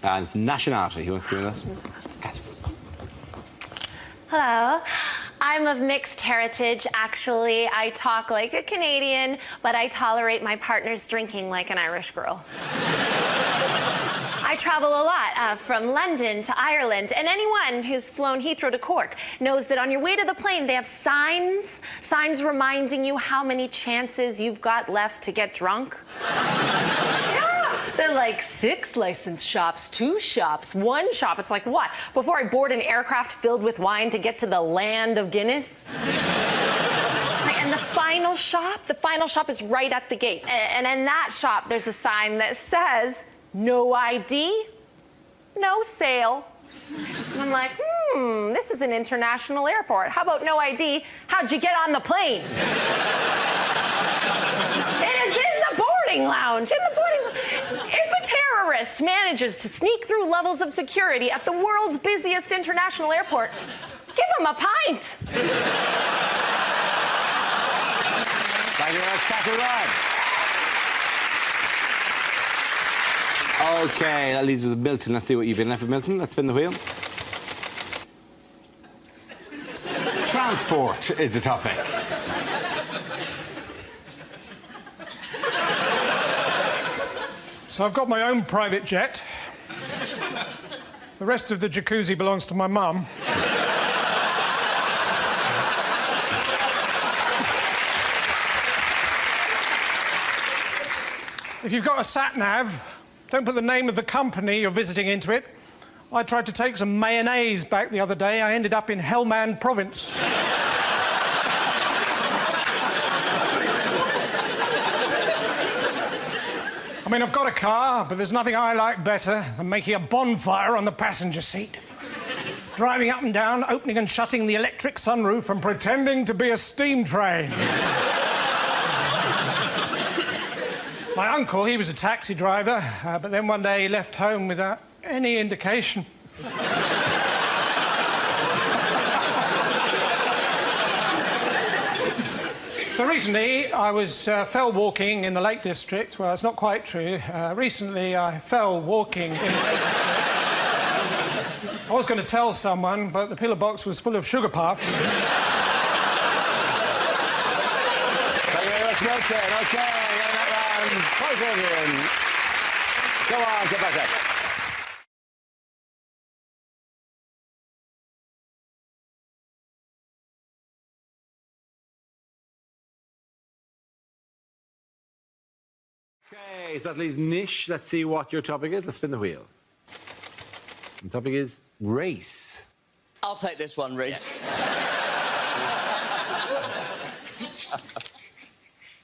And it's nationality. Who wants to give me that? Catherine. Hello. I'm of mixed heritage, actually. I talk like a Canadian, but I tolerate my partner's drinking like an Irish girl. I travel a lot, from London to Ireland, and anyone who's flown Heathrow to Cork knows that on your way to the plane, they have signs reminding you how many chances you've got left to get drunk. They're like 6 licensed shops, 2 shops, 1 shop. It's like, what? Before I board an aircraft filled with wine to get to the land of Guinness? And the final shop is right at the gate. And in that shop, there's a sign that says, no ID, no sale. And I'm like, this is an international airport. How about no ID? How'd you get on the plane? It is in the boarding lounge, If a terrorist manages to sneak through levels of security at the world's busiest international airport, give him a pint. Thank you very much, Catherine. OK, that leaves us with Milton. Let's see what you've been left with, Milton. Let's spin the wheel. Transport is the topic. So I've got my own private jet. The rest of the jacuzzi belongs to my mum. If you've got a sat-nav, don't put the name of the company you're visiting into it. I tried to take some mayonnaise back the other day. I ended up in Helmand Province. I mean, I've got a car, but there's nothing I like better than making a bonfire on the passenger seat. Driving up and down, opening and shutting the electric sunroof and pretending to be a steam train. My uncle, he was a taxi driver, but then one day he left home without any indication. So recently, I was fell walking in the Lake District. Well, it's not quite true. Recently, I fell walking in the Lake District. I was going to tell someone, but the pillar box was full of sugar puffs. Thank you very much, Milton. OK, getting that round. Come on, step by step. OK, so that leaves Nish. Let's see what your topic is. Let's spin the wheel. The topic is race. I'll take this one, Reece.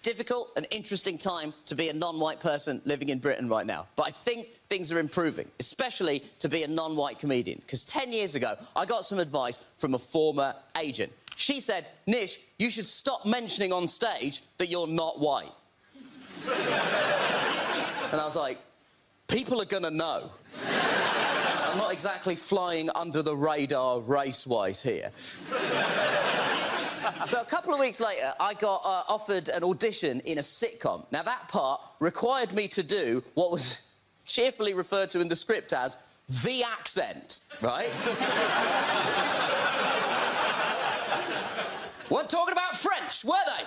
Difficult and interesting time to be a non-white person living in Britain right now. But I think things are improving, especially to be a non-white comedian. Because 10 years ago, I got some advice from a former agent. She said, Nish, you should stop mentioning on stage that you're not white. And I was like, people are gonna know. I'm not exactly flying under the radar race-wise here. So a couple of weeks later, I got offered an audition in a sitcom. Now, that part required me to do what was cheerfully referred to in the script as the accent, right? Weren't talking about French, were they?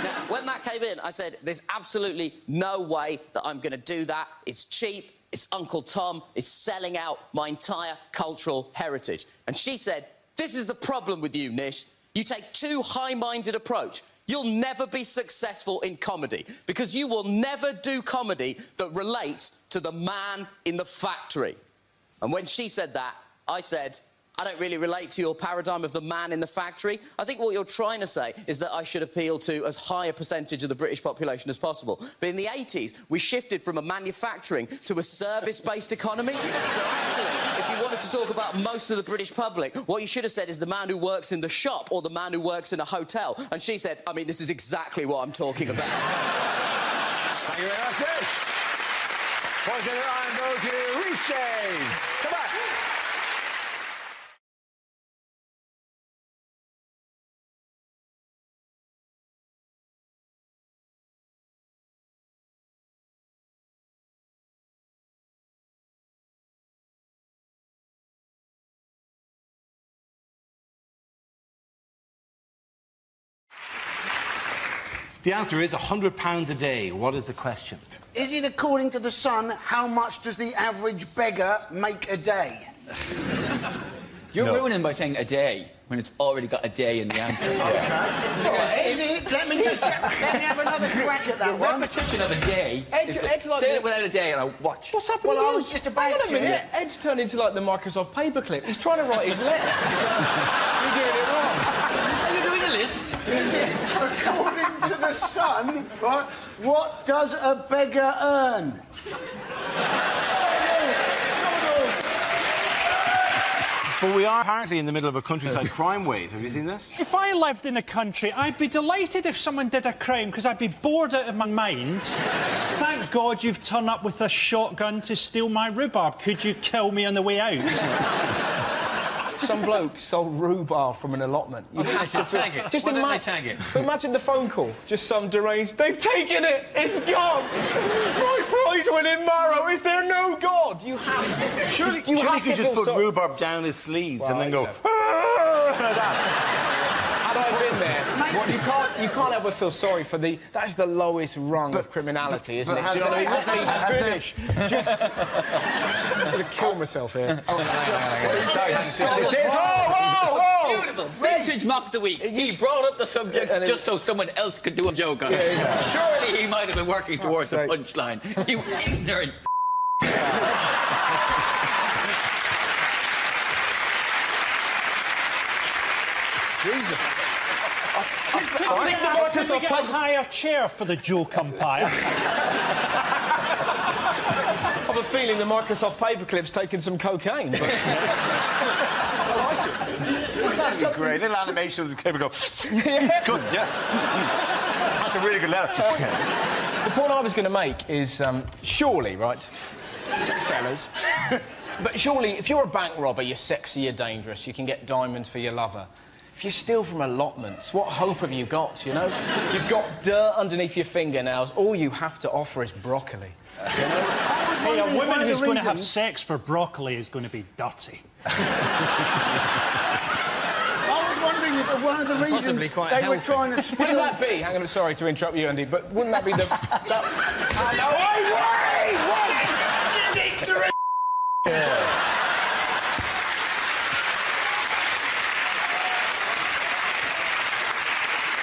Now, when that came in, I said, there's absolutely no way that I'm going to do that. It's cheap, it's Uncle Tom, it's selling out my entire cultural heritage. And she said, this is the problem with you, Nish. You take too high-minded approach. You'll never be successful in comedy because you will never do comedy that relates to the man in the factory. And when she said that, I said, I don't really relate to your paradigm of the man in the factory. I think what you're trying to say is that I should appeal to as high a percentage of the British population as possible. But in the 80s, we shifted from a manufacturing to a service-based economy. So actually, if you wanted to talk about most of the British public, what you should have said is the man who works in the shop or the man who works in a hotel. And she said, I mean, this is exactly what I'm talking about. Thank you very much, Nish. Points in the round go to Reece James. Come back. The answer is £100 a day. What is the question? Is it according to the Sun, how much does the average beggar make a day? You're ruining by saying a day when it's already got a day in the answer. Okay. Is it? Let me have another crack at that Your one. repetition of a day. Say it without a day and I'll watch. What's happening? Well, I was just about Hang on a to. minute. Ed's turned into like the Microsoft paperclip. He's trying to write his letter. You're doing it wrong. Are you doing a list? According to the Sun, right, what does a beggar earn? But we are apparently in the middle of a countryside crime wave. Have you seen this? If I lived in the country, I'd be delighted if someone did a crime, because I'd be bored out of my mind. Thank God you've turned up with a shotgun to steal my rhubarb. Could you kill me on the way out? Some bloke sold rhubarb from an allotment. You have to tag it. Just Why don't they tag it? Imagine the phone call. Just some deranged. They've taken it. It's gone. My prize-winning marrow. Is there no God? You have. Surely you you have could to just feel put so- rhubarb down his sleeves and then go. Had I been there, you can't ever feel sorry for the. That's the lowest rung of criminality, isn't it? Do you know what I mean? Finish. Just. I'm gonna kill myself here. Beautiful. Vintage mock the week. He brought up the subject just so someone else could do a joke on it. Surely he might have been working towards a punchline. You ignorant. Jesus. Could we get a higher chair for the joke umpire? I have a feeling the Microsoft paperclip's taken some cocaine. But... That'd be great. Little animation of the camera go. Good, yes. That's a really good letter. The point I was going to make is, surely, right, fellas, but surely, if you're a bank robber, you're sexy, you're dangerous, you can get diamonds for your lover. If you steal from allotments, what hope have you got, you know? You've got dirt underneath your fingernails. All you have to offer is broccoli. You know? Hey, a woman who's going to have sex for broccoli is going to be dirty. I was wondering if one of the reasons they were trying to steal... Wouldn't that be... Hang on, sorry to interrupt you, Andy, but wouldn't that be the...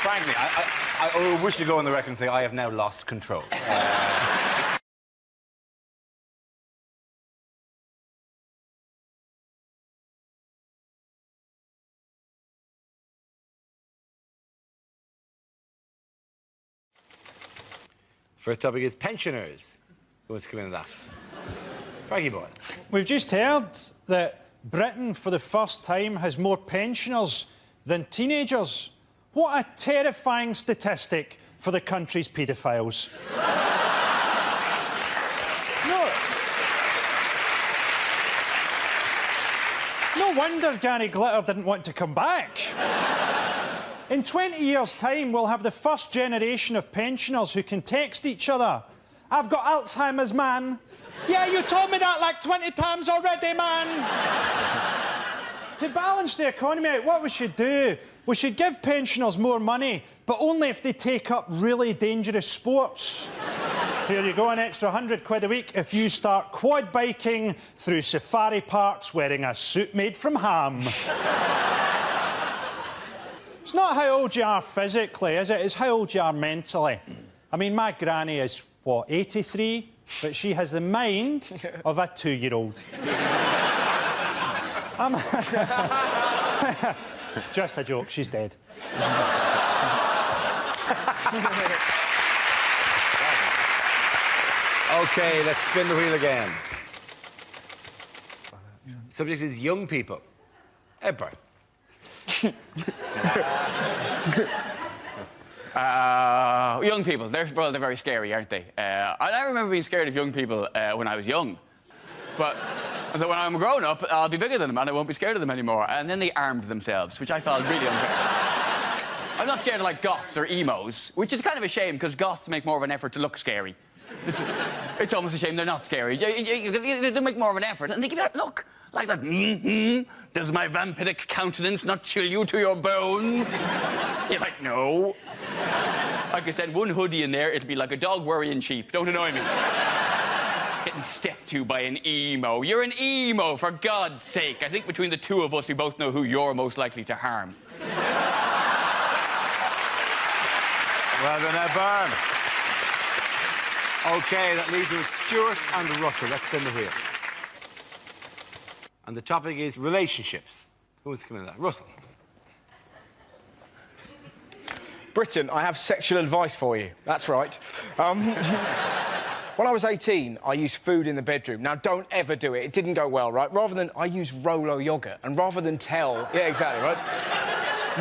Frankly, I wish to go on the record and say I have now lost control. First topic is pensioners. Who wants to come in on that? Frankie boy. We've just heard that Britain, for the first time, has more pensioners than teenagers. What a terrifying statistic for the country's paedophiles. No wonder Gary Glitter didn't want to come back. In 20 years' time, we'll have the first generation of pensioners who can text each other. I've got Alzheimer's, man. Yeah, you told me that like 20 times already, man. To balance the economy out, what we should do, we should give pensioners more money, but only if they take up really dangerous sports. Here you go, an extra £100 a week if you start quad biking through safari parks wearing a suit made from ham. It's not how old you are physically, is it? It's how old you are mentally. I mean, my granny is, what, 83? But she has the mind of a 2-year-old. Just a joke, she's dead. OK, let's spin the wheel again. Subject is young people. Ed Byrne. Young people, they're very scary, aren't they? I remember being scared of young people when I was young. But when I'm grown up, I'll be bigger than them and I won't be scared of them anymore. And then they armed themselves, which I felt really unfair. I'm not scared of, like, goths or emos, which is kind of a shame, because goths make more of an effort to look scary. It's almost a shame they're not scary. They make more of an effort, and they give that look. Like that, does my vampiric countenance not chill you to your bones? You're like, no. I could send one hoodie in there, it'd be like a dog worrying sheep. Don't annoy me. Getting stepped to by an emo. You're an emo, for God's sake. I think between the two of us, we both know who you're most likely to harm. Well done, Byrne. OK, that leaves us with Stuart and Russell. Let's spin the wheel. And the topic is relationships. Who wants to come in that? Russell. Britain, I have sexual advice for you. That's right. When I was 18, I used food in the bedroom. Now, don't ever do it. It didn't go well, right? I used Rolo yogurt. And rather than tell... Yeah, exactly, right?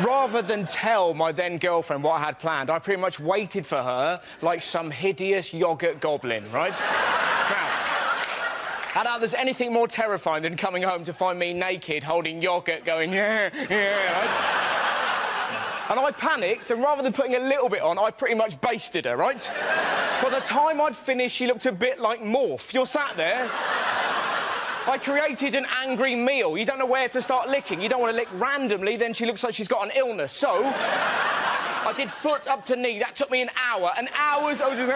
Rather than tell my then-girlfriend what I had planned, I pretty much waited for her like some hideous yogurt goblin, right? Now, I doubt there's anything more terrifying than coming home to find me naked, holding yogurt, going, yeah, right? And I panicked, and rather than putting a little bit on, I pretty much basted her, right? By the time I'd finished, she looked a bit like Morph. You're sat there. I created an angry meal. You don't know where to start licking. You don't want to lick randomly, then she looks like she's got an illness. So, I did foot up to knee. That took me an hour. And hours, I was just...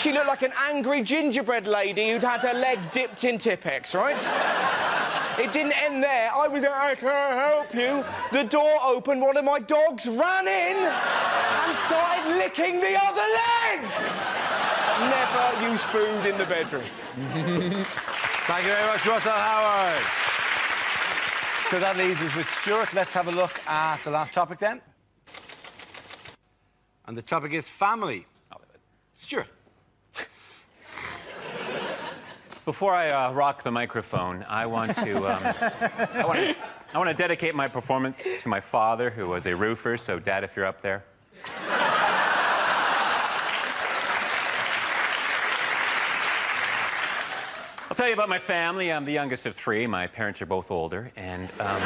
She looked like an angry gingerbread lady who'd had her leg dipped in Tippex, right? It didn't end there. I was like, I can't help you. The door opened, one of my dogs ran in and started licking the other leg. Never use food in the bedroom. Thank you very much, Russell Howard. So that leaves us with Stuart. Let's have a look at the last topic then. And the topic is family. Stuart. Before I rock the microphone, I want to I want to dedicate my performance to my father, who was a roofer. So, Dad, if you're up there. I'll tell you about my family. I'm the youngest of three. My parents are both older, and I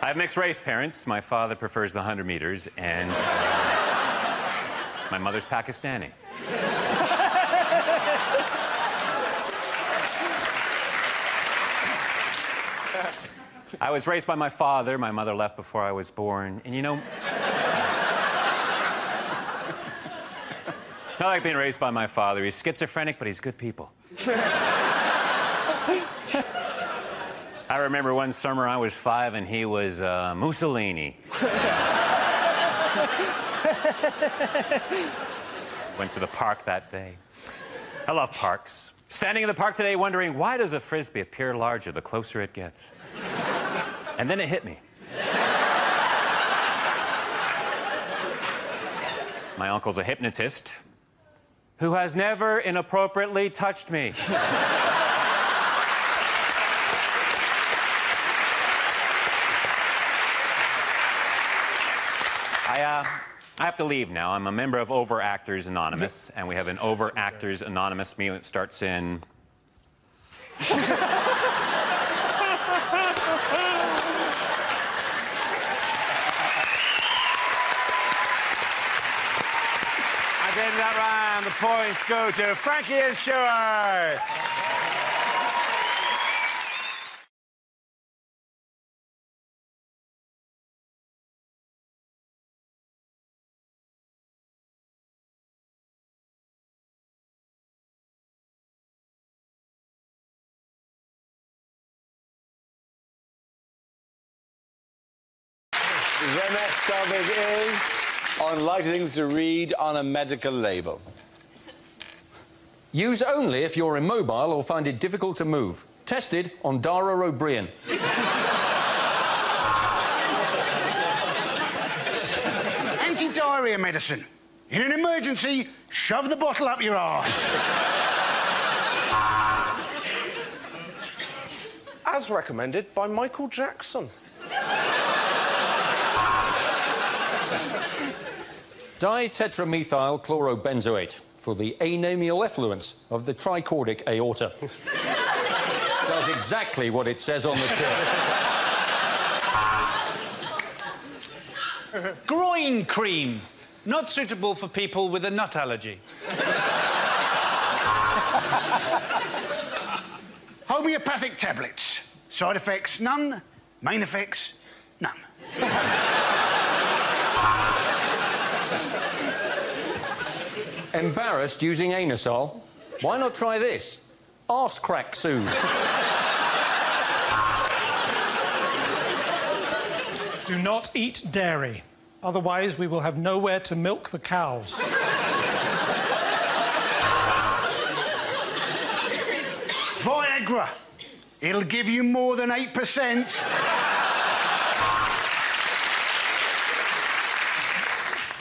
have mixed-race parents. My father prefers the 100 meters, and my mother's Pakistani. I was raised by my father. My mother left before I was born, and you know... I like being raised by my father. He's schizophrenic, but he's good people. I remember one summer I was 5 and he was Mussolini. Went to the park that day. I love parks. Standing in the park today wondering, why does a Frisbee appear larger the closer it gets? And then it hit me. My uncle's a hypnotist who has never inappropriately touched me. I have to leave now. I'm a member of Overactors Anonymous, and we have an Overactors Anonymous meeting that starts in... In that round, the points go to Frankie and Stuart. The next topic is unlikely things to read on a medical label. Use only if you're immobile or find it difficult to move. Tested on Dara O'Brien. Anti-diarrhea medicine. In an emergency, shove the bottle up your arse. As recommended by Michael Jackson. Ditetramethyl chlorobenzoate for the anemial effluence of the tricordic aorta. Does exactly what it says on the tin. Groin cream. Not suitable for people with a nut allergy. Homeopathic tablets. Side effects, none. Main effects, none. Embarrassed using anusol? Why not try this? Arse crack soothe. Do not eat dairy. Otherwise, we will have nowhere to milk the cows. Viagra. It'll give you more than 8%.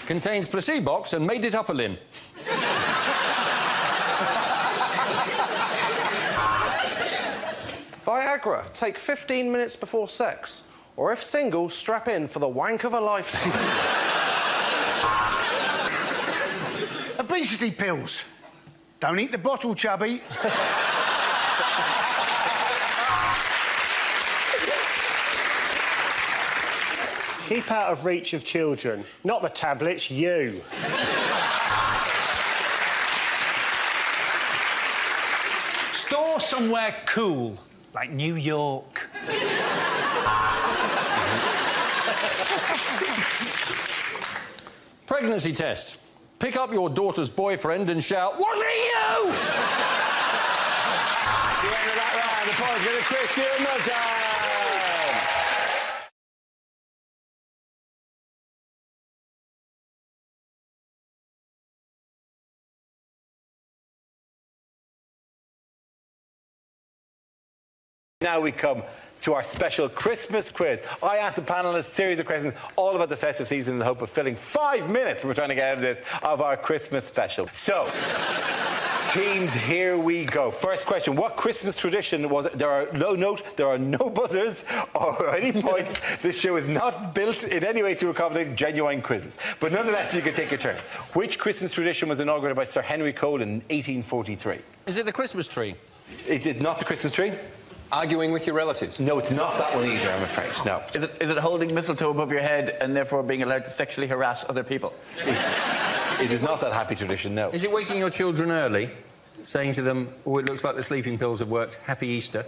Contains placebox and made it up a lin. Viagra. Take 15 minutes before sex. Or if single, strap in for the wank of a lifetime. Obesity pills. Don't eat the bottle, chubby. Keep out of reach of children. Not the tablets, you. Store somewhere cool, like New York. Pregnancy test. Pick up your daughter's boyfriend and shout, "Was it you?" The end of that round, the point's going to Christian Milton. Now we come to our special Christmas quiz. I asked the panelists a series of questions all about the festive season in the hope of filling 5 minutes we're trying to get out of this of our Christmas special. So, teams, here we go. First question, what Christmas tradition was it? There are no buzzers or any points. This show is not built in any way to accommodate genuine quizzes. But nonetheless, you can take your turn. Which Christmas tradition was inaugurated by Sir Henry Cole in 1843? Is it the Christmas tree? Is it not the Christmas tree? Arguing with your relatives? No, it's not that one either, I'm afraid. No. Is it holding mistletoe above your head and therefore being allowed to sexually harass other people? It is not that happy tradition, no. Is it waking your children early, saying to them, "Oh, it looks like the sleeping pills have worked. Happy Easter"?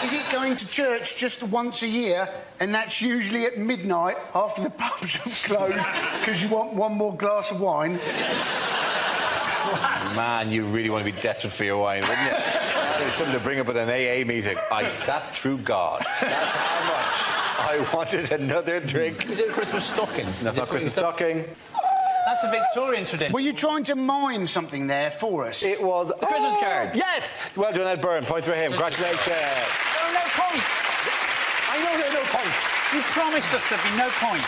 Is it going to church just once a year, and that's usually at midnight after the pubs have closed because you want one more glass of wine? Man, you really want to be desperate for your wine, wouldn't you? It's something to bring up at an AA meeting. I sat through God. That's how much I wanted another drink. Is it a Christmas stocking? That's not Christmas stocking. That's a Victorian tradition. Were you trying to mime something there for us? It was... The Christmas card. Yes! Well done, Ed Byrne. Points for him. Congratulations. There are no points. I know there are no points. You promised us there'd be no points.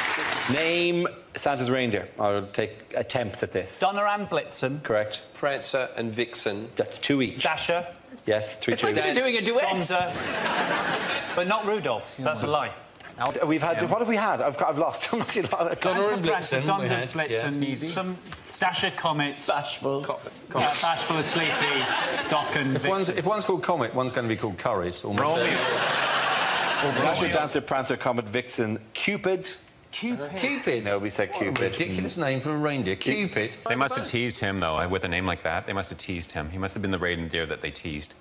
Name Santa's reindeer. I'll take attempts at this. Donner and Blitzen. Correct. Prancer and Vixen. That's 2 each. Dasher. Yes, 3-2. It's like they're doing a duet. Gonza. But not Rudolph. That's a lie. We've had... What have we had? I've lost. I'm actually lost. Donner and Blitzen. Donner and Blitzen. Some Dasher Comet. Bashful. Bashful and Sleepy. Doc and Vixen. If one's called Comet, one's going to be called Curry's. Or Dasher, Dancer, Prancer, Comet, Vixen, Cupid. Cupid? No, we said Cupid. Ridiculous name for a reindeer. Cupid. They must have teased him, though, with a name like that. They must have teased him. He must have been the reindeer that they teased.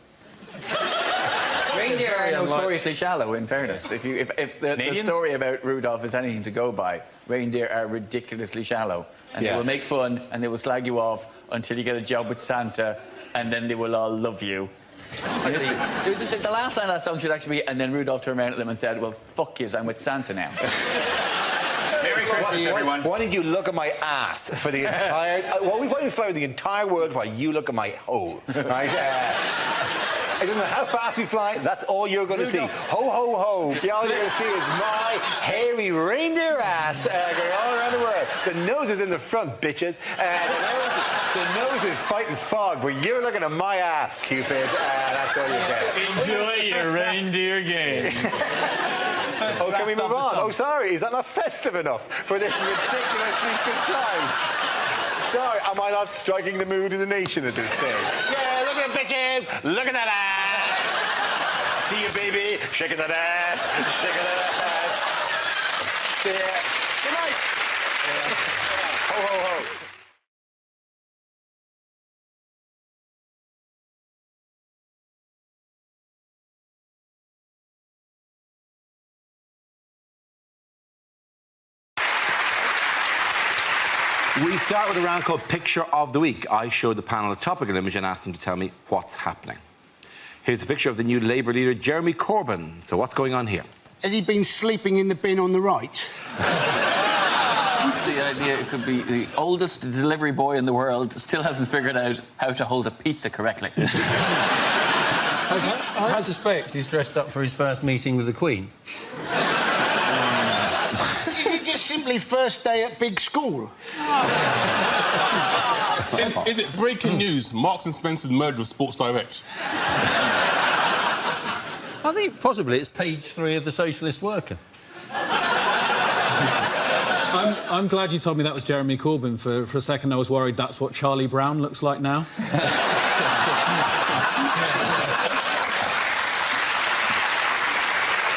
Reindeer are notoriously shallow, in fairness. If the story about Rudolph is anything to go by, reindeer are ridiculously shallow. And they will make fun and they will slag you off until you get a job with Santa, and then they will all love you. The last line of that song should actually be, and then Rudolph turned around at them and said, "Well, fuck yous, I'm with Santa now." Merry Christmas, everyone. Why did you look at my ass for the entire... Why don't you fly the entire world while you look at my hole? Right? It doesn't matter how fast we fly, that's all you're going to see. Ho, ho, ho. Yeah, all you're going to see is my hairy reindeer ass going all around the world. The nose is in the front, bitches. The nose is fighting fog, but you're looking at my ass, Cupid. That's all you get. Enjoy your reindeer game. Oh, can we move on? Oh, sorry, is that not festive enough for this ridiculously good time? Sorry, am I not striking the mood of the nation at this stage? Yeah, look at the bitches! Look at that ass! See you, baby! Shaking that ass! Shaking that ass! Yeah. Good night! Ho, ho, ho. We start with a round called Picture of the Week. I show the panel a topical image and ask them to tell me what's happening. Here's a picture of the new Labour leader, Jeremy Corbyn. So what's going on here? Has he been sleeping in the bin on the right? The idea it could be the oldest delivery boy in the world still hasn't figured out how to hold a pizza correctly. I suspect he's dressed up for his first meeting with the Queen. Is it just simply first day at big school? Is it breaking news? Marks and Spencer's merger with Sports Direct. I think possibly it's page 3 of the Socialist Worker. I'm glad you told me that was Jeremy Corbyn. For a second, I was worried that's what Charlie Brown looks like now.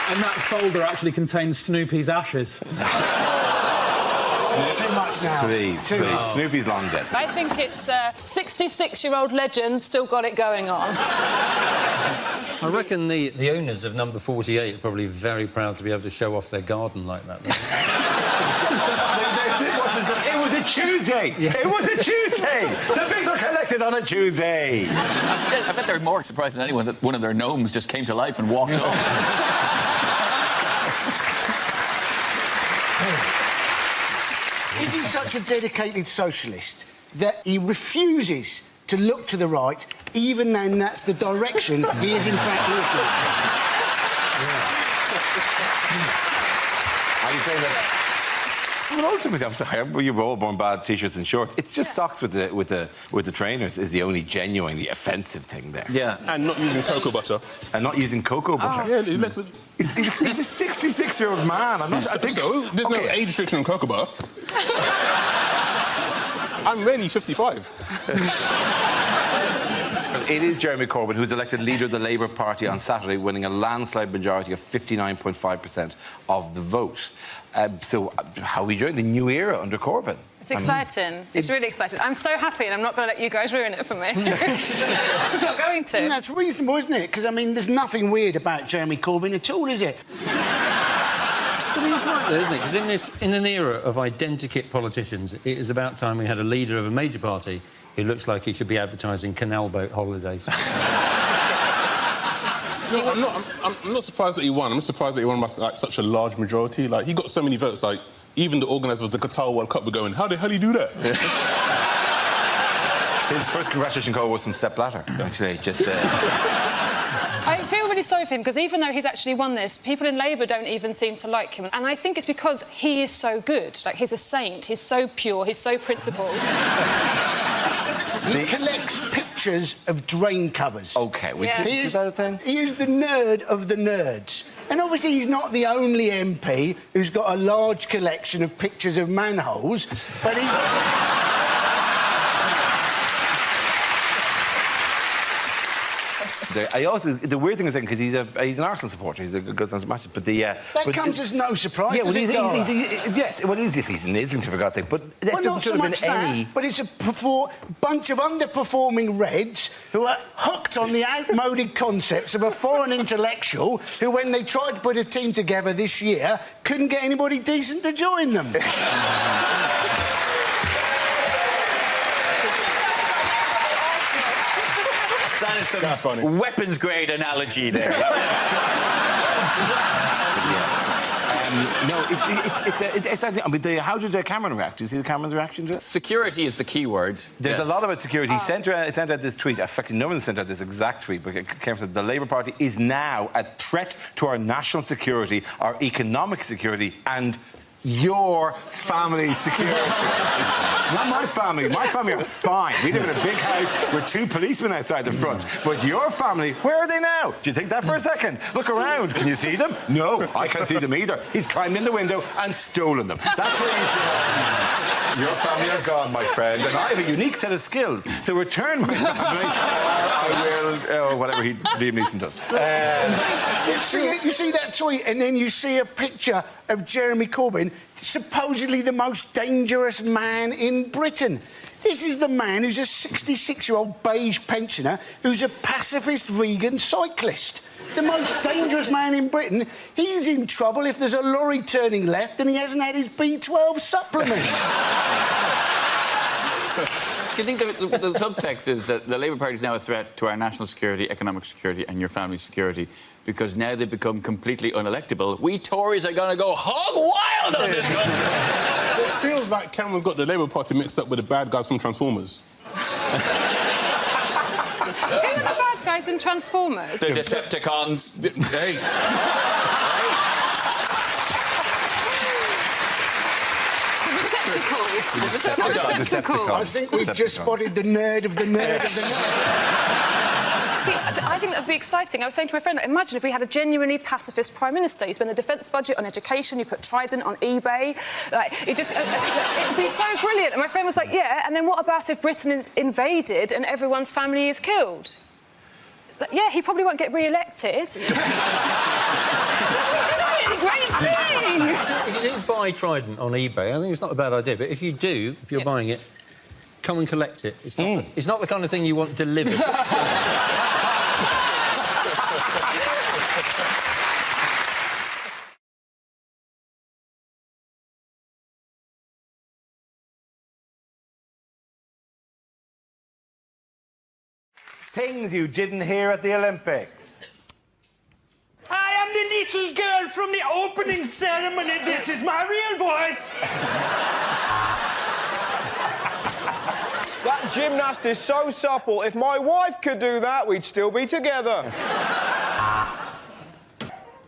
And that folder actually contains Snoopy's ashes. Too much now. Please. Snoopy's long dead. I think it's a 66-year-old legend still got it going on. I reckon the owners of number 48 are probably very proud to be able to show off their garden like that. It was a Tuesday! Yeah. It was a Tuesday! The bigs are collected on a Tuesday! I bet they're more surprised than anyone that one of their gnomes just came to life and walked off. Is he such a dedicated socialist that he refuses to look to the right, even then that's the direction he is in fact looking? Are you saying that? Well, ultimately, I'm sorry, we were all born bad T-shirts and shorts. It's just socks with the trainers is the only genuinely offensive thing there. Yeah, and not using cocoa butter. And not using cocoa butter. Yeah, he's a 66-year-old man. I think so. There's no age restriction on cocoa butter. I'm really 55. It is Jeremy Corbyn who's elected leader of the Labour Party on Saturday, winning a landslide majority of 59.5% of the vote. So how are we enjoying the new era under Corbyn? It's exciting. It's really exciting. I'm so happy, and I'm not going to let you guys ruin it for me. I'm not going to. And that's reasonable, isn't it? Because, I mean, there's nothing weird about Jeremy Corbyn at all, is it? But he's right there, isn't he? Because in an era of identikit politicians, it is about time we had a leader of a major party who looks like he should be advertising canal boat holidays. No, I'm not surprised that he won. I'm not surprised that he won by such a large majority. Like, he got so many votes. Like, even the organisers of the Qatar World Cup were going, how the hell do you do that? His first congratulation call was from Sepp Blatter, actually. I feel really sorry for him, because even though he's actually won this, people in Labour don't even seem to like him. And I think it's because he is so good. Like, he's a saint. He's so pure. He's so principled. He collects pictures of drain covers. OK, is that a thing? He is the nerd of the nerds. And obviously he's not the only MP who's got a large collection of pictures of manholes, but he's... The weird thing is because he's an Arsenal supporter. He goes on to matches, but that comes as no surprise. Yeah, well, yes, well, he's a season, isn't it, for God's sake? But well, not so much that, but it's a bunch of underperforming Reds who are hooked on the outmoded concepts of a foreign intellectual who, when they tried to put a team together this year, couldn't get anybody decent to join them. That is some weapons-grade analogy there. No, it's I mean, how did Cameron react? Did you see the Cameron's reaction to it? Security is the key word. There's a lot about security. He sent out this tweet. In fact, no one sent out this exact tweet, but it came from the Labour Party is now a threat to our national security, our economic security, and your family's security. Not my family. My family are fine. We live in a big house with 2 policemen outside the front. But your family, where are they now? Do you think that for a second? Look around. Can you see them? No, I can't see them either. He's climbed in the window and stolen them. That's what he's doing. Your family are gone, my friend, and I have a unique set of skills to return my family. I will, whatever Liam Neeson does. You see that tweet, and then you see a picture of Jeremy Corbyn, supposedly the most dangerous man in Britain. This is the man who's a 66-year-old beige pensioner who's a pacifist vegan cyclist. The most dangerous man in Britain. He's in trouble if there's a lorry turning left and he hasn't had his B12 supplement. Do you think the subtext is that the Labour Party is now a threat to our national security, economic security and your family security because now they've become completely unelectable? We Tories are going to go hog wild on this country! It feels like Cameron's got the Labour Party mixed up with the bad guys from Transformers. Who are the bad guys in Transformers? The Decepticons. Hey. I think we've just spotted the nerd of the nerd of the nerd. I think that would be exciting. I was saying to my friend, imagine if we had a genuinely pacifist Prime Minister. You spend the defence budget on education, you put Trident on eBay. Like, it'd be so brilliant. And my friend was like, yeah, and then what about if Britain is invaded and everyone's family is killed? Like, yeah, he probably won't get re-elected. Great thing! If you do buy Trident on eBay, I think it's not a bad idea, but if you do, if you're buying it, come and collect it. It's not the kind of thing you want delivered. Things you didn't hear at the Olympics. I am the little girl from the opening ceremony. This is my real voice. That gymnast is so supple. If my wife could do that, we'd still be together.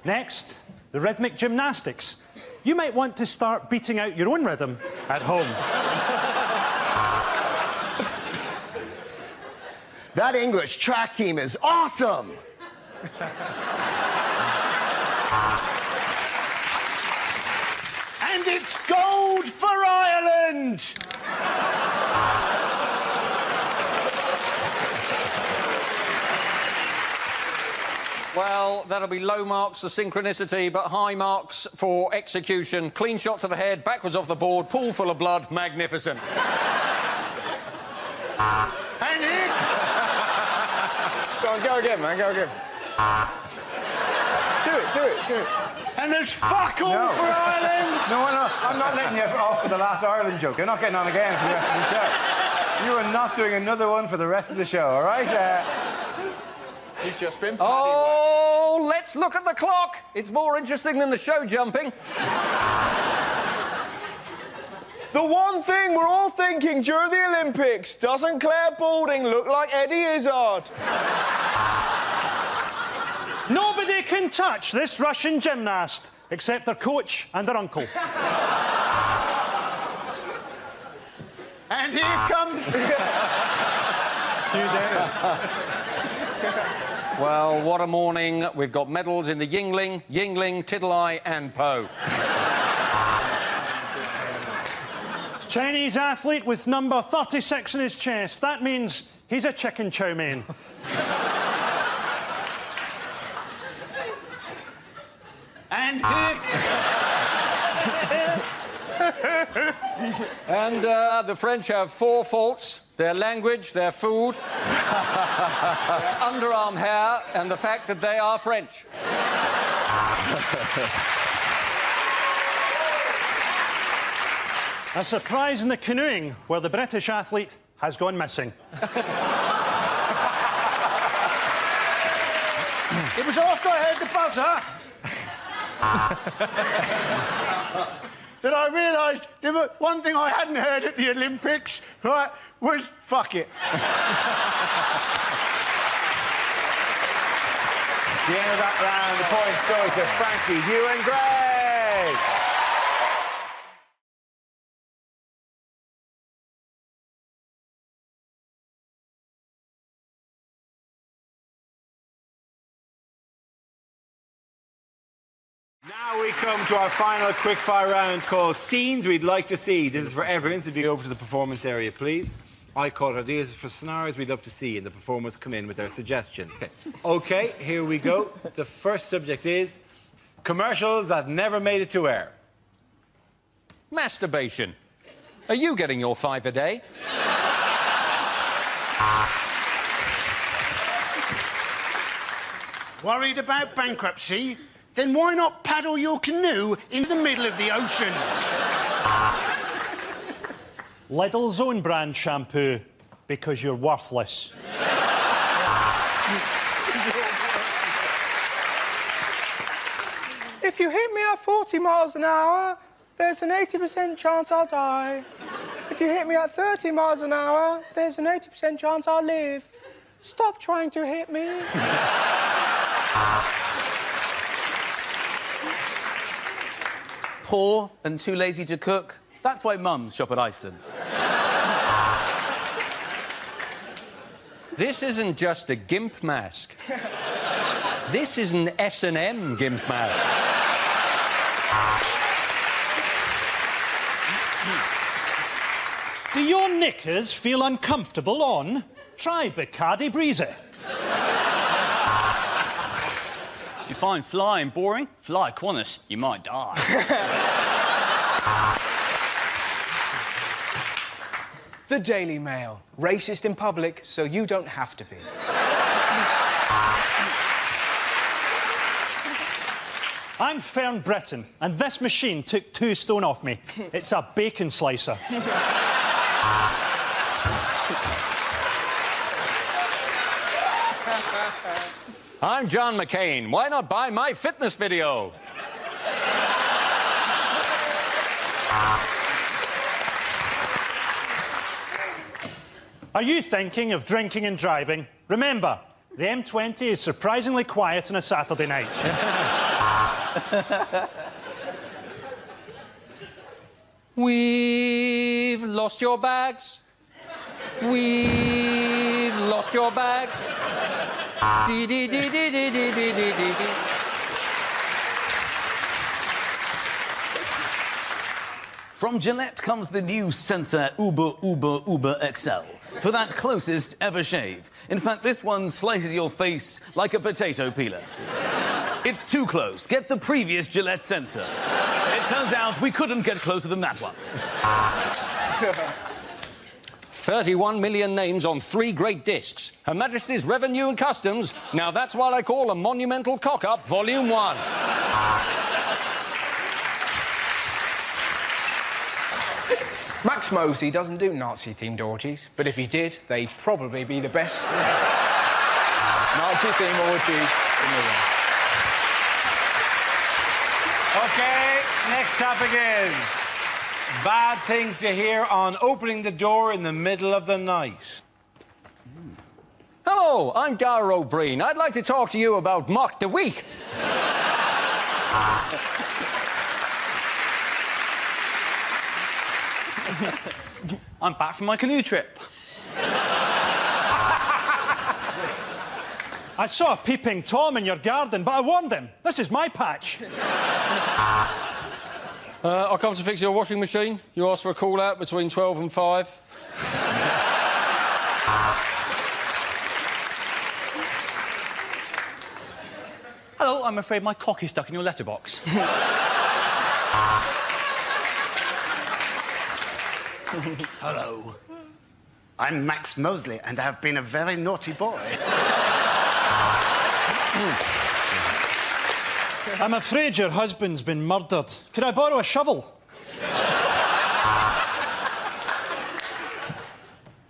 Next, the rhythmic gymnastics. You might want to start beating out your own rhythm at home. That English track team is awesome! And it's gold for Ireland! Well, that'll be low marks for synchronicity, but high marks for execution. Clean shot to the head, backwards off the board, pool full of blood, magnificent. And it... Go on, go again, man, go again. Do it. And there's fuck all for Ireland! No, I'm not letting you off for the last Ireland joke. You're not getting on again for the rest of the show. You are not doing another one for the rest of the show, all right? You've just been Oh, let's look at the clock. It's more interesting than the show jumping. The one thing we're all thinking during the Olympics, doesn't Claire Balding look like Eddie Izzard? Nobody can touch this Russian gymnast except their coach and their uncle. And here comes... Well, what a morning. We've got medals in the Yingling, Tiddly and Po. Chinese athlete with number 36 in his chest. That means he's a chicken chow mein. And here... And the French have 4 faults. Their language, their food, their underarm hair, and the fact that they are French. A surprise in the canoeing, where the British athlete has gone missing. It was after I heard the buzzer that I realised there was one thing I hadn't heard at the Olympics, right, was fuck it. The end of that round, the points go to Frankie, Hugh and Greg. Now we come to our final quickfire round called Scenes We'd Like to See. This is for everyone, so if you go over to the performance area, please. I call ideas for scenarios we'd love to see, and the performers come in with their suggestions. OK, here we go. The first subject is commercials that never made it to air. Masturbation. Are you getting your 5 a day? Worried about bankruptcy? Then why not paddle your canoe into the middle of the ocean? Lidl's own brand shampoo, because you're worthless. If you hit me at 40 miles an hour, there's an 80% chance I'll die. If you hit me at 30 miles an hour, there's an 80% chance I'll live. Stop trying to hit me. Poor and too lazy to cook. That's why mums shop at Iceland. This isn't just a gimp mask. This is an S&M gimp mask. Do your knickers feel uncomfortable on? Try Bacardi Breezy. You find flying boring? Fly Qantas, you might die. The Daily Mail. Racist in public, so you don't have to be. I'm Fern Britton, and this machine took 2 stone off me. It's a bacon slicer. I'm John McCain. Why not buy my fitness video? Are you thinking of drinking and driving? Remember, the M20 is surprisingly quiet on a Saturday night. We've lost your bags. We've lost your bags. Dee dee dee dee dee dee dee dee dee. From Gillette comes the new Sensor Uber XL. For that closest ever shave. In fact, this one slices your face like a potato peeler. It's too close. Get the previous Gillette Sensor. It turns out we couldn't get closer than that one. 31 million names on 3 great discs. Her Majesty's Revenue and Customs. Now that's what I call a monumental cock-up, Volume 1. Max Mosley doesn't do Nazi-themed orgies, but if he did, they'd probably be the best Nazi-themed orgies in the world. OK, next topic is bad things to hear on opening the door in the middle of the night. Hello, I'm Dara O'Brien. I'd like to talk to you about Mock the Week. I'm back from my canoe trip. I saw a peeping Tom in your garden, but I warned him. This is my patch. I'll come to fix your washing machine. You asked for a call-out between 12 and 5. Hello, I'm afraid my cock is stuck in your letterbox. Hello. I'm Max Mosley, and I've been a very naughty boy. I'm afraid your husband's been murdered. Could I borrow a shovel?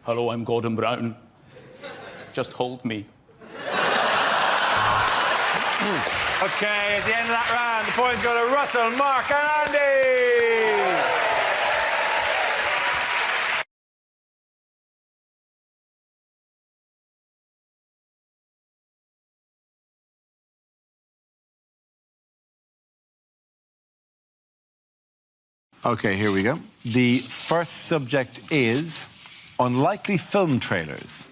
Hello, I'm Gordon Brown. Just hold me. OK, at the end of that round, the points go to Russell, Mark and Andy! OK, here we go. The first subject is unlikely film trailers.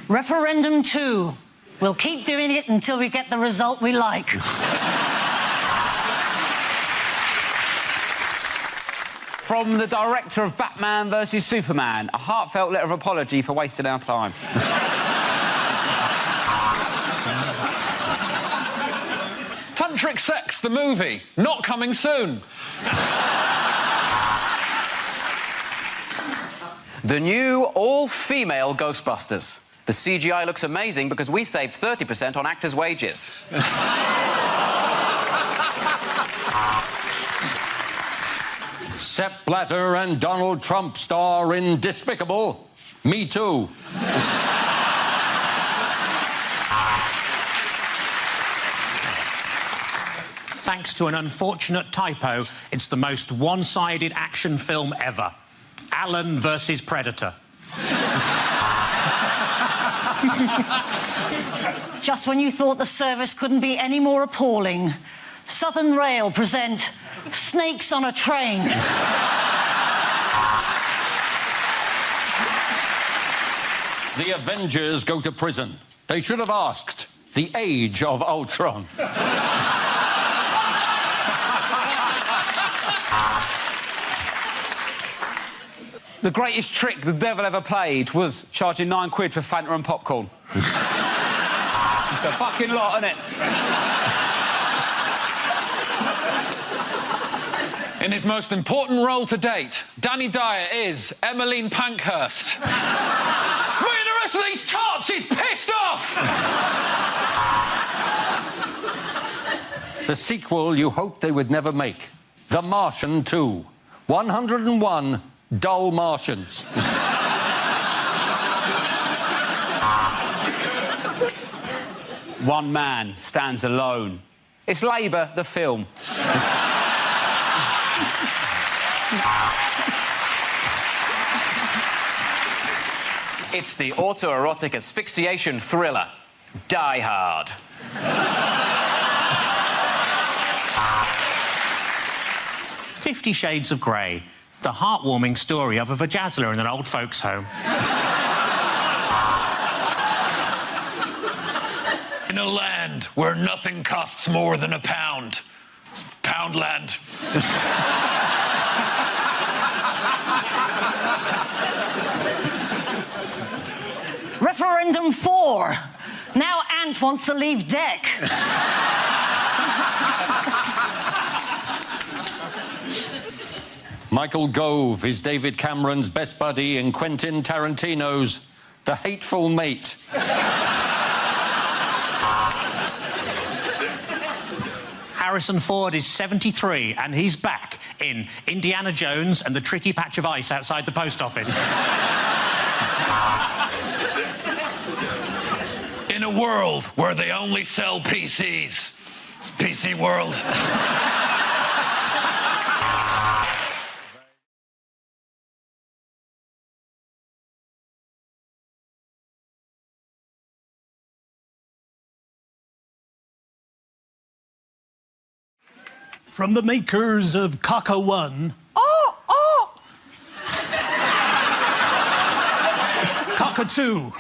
Referendum 2. We'll keep doing it until we get the result we like. From the director of Batman vs Superman, a heartfelt letter of apology for wasting our time. Tantric Sex, the movie. Not coming soon. The new all-female Ghostbusters. The CGI looks amazing because we saved 30% on actors' wages. Sepp Blatter and Donald Trump star in Despicable Me Too. Thanks to an unfortunate typo, it's the most one-sided action film ever. Allen versus Predator. Just when you thought the service couldn't be any more appalling, Southern Rail present Snakes on a Train. The Avengers go to prison. They should have asked the age of Ultron. The greatest trick the devil ever played was charging £9 for Fanta and popcorn. It's a fucking lot, isn't it? In his most important role to date, Danny Dyer is Emmeline Pankhurst. Me and the rest of these tots is pissed off! The sequel you hoped they would never make. The Martian 2. 101 dull Martians. One man stands alone. It's Labour, the film. It's the autoerotic asphyxiation thriller, Die Hard. 50 Shades of Grey, the heartwarming story of a vajazzler in an old folks' home. In a land where nothing costs more than a pound. It's Poundland. Referendum 4. Now Ant wants to leave deck. Michael Gove is David Cameron's best buddy in Quentin Tarantino's The Hateful Mate. Harrison Ford is 73 and he's back in Indiana Jones and the Tricky Patch of Ice outside the post office. In a world where they only sell PCs. It's PC world. From the makers of Kaka 1. Kaka 2.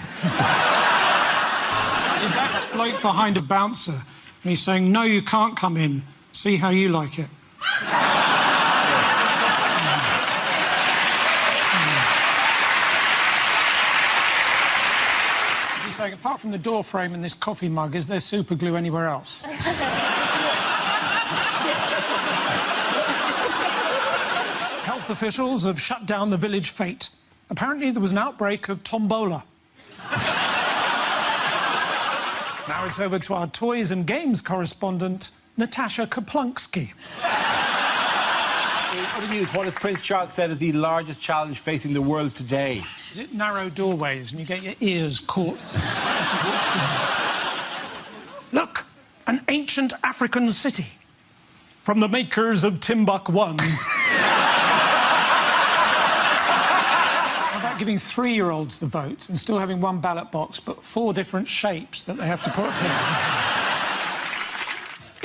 Is that bloke behind a bouncer? And he's saying, no, you can't come in. See how you like it. He's saying, apart from the door frame and this coffee mug, is there super glue anywhere else? Health officials have shut down the village fete. Apparently there was an outbreak of tombola. Now it's over to our toys and games correspondent, Natasha Kaplunksky. Other news, what has Prince Charles said is the largest challenge facing the world today? Is it narrow doorways and you get your ears caught? Look, an ancient African city from the makers of Timbuk 1. How about giving 3-year-olds the vote and still having one ballot box but 4 different shapes that they have to put in?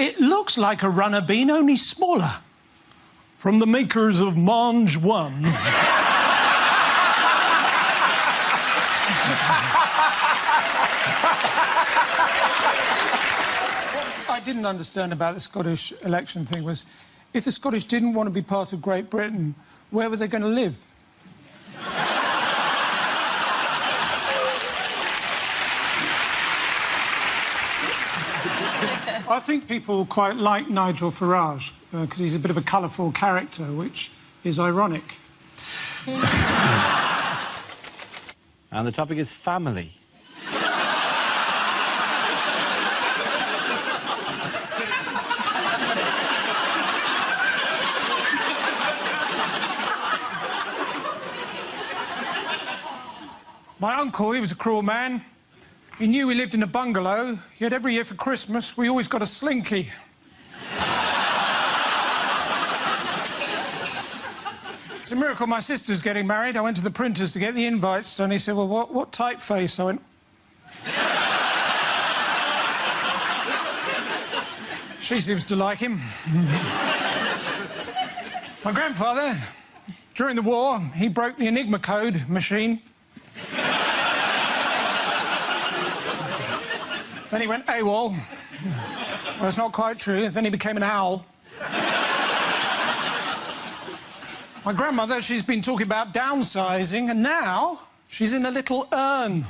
It looks like a runner bean, only smaller. From the makers of Mange 1. What I didn't understand about the Scottish election thing was, if the Scottish didn't want to be part of Great Britain, where were they going to live? I think people quite like Nigel Farage, because he's a bit of a colourful character, which is ironic. And the topic is family. My uncle, he was a cruel man. He knew we lived in a bungalow, yet every year for Christmas we always got a slinky. It's a miracle my sister's getting married. I went to the printers to get the invites done. He said, well, what typeface? I went... She seems to like him. My grandfather, during the war, he broke the Enigma code machine. Then he went AWOL. Well, it's not quite true. Then he became an owl. My grandmother, she's been talking about downsizing, and now she's in a little urn.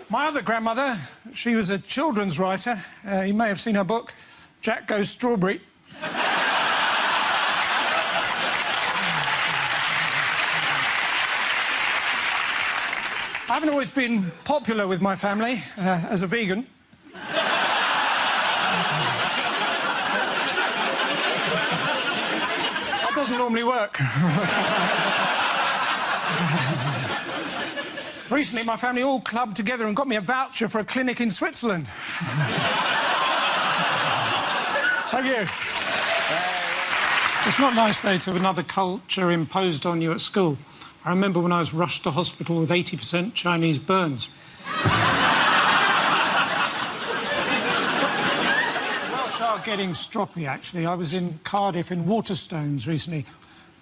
My other grandmother, she was a children's writer. You may have seen her book, Jack Goes Strawberry. I haven't always been popular with my family as a vegan. That doesn't normally work. Recently, my family all clubbed together and got me a voucher for a clinic in Switzerland. Thank you. It's not nice, though, to have another culture imposed on you at school. I remember when I was rushed to hospital with 80% Chinese burns. Welsh are getting stroppy, actually. I was in Cardiff in Waterstones recently.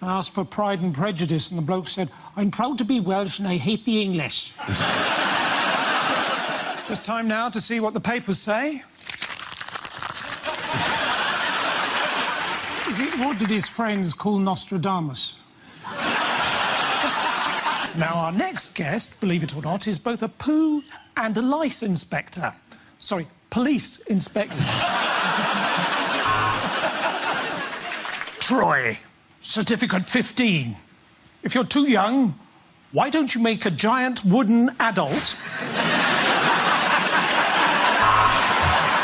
I asked for Pride and Prejudice, and the bloke said, I'm proud to be Welsh and I hate the English. Just time now to see what the papers say. What did his friends call Nostradamus? Now, our next guest, believe it or not, is both a poo and a lice inspector. Sorry, police inspector. Troy, certificate 15. If you're too young, why don't you make a giant wooden adult?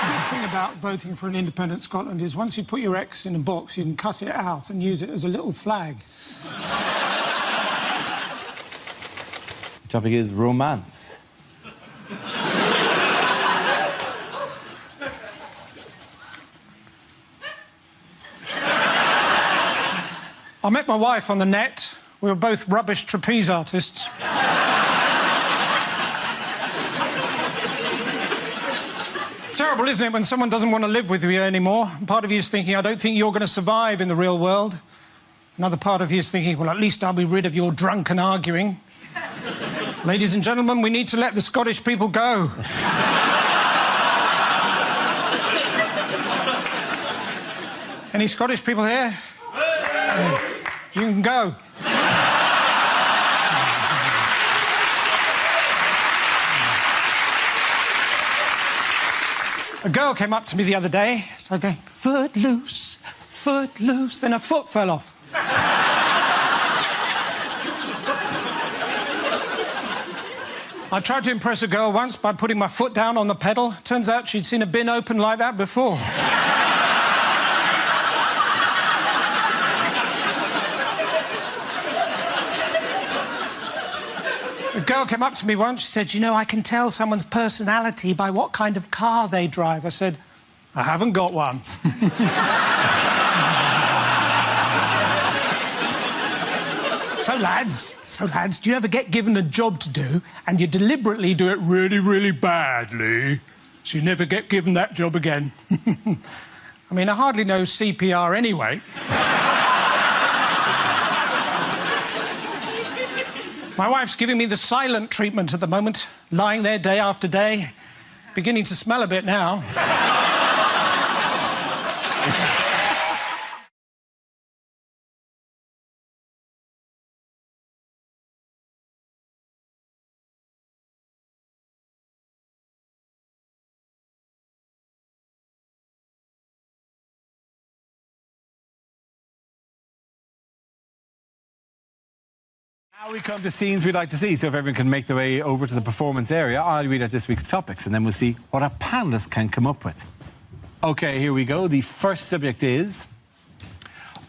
The thing about voting for an independent Scotland is once you put your X in a box, you can cut it out and use it as a little flag. The topic is romance. I met my wife on the net. We were both rubbish trapeze artists. Terrible, isn't it, when someone doesn't want to live with you anymore? Part of you is thinking, I don't think you're going to survive in the real world. Another part of you is thinking, well, at least I'll be rid of your drunken arguing. Ladies and gentlemen, we need to let the Scottish people go. Any Scottish people here? You can go. A girl came up to me the other day, started going, foot loose, then her foot fell off. I tried to impress a girl once by putting my foot down on the pedal. Turns out she'd seen a bin open like that before. A girl came up to me once, she said, you know, I can tell someone's personality by what kind of car they drive. I said, I haven't got one. So, lads, do you ever get given a job to do and you deliberately do it really, really badly so you never get given that job again? I mean, I hardly know CPR anyway. My wife's giving me the silent treatment at the moment, lying there day after day, beginning to smell a bit now. Now we come to scenes we'd like to see, so if everyone can make their way over to the performance area, I'll read out this week's topics, and then we'll see what our panellists can come up with. OK, here we go. The first subject is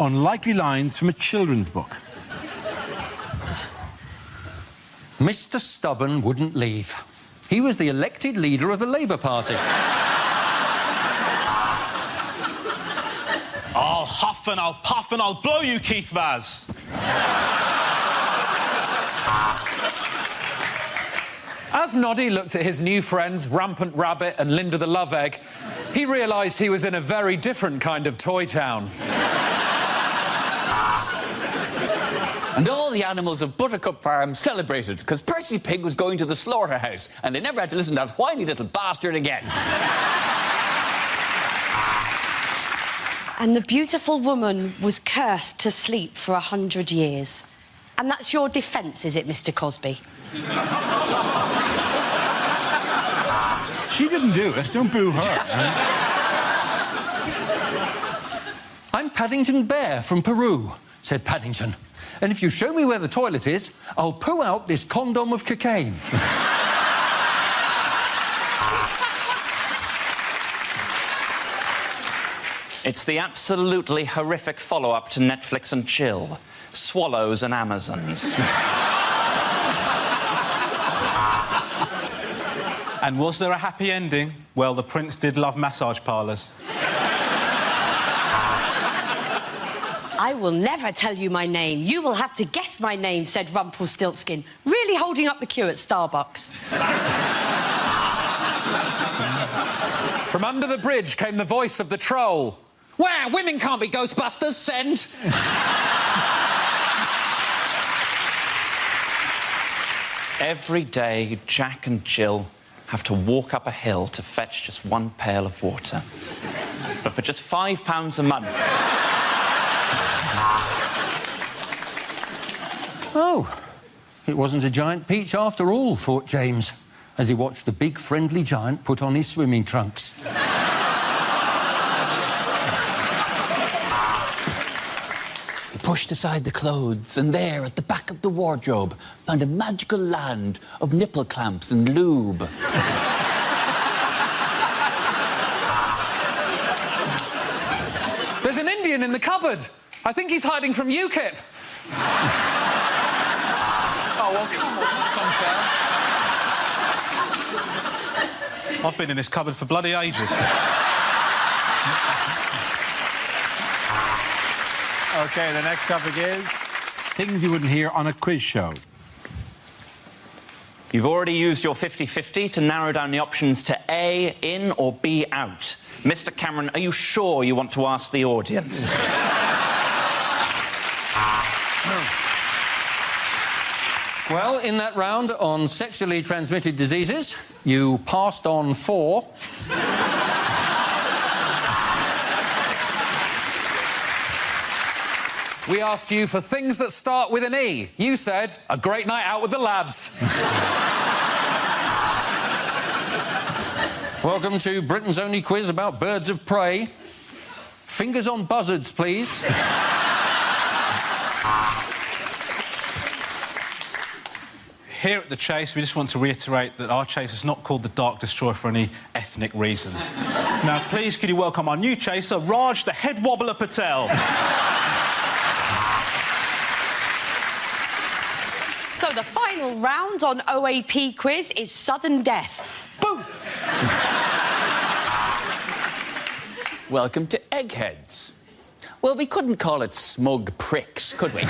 unlikely lines from a children's book. Mr. Stubborn wouldn't leave. He was the elected leader of the Labour Party. I'll huff and I'll puff and I'll blow you, Keith Vaz. As Noddy looked at his new friends, Rampant Rabbit and Linda the Love Egg, he realised he was in a very different kind of toy town. And all the animals of Buttercup Farm celebrated because Percy Pig was going to the slaughterhouse and they never had to listen to that whiny little bastard again. And the beautiful woman was cursed to sleep for 100 years. And that's your defence, is it, Mr. Cosby? She didn't do it. Don't boo her. I'm Paddington Bear from Peru, said Paddington. And if you show me where the toilet is, I'll poo out this condom of cocaine. It's the absolutely horrific follow-up to Netflix and Chill. Swallows and Amazons. And was there a happy ending? Well, the prince did love massage parlours. I will never tell you my name. You will have to guess my name, said Rumpelstiltskin, really holding up the queue at Starbucks. From under the bridge came the voice of the troll. Wow, women can't be Ghostbusters, send! Every day, Jack and Jill have to walk up a hill to fetch just one pail of water. But for just £5 a month... Oh, it wasn't a giant peach after all, thought James, as he watched the big friendly giant put on his swimming trunks. He pushed aside the clothes and there, at the back of the wardrobe, found a magical land of nipple clamps and lube. There's an Indian in the cupboard. I think he's hiding from UKIP. Oh, well, come on, I've been in this cupboard for bloody ages. OK, the next topic is things you wouldn't hear on a quiz show. You've already used your 50-50 to narrow down the options to A, in, or B, out. Mr. Cameron, are you sure you want to ask the audience? Well, in that round on sexually transmitted diseases, you passed on 4. We asked you for things that start with an E. You said, a great night out with the lads. Welcome to Britain's only quiz about birds of prey. Fingers on buzzards, please. Here at The Chase, we just want to reiterate that our chase is not called the Dark Destroyer for any ethnic reasons. Now, please, could you welcome our new chaser, Raj the Head Wobbler Patel. So the final round on OAP quiz is sudden death. Boom! Welcome to Eggheads. Well, we couldn't call it smug pricks, could we?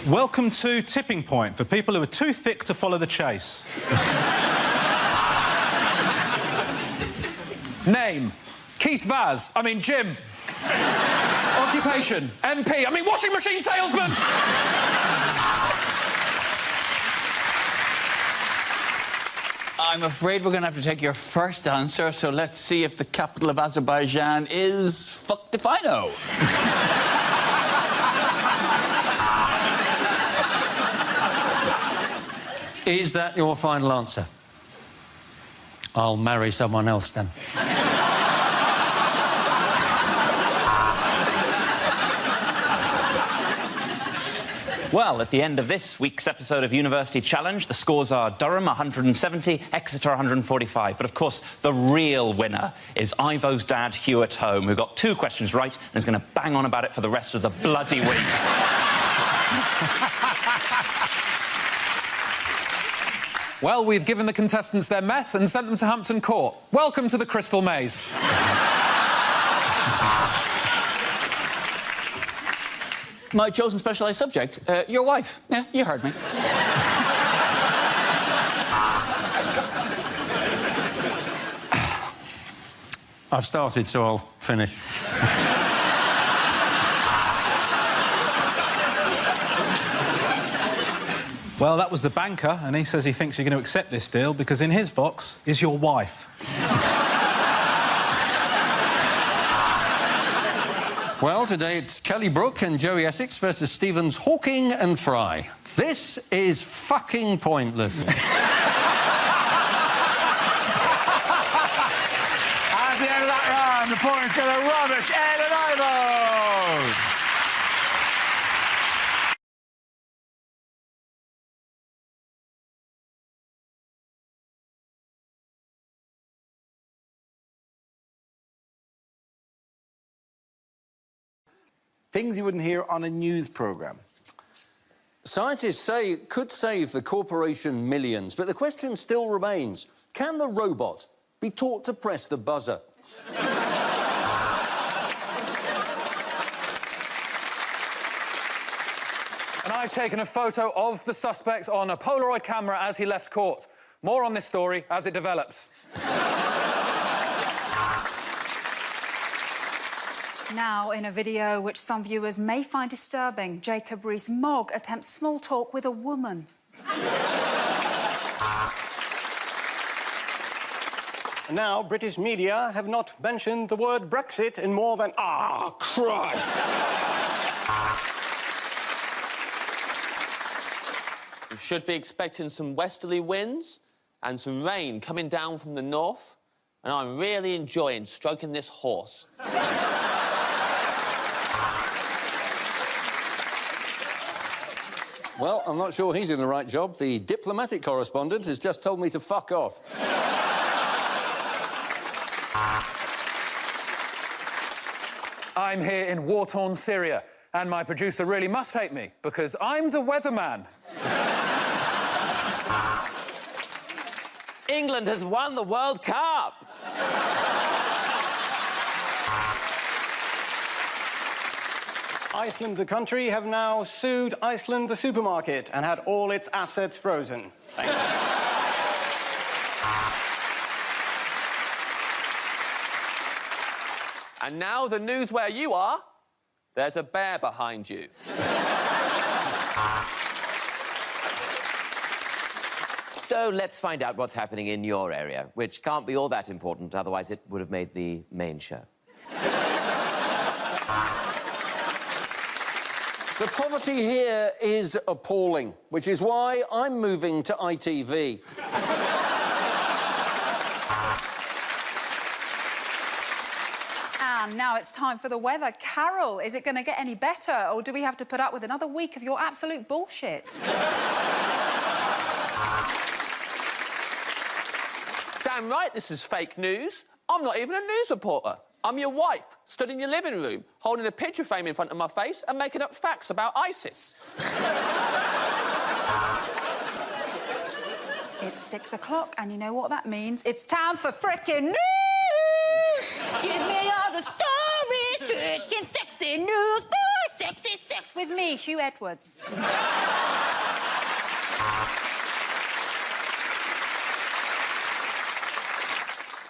Welcome to Tipping Point, for people who are too thick to follow the chase. Name, Keith Vaz. I mean, Jim. Occupation, MP. I mean, washing machine salesman. I'm afraid we're going to have to take your first answer, so let's see if the capital of Azerbaijan is fuck if I know. Is that your final answer? I'll marry someone else then. Well, at the end of this week's episode of University Challenge, the scores are Durham 170, Exeter 145. But, of course, the real winner is Ivo's dad, Hugh at home, who got 2 questions right and is going to bang on about it for the rest of the bloody week. Well, we've given the contestants their meth and sent them to Hampton Court. Welcome to the Crystal Maze. My chosen specialised subject, your wife. Yeah, you heard me. I've started, so I'll finish. Well, that was the banker, and he says he thinks you're going to accept this deal because in his box is your wife. Well, today it's Kelly Brook and Joey Essex versus Stevens, Hawking and Fry. This is fucking pointless. At the end of that round, the points go to rubbish, Ed and Ivo! Things you wouldn't hear on a news programme. Scientists say it could save the corporation millions, but the question still remains, can the robot be taught to press the buzzer? And I've taken a photo of the suspect on a Polaroid camera as he left court. More on this story as it develops. Now, in a video which some viewers may find disturbing, Jacob Rees-Mogg attempts small talk with a woman. Now, British media have not mentioned the word Brexit in more than... Ah, Christ! We should be expecting some westerly winds and some rain coming down from the north, and I'm really enjoying stroking this horse. Well, I'm not sure he's in the right job. The diplomatic correspondent has just told me to fuck off. I'm here in war-torn Syria, and my producer really must hate me, because I'm the weatherman. England has won the World Cup! Iceland, the country, have now sued Iceland, the supermarket, and had all its assets frozen. Thank you. And now the news where you are, there's a bear behind you. So let's find out what's happening in your area, which can't be all that important, otherwise it would have made the main show. The poverty here is appalling, which is why I'm moving to ITV. And now it's time for the weather. Carol, is it going to get any better, or do we have to put up with another week of your absolute bullshit? Damn right this is fake news. I'm not even a news reporter. I'm your wife, stood in your living room, holding a picture frame in front of my face and making up facts about ISIS. It's 6 o'clock, and you know what that means? It's time for frickin' news! Give me all the stories, frickin' sexy news, boy, sexy sex with me, Hugh Edwards.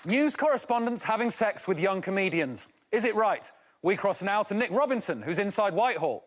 News correspondents having sex with young comedians. Is it right? We cross now to Nick Robinson, who's inside Whitehall.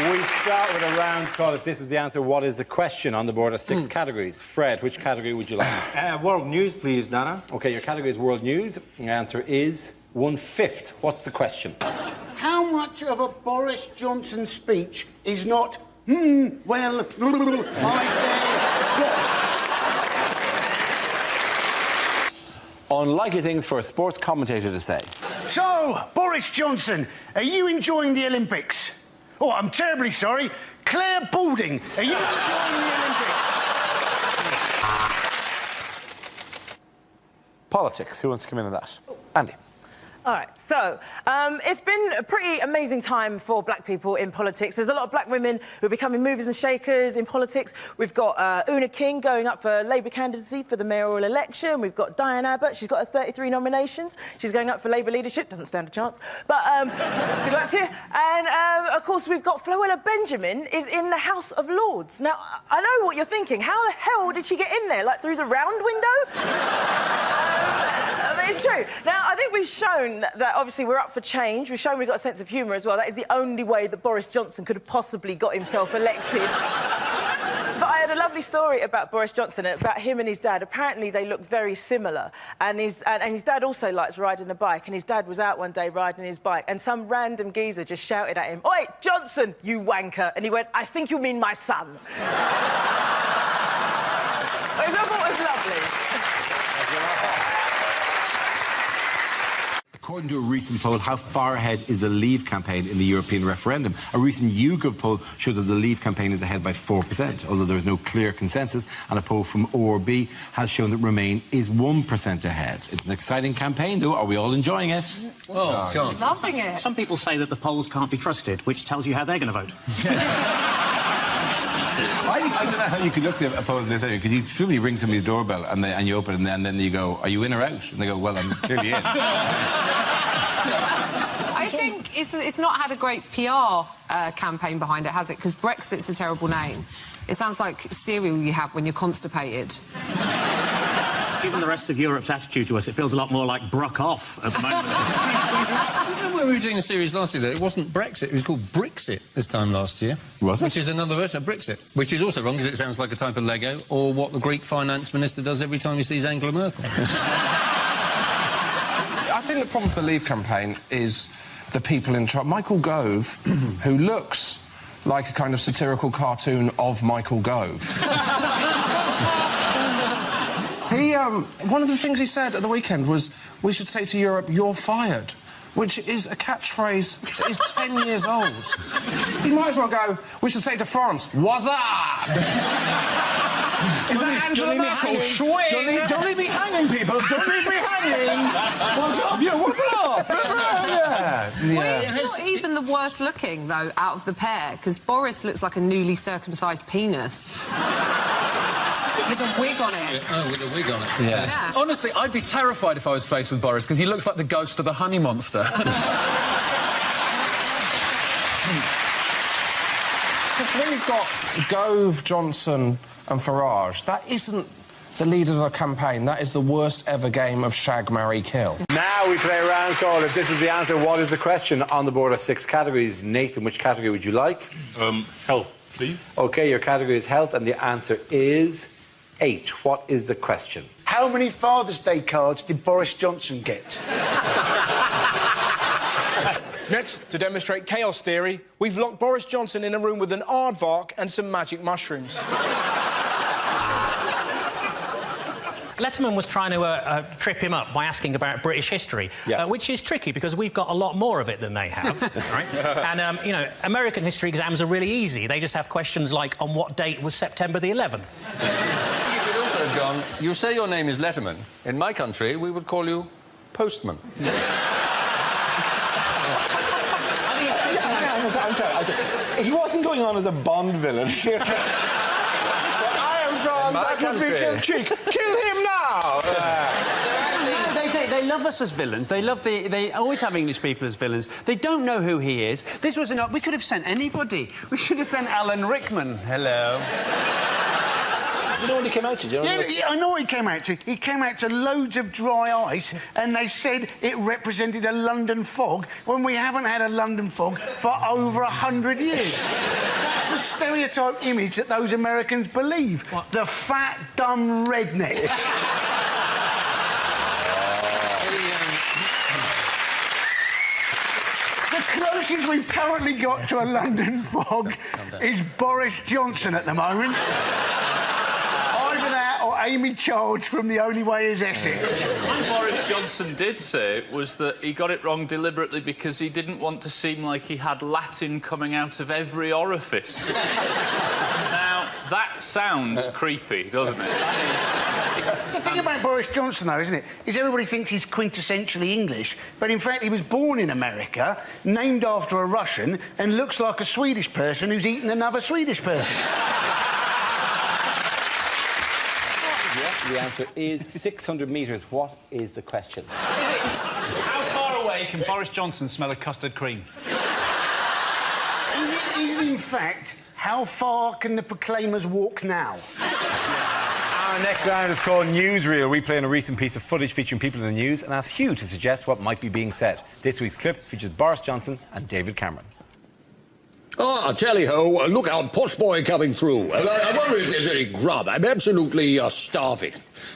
We start with a round called it This Is the Answer. What is the question? On the board are 6 categories. Fred, which category would you like? World news, please, Dana. OK, your category is world news. The answer is 1/5. What's the question? How much of a Boris Johnson speech is not, well, I say, boss? Unlikely things for a sports commentator to say. So, Boris Johnson, are you enjoying the Olympics? Oh, I'm terribly sorry. Claire Balding, are you enjoying the Olympics? Politics. Who wants to come in on that? Andy. All right, so it's been a pretty amazing time for black people in politics. There's a lot of black women who are becoming movers and shakers in politics. We've got Una King going up for Labour candidacy for the mayoral election. We've got Diane Abbott. She's got 33 nominations. She's going up for Labour leadership. Doesn't stand a chance. But good luck to you. And, of course, we've got Floella Benjamin is in the House of Lords. Now, I know what you're thinking. How the hell did she get in there? Like, through the round window? It's true. Now, I think we've shown that, obviously, we're up for change. We've shown we've got a sense of humour as well. That is the only way that Boris Johnson could have possibly got himself elected. But I had a lovely story about Boris Johnson, about him and his dad. Apparently, they look very similar. And his dad also likes riding a bike. And his dad was out one day riding his bike. And some random geezer just shouted at him, "Oi, Johnson, you wanker." And he went, "I think you mean my son." Which I thought was lovely. According to a recent poll, how far ahead is the Leave campaign in the European referendum? A recent YouGov poll showed that the Leave campaign is ahead by 4%, although there is no clear consensus. And a poll from ORB has shown that Remain is 1% ahead. It's an exciting campaign, though. Are we all enjoying it? Oh, God. Loving it. Some people say that the polls can't be trusted, which tells you how they're going to vote. I don't know how you could look to a poll this area, because you truly ring somebody's doorbell and you open it and then you go, "Are you in or out?" And they go, "Well, I'm clearly in." I think it's not had a great PR campaign behind it, has it? Because Brexit's a terrible name. It sounds like cereal you have when you're constipated. Given the rest of Europe's attitude to us, it feels a lot more like Bruck off at the moment. Do you know when we were doing a series last year, it wasn't Brexit, it was called Brixit this time last year. Was it? Which is another version of Brixit, which is also wrong because it sounds like a type of Lego, or what the Greek finance minister does every time he sees Angela Merkel. I think the problem for the Leave campaign is the people in charge. Michael Gove, who looks like a kind of satirical cartoon of Michael Gove. One of the things he said at the weekend was, "We should say to Europe, you're fired," which is a catchphrase that is 10 years old. He might as well go, "We should say to France, what's up?" Is that Angela Merkel? Don't leave me hanging, people. Don't leave me hanging. What's up? Yeah, what's up? Well, it's not even the worst looking, though, out of the pair, because Boris looks like a newly circumcised penis. With a wig on it. Oh, with a wig on it. Yeah. Honestly, I'd be terrified if I was faced with Boris, because he looks like the ghost of the honey monster. Because when you've got Gove, Johnson and Farage, that isn't the leader of a campaign. That is the worst ever game of shag, marry, kill. Now we play a round called If This Is the Answer, What is the Question? On the board are 6 categories. Nathan, which category would you like? Health, please. OK, your category is health, and the answer is 8. What is the question? How many Father's Day cards did Boris Johnson get? Next, to demonstrate chaos theory, we've locked Boris Johnson in a room with an aardvark and some magic mushrooms. Letterman was trying to trip him up by asking about British history, which is tricky because we've got a lot more of it than they have, right? And, you know, American history exams are really easy. They just have questions like, on what date was September the 11th? You could also have gone, you say your name is Letterman. In my country, we would call you Postman. I'm sorry. He wasn't going on as a Bond villain. I am from that would be cheek. Kill him now! They love us as villains. They always have English people as villains. They don't know who he is. This was we could have sent anybody. We should have sent Alan Rickman. Hello. You know what he came out to? Do you know Yeah, I know what he came out to. He came out to loads of dry ice, and they said it represented a London fog when we haven't had a London fog for over 100 years. That's the stereotype image that those Americans believe. What? The fat, dumb redneck. The closest we've currently got to a London fog is Boris Johnson at the moment. Either that or Amy Childs from The Only Way Is Essex. What Boris Johnson did say was that he got it wrong deliberately because he didn't want to seem like he had Latin coming out of every orifice. Now, that sounds creepy, doesn't it? The thing about Boris Johnson, though, isn't it, is everybody thinks he's quintessentially English, but in fact he was born in America, named after a Russian, and looks like a Swedish person who's eaten another Swedish person. The answer is 600 metres. What is the question? How far away can Boris Johnson smell of custard cream? Is it in fact, how far can the Proclaimers walk now? Our next round is called Newsreel. We play on a recent piece of footage featuring people in the news and ask Hugh to suggest what might be being said. This week's clip features Boris Johnson and David Cameron. Oh, tally-ho, look out, posh boy coming through. I wonder if there's any grub. I'm absolutely starving.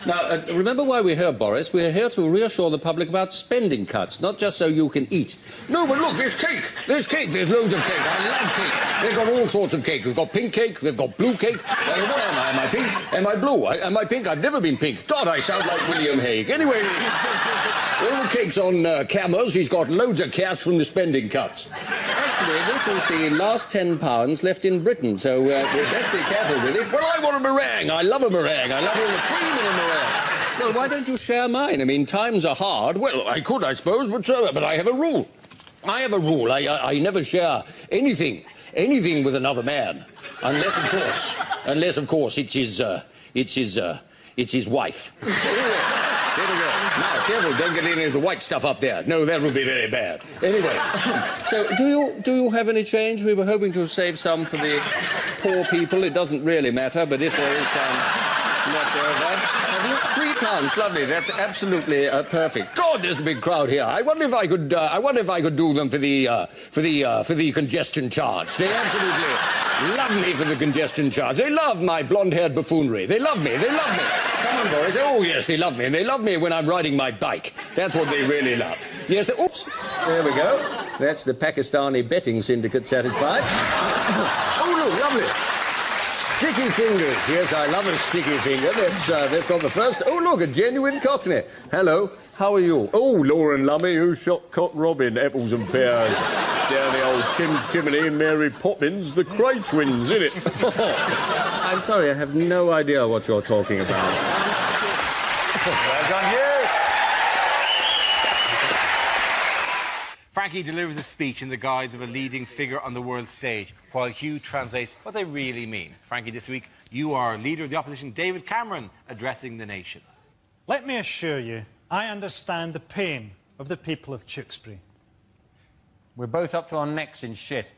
Now, remember why we're here, Boris? We're here to reassure the public about spending cuts, not just so you can eat. No, but look, there's cake. There's cake. There's loads of cake. I love cake. They've got all sorts of cake. We've got pink cake. They've got blue cake. What am I? Am I pink? Am I blue? Am I pink? I've never been pink. God, I sound like William Hague. Anyway, all the cake's on cameras. He's got loads of cash from the spending cuts. Actually, this is the last £10 left in Britain, so we'll best be careful with it. Well, I want a meringue. I love a meringue. I love all the cream in a meringue. Well, why don't you share mine? I mean, times are hard. Well, I could, I suppose, but I have a rule. I have a rule. I never share anything with another man, unless, of course, it's his wife. There we go. Now, careful, don't get any of the white stuff up there. No, that would be very bad. Anyway, so do you have any change? We were hoping to save some for the poor people. It doesn't really matter, but if there is some left over... £3, lovely. That's absolutely perfect. God, there's a big crowd here. I wonder if I could do them for the congestion charge. They absolutely love me for the congestion charge. They love my blonde-haired buffoonery. They love me. Come on, Boris. Oh, yes, they love me. And they love me when I'm riding my bike. That's what they really love. Yes, oops. There we go. That's the Pakistani betting syndicate satisfied. Oh, look, lovely. Sticky fingers. Yes, I love a sticky finger. That's not the first. Oh, look, a genuine Cockney. Hello, how are you? Oh, Lauren Lummy, who shot Cock Robin, apples and pears. Down the old chimney and Mary Poppins, the Cray twins, innit? I'm sorry, I have no idea what you're talking about. Well done, you. Frankie delivers a speech in the guise of a leading figure on the world stage, while Hugh translates what they really mean. Frankie, this week, you are leader of the opposition, David Cameron, addressing the nation. Let me assure you, I understand the pain of the people of Tewkesbury. We're both up to our necks in shit.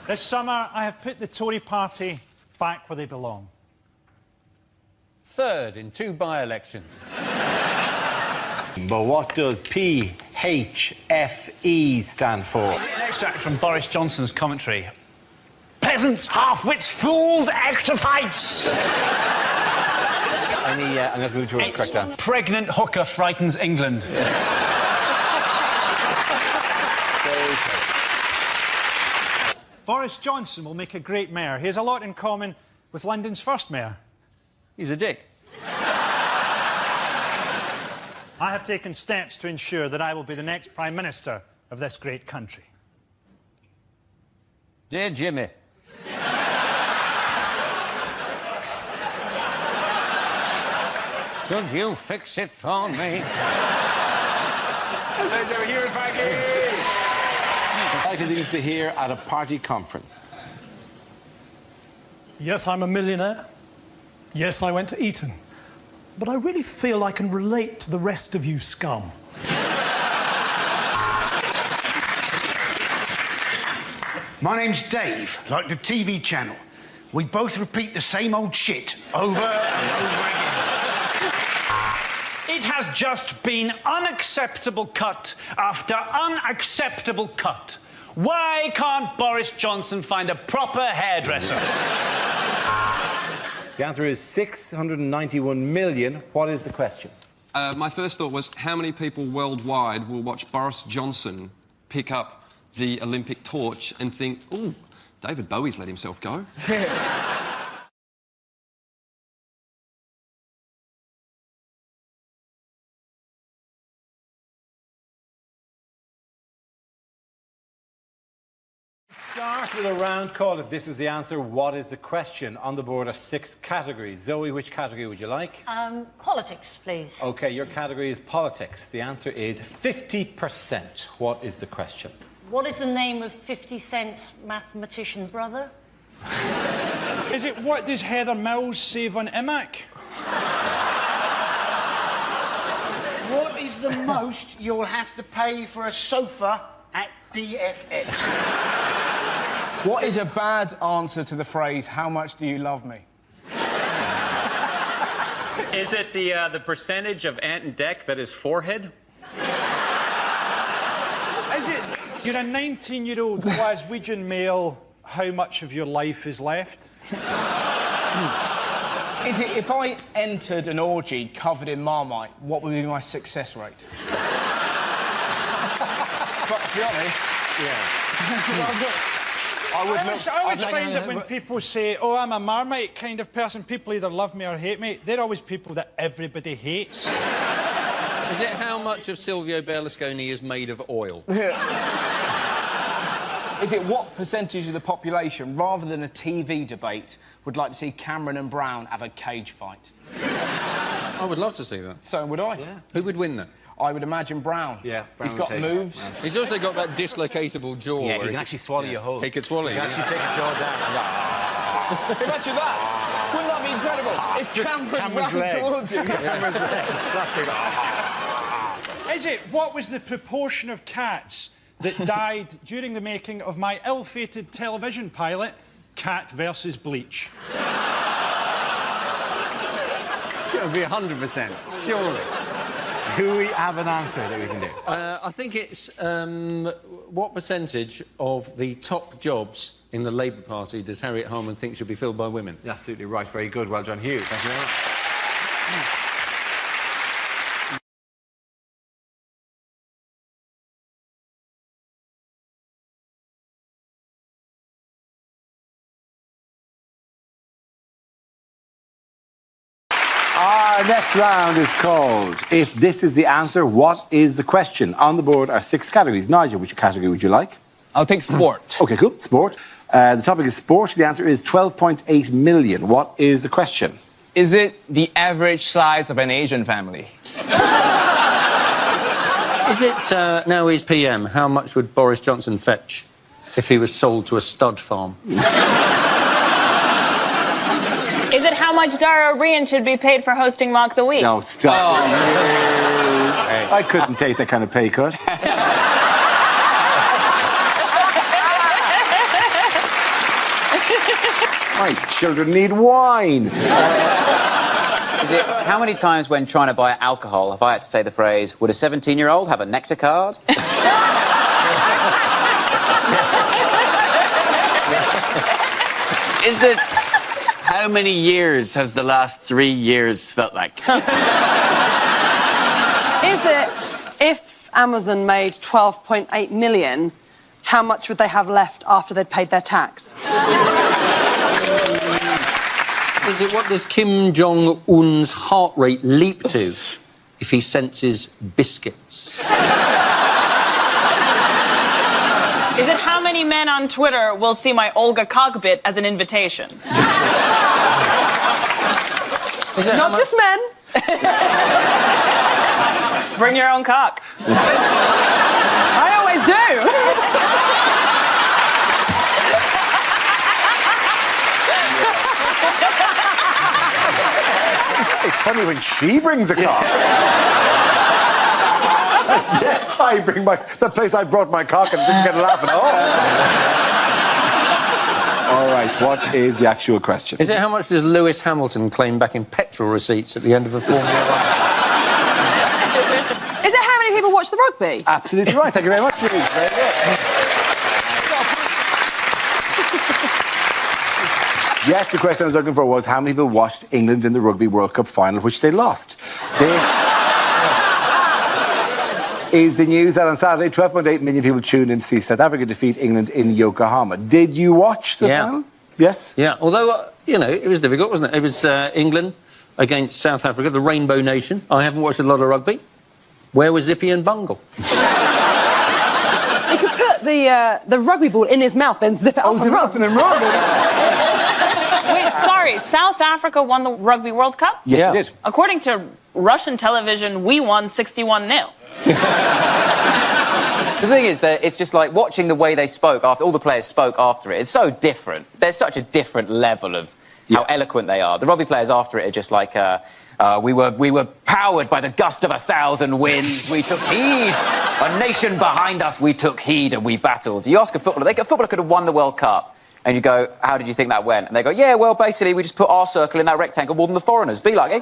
This summer, I have put the Tory party back where they belong. Third in 2 by-elections. But what does PHFE stand for? An extract from Boris Johnson's commentary. Peasants, half-wits, fools, extra fights! I'm going to move towards the correct answer. Pregnant hooker frightens England. Boris Johnson will make a great mayor. He has a lot in common with London's first mayor. He's a dick. I have taken steps to ensure that I will be the next Prime Minister of this great country. Dear Jimmy. Could you fix it for me? Let's have a hearing, Frankie! Exciting things to hear at a party conference. Yes, I'm a millionaire. Yes, I went to Eton. But I really feel I can relate to the rest of you scum. My name's Dave, like the TV channel. We both repeat the same old shit over and over again. It has just been unacceptable cut after unacceptable cut. Why can't Boris Johnson find a proper hairdresser? The answer is 691 million. What is the question? My first thought was, how many people worldwide will watch Boris Johnson pick up the Olympic torch and think, ooh, David Bowie's let himself go? Start with a round call. If this is the answer, what is the question? On the board are 6 categories. Zoe, which category would you like? Politics, please. OK, your category is politics. The answer is 50%. What is the question? What is the name of 50 Cent's mathematician brother? Is it what does Heather Mills save on IMAC? What is the most you'll have to pay for a sofa at DFS? What is a bad answer to the phrase, how much do you love me? Is it the percentage of Ant and Dec that is forehead? Is it you're a 19-year-old Glaswegian male, how much of your life is left? Is it if I entered an orgy covered in Marmite, what would be my success rate? But to be honest, I always find that when people say, oh, I'm a Marmite kind of person, people either love me or hate me. They're always people that everybody hates. Is it how much of Silvio Berlusconi is made of oil? Is it what percentage of the population, rather than a TV debate, would like to see Cameron and Brown have a cage fight? I would love to see that. So would I. Yeah. Who would win that? I would imagine Brown. Yeah, Brown. He's got moves. Yeah. He's also got that dislocatable jaw. Yeah, he can actually swallow your whole. He could swallow you. He can actually take your jaw down. Imagine that. Wouldn't that be incredible? If Cameron ran towards you. Cameron's legs flapping. Is it what was the proportion of cats that died during the making of my ill-fated television pilot, Cat versus Bleach? It would be 100%, surely. Do we have an answer that we can do? I think it's what percentage of the top jobs in the Labour Party does Harriet Harman think should be filled by women? You're absolutely right. Very good. Well done, Hugh. Thank you very much. Our next round is called If This Is the Answer, What Is the Question? On the board are 6 categories. Nigel, which category would you like? I'll take sport. OK, cool. Sport. The topic is sport. The answer is 12.8 million. What is the question? Is it the average size of an Asian family? Is it, now he's PM, how much would Boris Johnson fetch if he was sold to a stud farm? Is it how much Dara Rian should be paid for hosting Mock the Week? No, stop. Oh. I couldn't take that kind of pay cut. My children need wine. Is it how many times when trying to buy alcohol have I had to say the phrase, would a 17-year-old have a nectar card? Is it how many years has the last 3 years felt like? Is it if Amazon made 12.8 million, how much would they have left after they'd paid their tax? Is it what does Kim Jong-un's heart rate leap to if he senses biscuits? Is it how many men on Twitter will see my Olga cockpit as an invitation? Is it not just men. Bring your own cock. I always do. It's funny when she brings a cock. Yes, I bring the place I brought my cock and didn't get a laugh at all. All right, what is the actual question? Is it how much does Lewis Hamilton claim back in petrol receipts at the end of a Formula 1? Is it how many people watch the rugby? Absolutely right. Thank you very much, Louise. Very good. Yes, the question I was looking for was how many people watched England in the Rugby World Cup final, which they lost. This is the news that on Saturday, 12.8 million people tuned in to see South Africa defeat England in Yokohama. Did you watch the final? Yes? Yeah, although, you know, it was difficult, wasn't it? It was England against South Africa, the Rainbow Nation. I haven't watched a lot of rugby. Where was Zippy and Bungle? He could put the rugby ball in his mouth and zip it up and run. Wait, sorry, South Africa won the Rugby World Cup? Yeah, it did. According to Russian television, we won 61-0. The thing is that it's just like watching the way they spoke after all the players spoke after it. It's so different. There's such a different level of how eloquent they are. The rugby players after it are just like, we were powered by the gust of 1,000 winds. We took heed. A nation behind us. We took heed and we battled. You ask a footballer, a footballer could have won the World Cup. And you go, how did you think that went? And they go, yeah, well, basically, we just put our circle in that rectangle more than the foreigners. Be like, eh?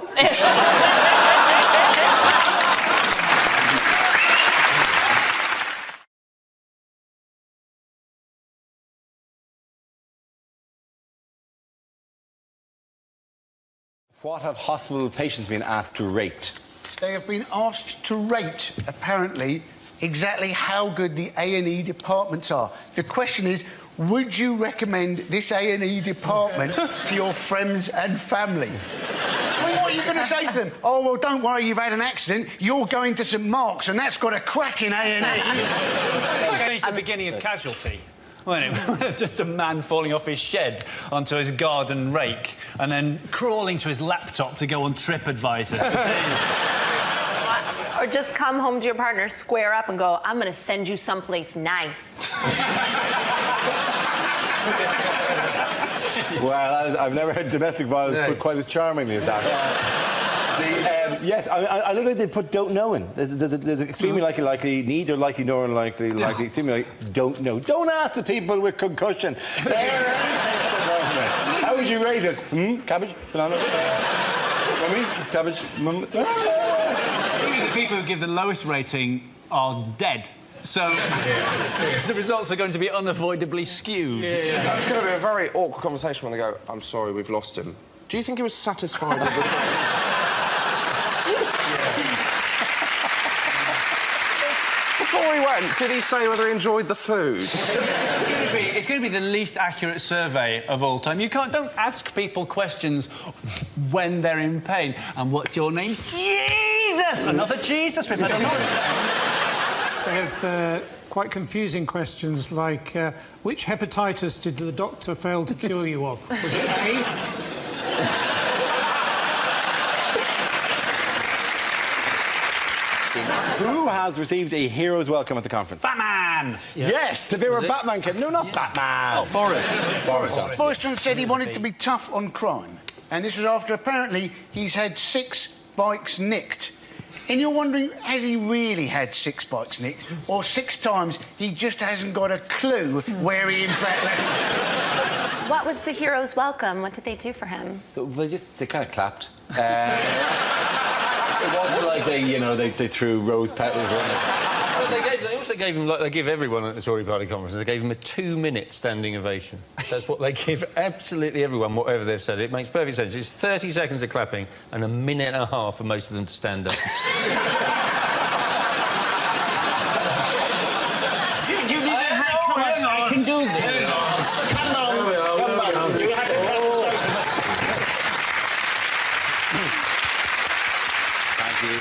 What have hospital patients been asked to rate? They have been asked to rate, apparently, exactly how good the A&E departments are. The question is, would you recommend this A&E department to your friends and family? Well, what are you going to say to them? Oh, well, don't worry, you've had an accident. You're going to St Mark's, and that's got a cracking A&E. It's the beginning of Casualty. Wasn't it? Just a man falling off his shed onto his garden rake and then crawling to his laptop to go on TripAdvisor. Or just come home to your partner, square up and go, I'm going to send you someplace nice. Well, I've never heard domestic violence put quite as charmingly as that. Yes, I look like they put don't know in. There's extremely likely, need or likely, no unlikely, likely, extremely likely, don't know. Don't ask the people with concussion. How would you rate it? Cabbage? Banana? Mummy? Cabbage? The people who give the lowest rating are dead. So the results are going to be unavoidably skewed. That's going to be a very awkward conversation when they go, I'm sorry, we've lost him. Do you think he was satisfied with the Before he went, did he say whether he enjoyed the food? It's going to be the least accurate survey of all time. Don't ask people questions when they're in pain. And what's your name? Jesus! Another Jesus we've had a lot. They have quite confusing questions like, which hepatitis did the doctor fail to cure you of? Was it A? Who has received a hero's welcome at the conference? Batman! Yes, the bit where Batman came. No, not Batman. Oh, Boris. Boris Johnson said he wanted to be tough on crime. And this was after, apparently, he's had 6 bikes nicked. And you're wondering, has he really had 6 bikes nicked? Or 6 times he just hasn't got a clue where he, in fact, left them? What was the hero's welcome? What did they do for him? So they kind of clapped. It wasn't like they threw rose petals on it. They also gave him, like they give everyone at the Tory party conference, they gave him a 2-minute standing ovation. That's what they give absolutely everyone, whatever they've said. It makes perfect sense. It's 30 seconds of clapping and a minute and a half for most of them to stand up. You need a hat. I can do this. Come on. Thank you.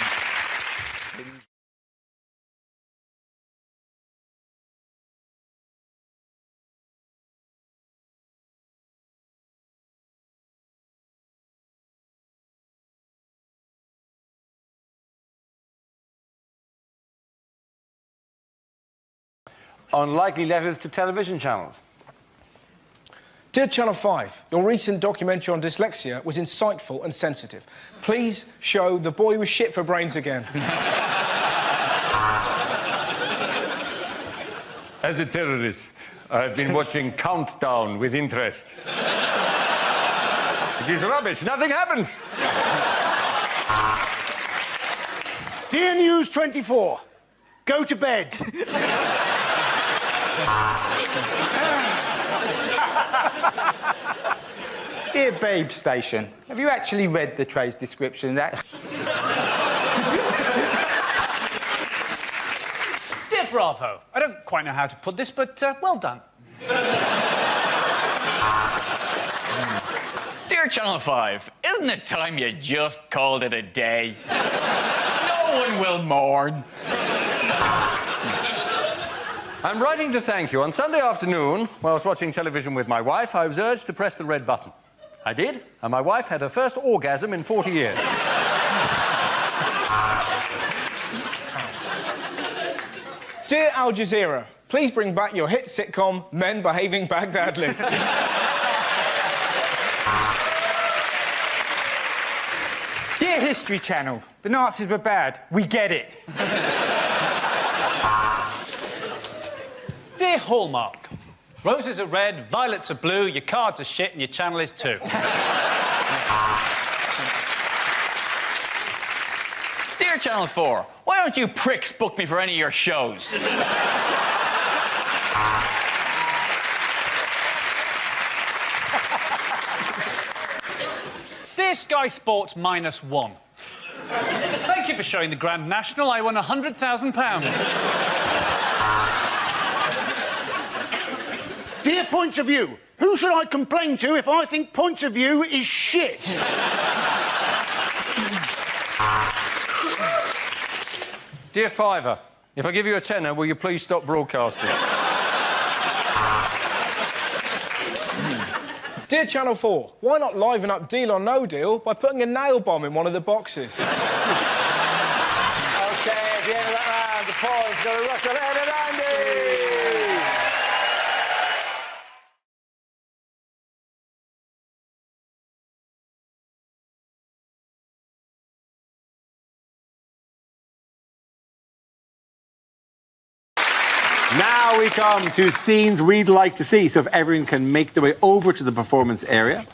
Unlikely letters to television channels. Dear Channel 5, your recent documentary on dyslexia was insightful and sensitive. Please show the boy with shit for brains again. As a terrorist, I've been watching Countdown with interest. It is rubbish. Nothing happens. Dear News 24, go to bed. Dear Babe Station, have you actually read the trade description? Dear Bravo, I don't quite know how to put this, but well done. Dear Channel 5, isn't it time you just called it a day? No one will mourn. I'm writing to thank you. On Sunday afternoon, while I was watching television with my wife, I was urged to press the red button. I did, and my wife had her first orgasm in 40 years. Dear Al Jazeera, please bring back your hit sitcom, Men Behaving Baghdadly. Dear History Channel, the Nazis were bad. We get it. Dear Hallmark, roses are red, violets are blue, your cards are shit, and your channel is too. Dear Channel 4, why don't you pricks book me for any of your shows? Dear Sky Sports -1, thank you for showing the Grand National. I won £100,000. Dear Points of View, who should I complain to if I think Points of View is shit? Dear Fiver, if I give you a tenner, will you please stop broadcasting? Dear Channel 4, why not liven up Deal or No Deal by putting a nail bomb in one of the boxes? OK, at the end of that round, the points go to Russell, Ed and Andy! Now we come to scenes we'd like to see. So if everyone can make their way over to the performance area,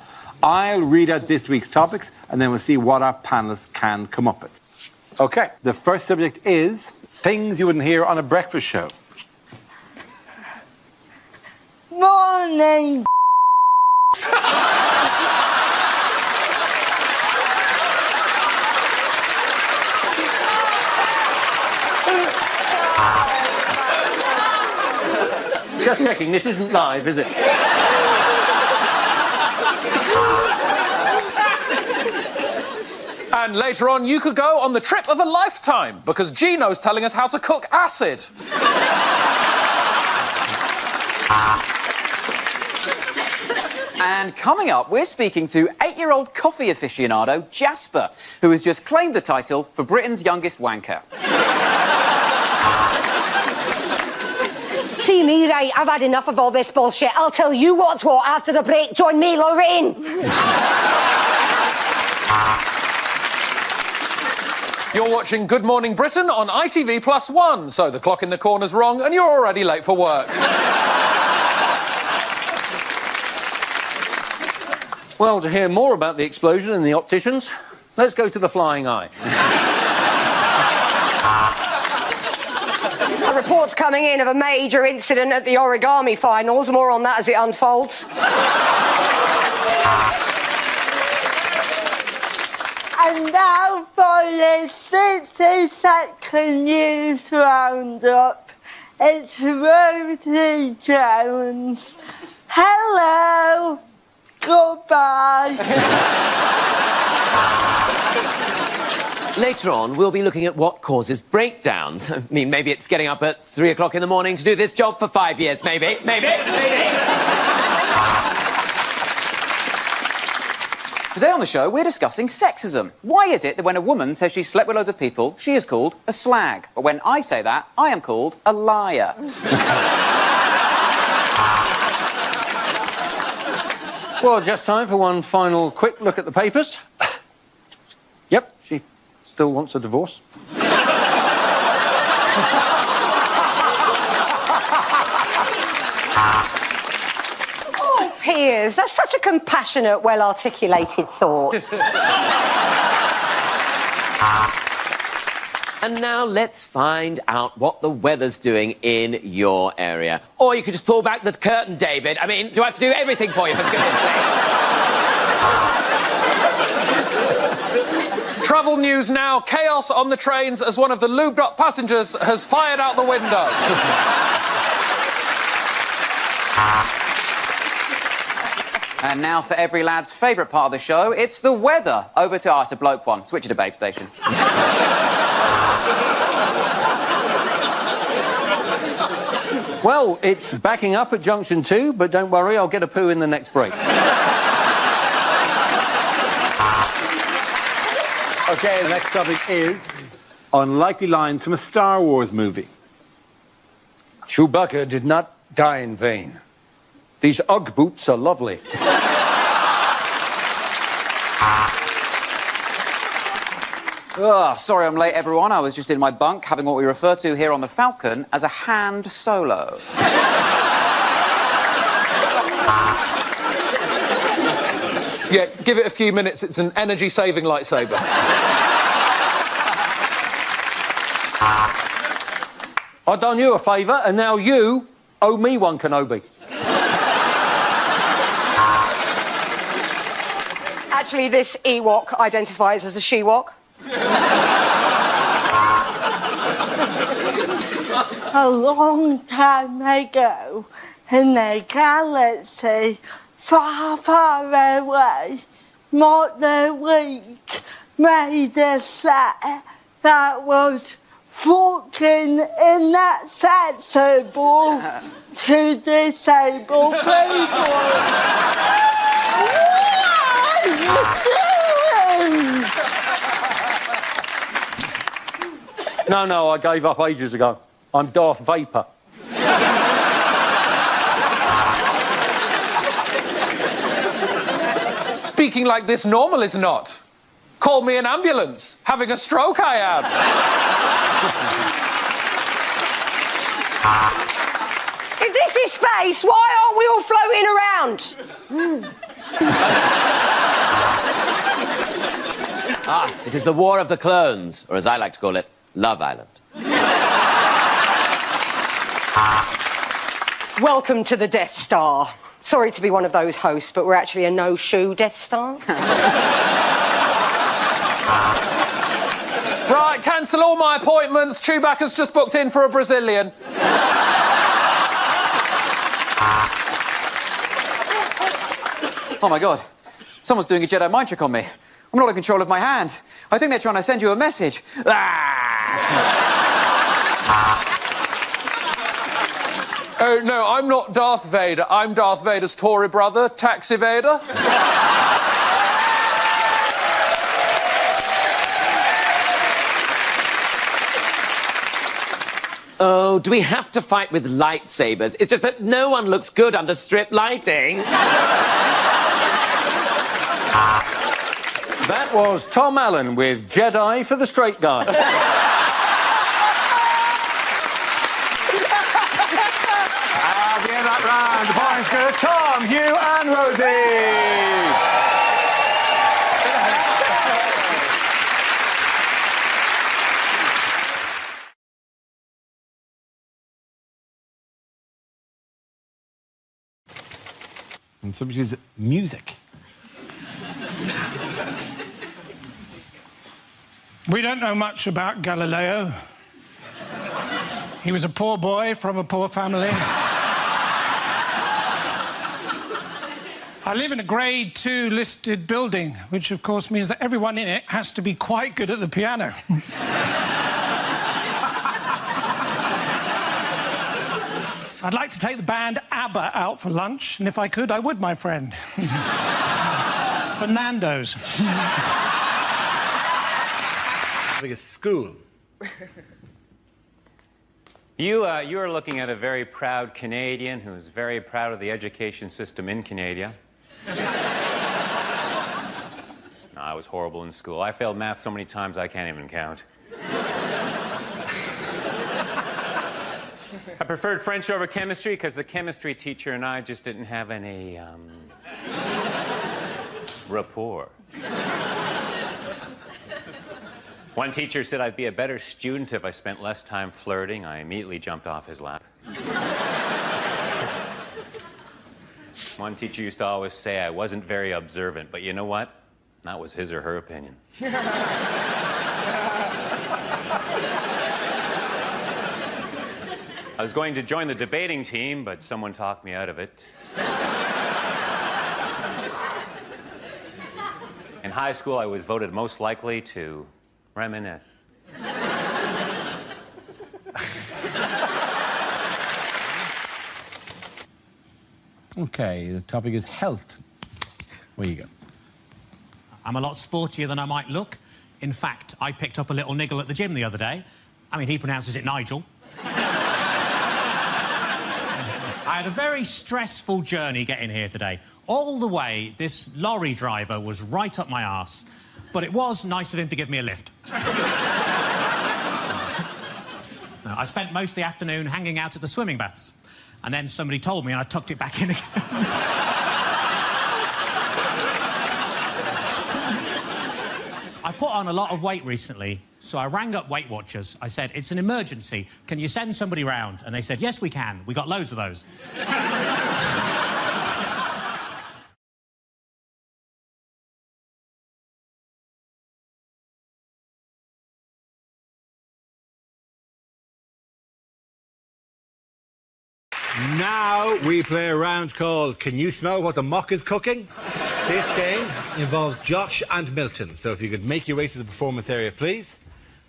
I'll read out this week's topics and then we'll see what our panellists can come up with. OK, the first subject is things you wouldn't hear on a breakfast show. Morning. Just checking, this isn't live, is it? And later on, you could go on the trip of a lifetime because Gino's telling us how to cook acid. And coming up, we're speaking to 8-year-old coffee aficionado Jasper, who has just claimed the title for Britain's youngest wanker. See me, right? I've had enough of all this bullshit. I'll tell you what's what after the break. Join me, Lorraine. You're watching Good Morning Britain on ITV+1, so the clock in the corner's wrong and you're already late for work. Well, to hear more about the explosion in the opticians, let's go to the Flying Eye. A report's coming in of a major incident at the origami finals. More on that as it unfolds. And now for the 60-second news roundup. It's Rosie Jones. Hello. Goodbye. Later on, we'll be looking at what causes breakdowns. I mean, maybe it's getting up at 3 o'clock in the morning to do this job for 5 years, maybe. Today on the show, we're discussing sexism. Why is it that when a woman says she slept with loads of people, she is called a slag? But when I say that, I am called a liar. Well, just time for one final quick look at the papers. Yep, she still wants a divorce. Piers. That's such a compassionate, well-articulated thought. And now let's find out what the weather's doing in your area. Or you could just pull back the curtain, David. I mean, do I have to do everything for you, for goodness sake? Travel news now. Chaos on the trains as one of the lubed-up passengers has fired out the window. And now for every lad's favourite part of the show, it's the weather. Over to it's a bloke one. Switch it to Babe Station. Well, it's backing up at junction 2, but don't worry, I'll get a poo in the next break. OK, the next topic is unlikely lines from a Star Wars movie. Chewbacca did not die in vain. These Ugg boots are lovely. Sorry I'm late, everyone. I was just in my bunk having what we refer to here on the Falcon as a hand solo. Yeah, give it a few minutes. It's an energy-saving lightsaber. I've done you a favour, and now you owe me one, Kenobi. Actually, this Ewok identifies as a she-wok. A long time ago, in a galaxy far, far away, Monolith made a set that was fucking inaccessible to disabled people. What are you doing? No, I gave up ages ago. I'm Darth Vapor. Speaking like this normal is not. Call me an ambulance. Having a stroke I am. If this is space, why aren't we all floating around? It is the War of the Clones, or as I like to call it, Love Island. Welcome to the Death Star. Sorry to be one of those hosts, but we're actually a no-shoe Death Star. Right, cancel all my appointments. Chewbacca's just booked in for a Brazilian. Oh, my God. Someone's doing a Jedi mind trick on me. I'm not in control of my hand. I think they're trying to send you a message. Oh, no, I'm not Darth Vader. I'm Darth Vader's Tory brother, Tax Evader. Oh, do we have to fight with lightsabers? It's just that no one looks good under strip lighting. That was Tom Allen with Jedi for the Straight Guy. At the end of that round, the points go to Tom, Hugh and Rosie. And somebody's music. We don't know much about Galileo. He was a poor boy from a poor family. I live in a grade 2 listed building, which of course means that everyone in it has to be quite good at the piano. I'd like to take the band ABBA out for lunch, and if I could, I would, my friend. For Nando's. Like a school. You are looking at a very proud Canadian who is very proud of the education system in Canada. No, I was horrible in school. I failed math so many times I can't even count. I preferred French over chemistry because the chemistry teacher and I just didn't have any, rapport. One teacher said I'd be a better student if I spent less time flirting. I immediately jumped off his lap. One teacher used to always say I wasn't very observant, but you know what? That was his or her opinion. I was going to join the debating team, but someone talked me out of it. In high school, I was voted most likely to reminisce. Okay, the topic is health. Where you go? I'm a lot sportier than I might look. In fact, I picked up a little niggle at the gym the other day. I mean, he pronounces it Nigel. I had a very stressful journey getting here today. All the way, this lorry driver was right up my arse. But it was nice of him to give me a lift. I spent most of the afternoon hanging out at the swimming baths. And then somebody told me and I tucked it back in again. I put on a lot of weight recently, so I rang up Weight Watchers. I said, it's an emergency. Can you send somebody round? And they said, yes, we can. We got loads of those. Now we play a round called Can You Smell What the Mock is Cooking? This game involves Josh and Milton, so if you could make your way to the performance area, please.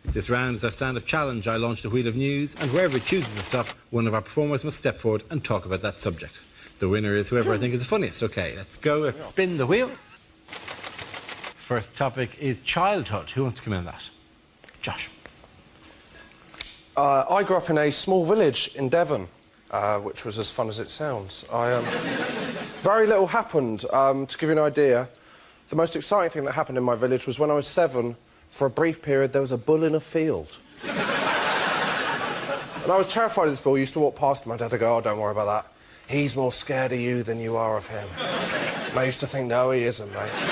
This round is our stand-up challenge. I launch the wheel of news, and wherever it chooses to stop, one of our performers must step forward and talk about that subject. The winner is whoever I think is the funniest. OK, let's go. Let's spin the wheel. First topic is childhood. Who wants to come in on that? Josh. I grew up in a small village in Devon, which was as fun as it sounds. Very little happened. To give you an idea, the most exciting thing that happened in my village was when I was 7, for a brief period, there was a bull in a field. And I was terrified of this bull. I used to walk past my dad and go, oh, don't worry about that. He's more scared of you than you are of him. And I used to think, no, he isn't, mate.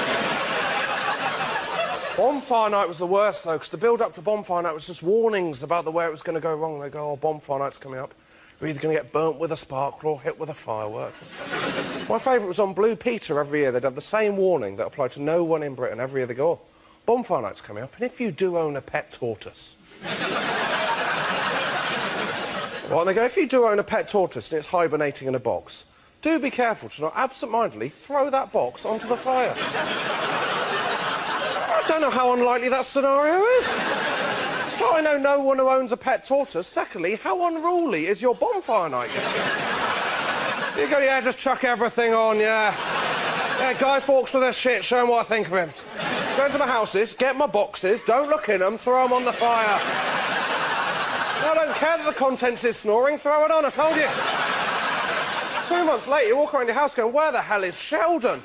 Bonfire night was the worst, though, because the build-up to bonfire night was just warnings about the way it was going to go wrong. They go, oh, bonfire night's coming up. You're either going to get burnt with a sparkler or hit with a firework. My favourite was on Blue Peter every year. They'd have the same warning that applied to no one in Britain. Every year they go, oh, bonfire night's coming up, and if you do own a pet tortoise... Well, and they go, if you do own a pet tortoise and it's hibernating in a box, do be careful to not absent-mindedly throw that box onto the fire. I don't know how unlikely that scenario is. So I know no one who owns a pet tortoise. Secondly, how unruly is your bonfire night getting? You go, yeah, just chuck everything on, yeah. Yeah, Guy Fawkes with their shit, show him what I think of him. Go into my houses, get my boxes, don't look in them, throw them on the fire. I don't care that the contents is snoring, throw it on, I told you. 2 months later, you walk around your house going, where the hell is Sheldon?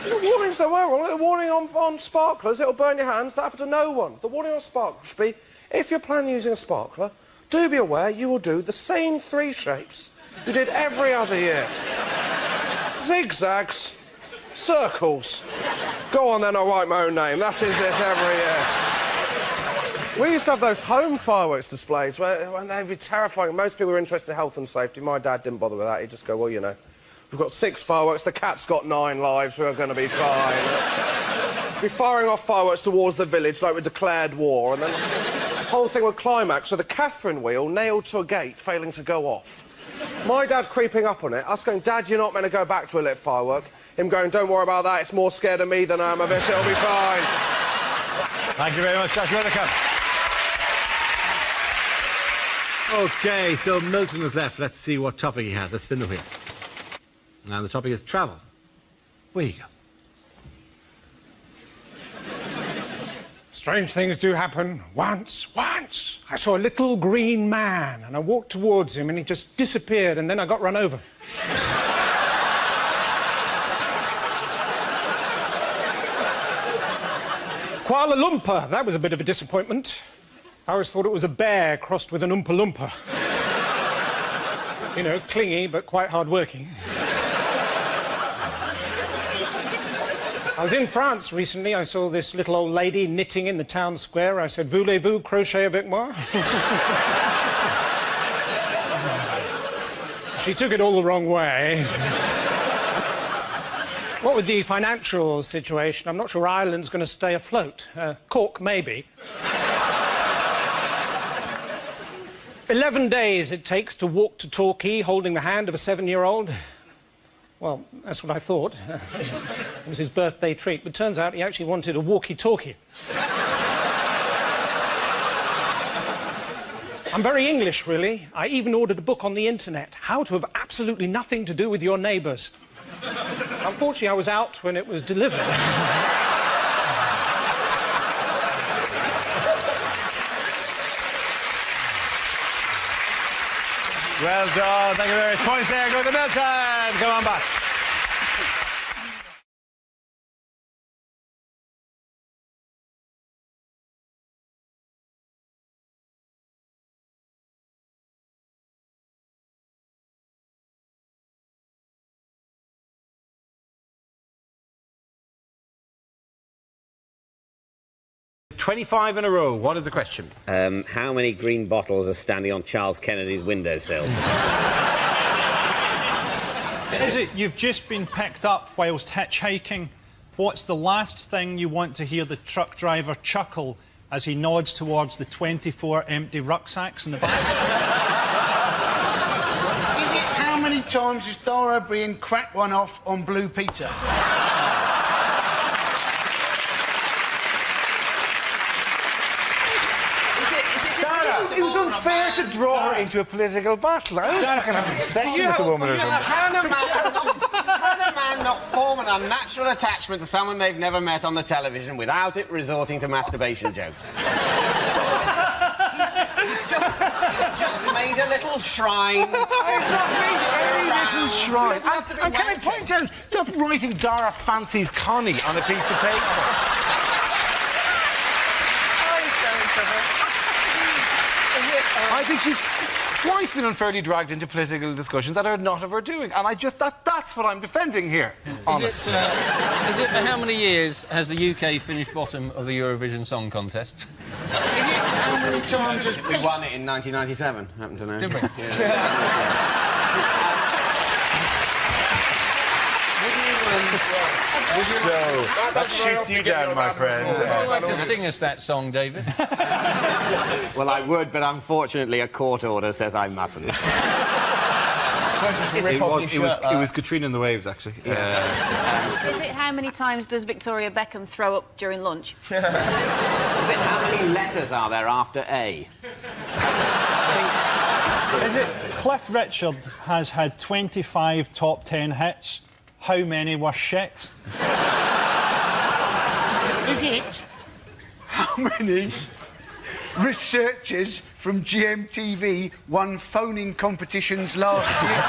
The warnings there were wrong. The warning on sparklers, it'll burn your hands. That happened to no one. The warning on sparklers should be, if you're planning using a sparkler, do be aware you will do the same 3 shapes you did every other year. Zigzags, circles. Go on then, I'll write my own name. That is it every year. We used to have those home fireworks displays when they'd be terrifying. Most people were interested in health and safety. My dad didn't bother with that. He'd just go, well, you know, we've got 6 fireworks, the cat's got 9 lives, we're going to be fine. Be firing off fireworks towards the village like we declared war, and then the whole thing would climax with a Catherine wheel nailed to a gate failing to go off. My dad creeping up on it, us going, Dad, you're not meant to go back to a lit firework. Him going, don't worry about that, it's more scared of me than I am of it, it'll be fine. Thank you very much, Josh. Welcome. OK, so Milton is left. Let's see what topic he has. Let's spin the wheel. Now, the topic is travel. Where you go? Strange things do happen. Once, I saw a little green man, and I walked towards him, and he just disappeared, and then I got run over. Kuala Lumpur, that was a bit of a disappointment. I always thought it was a bear crossed with an Oompa Loompa. You know, clingy but quite hard-working. I was in France recently. I saw this little old lady knitting in the town square. I said, "Voulez-vous crochet avec moi?" She took it all the wrong way. What with the financial situation, I'm not sure Ireland's going to stay afloat. Cork, maybe. 11 days it takes to walk to Torquay holding the hand of a 7-year-old. Well, that's what I thought. It was his birthday treat, but turns out he actually wanted a walkie-talkie. I'm very English, really. I even ordered a book on the internet, How to Have Absolutely Nothing to Do with Your Neighbours. Unfortunately, I was out when it was delivered. Well done. Thank you very much. Points there. Go to Milton. Come on back. $25 in a row. What is the question? How many green bottles are standing on Charles Kennedy's windowsill? Is it you've just been picked up whilst hitchhiking? What's the last thing you want to hear the truck driver chuckle as he nods towards the 24 empty rucksacks in the back? Is it how many times does Dara O'Brien crack one off on Blue Peter? It was unfair to draw her into a political battle. I was Dara can have a session with the woman or something. Can a man not form an unnatural attachment to someone they've never met on the television without it resorting to masturbation jokes? He's just made a little shrine. I've not made any little shrine. And can I point out, stop writing Dara Fancies Connie on a piece of paper. I think she's twice been unfairly dragged into political discussions that are not of her doing, and that's what I'm defending here. Is it for how many years has the UK finished bottom of the Eurovision Song Contest? Is it how many times has... We won it in 1997, happen to know. Did we? So, that shoots you down, my friend. Would you like to sing us that song, David? Well, I would, but unfortunately a court order says I mustn't. It was Katrina and the Waves, actually. Is it how many times does Victoria Beckham throw up during lunch? Is it how many letters are there after A? Is it Cliff Richard has had 25 top 10 hits? How many were shit? Is it how many researchers from GMTV won phoning competitions last year?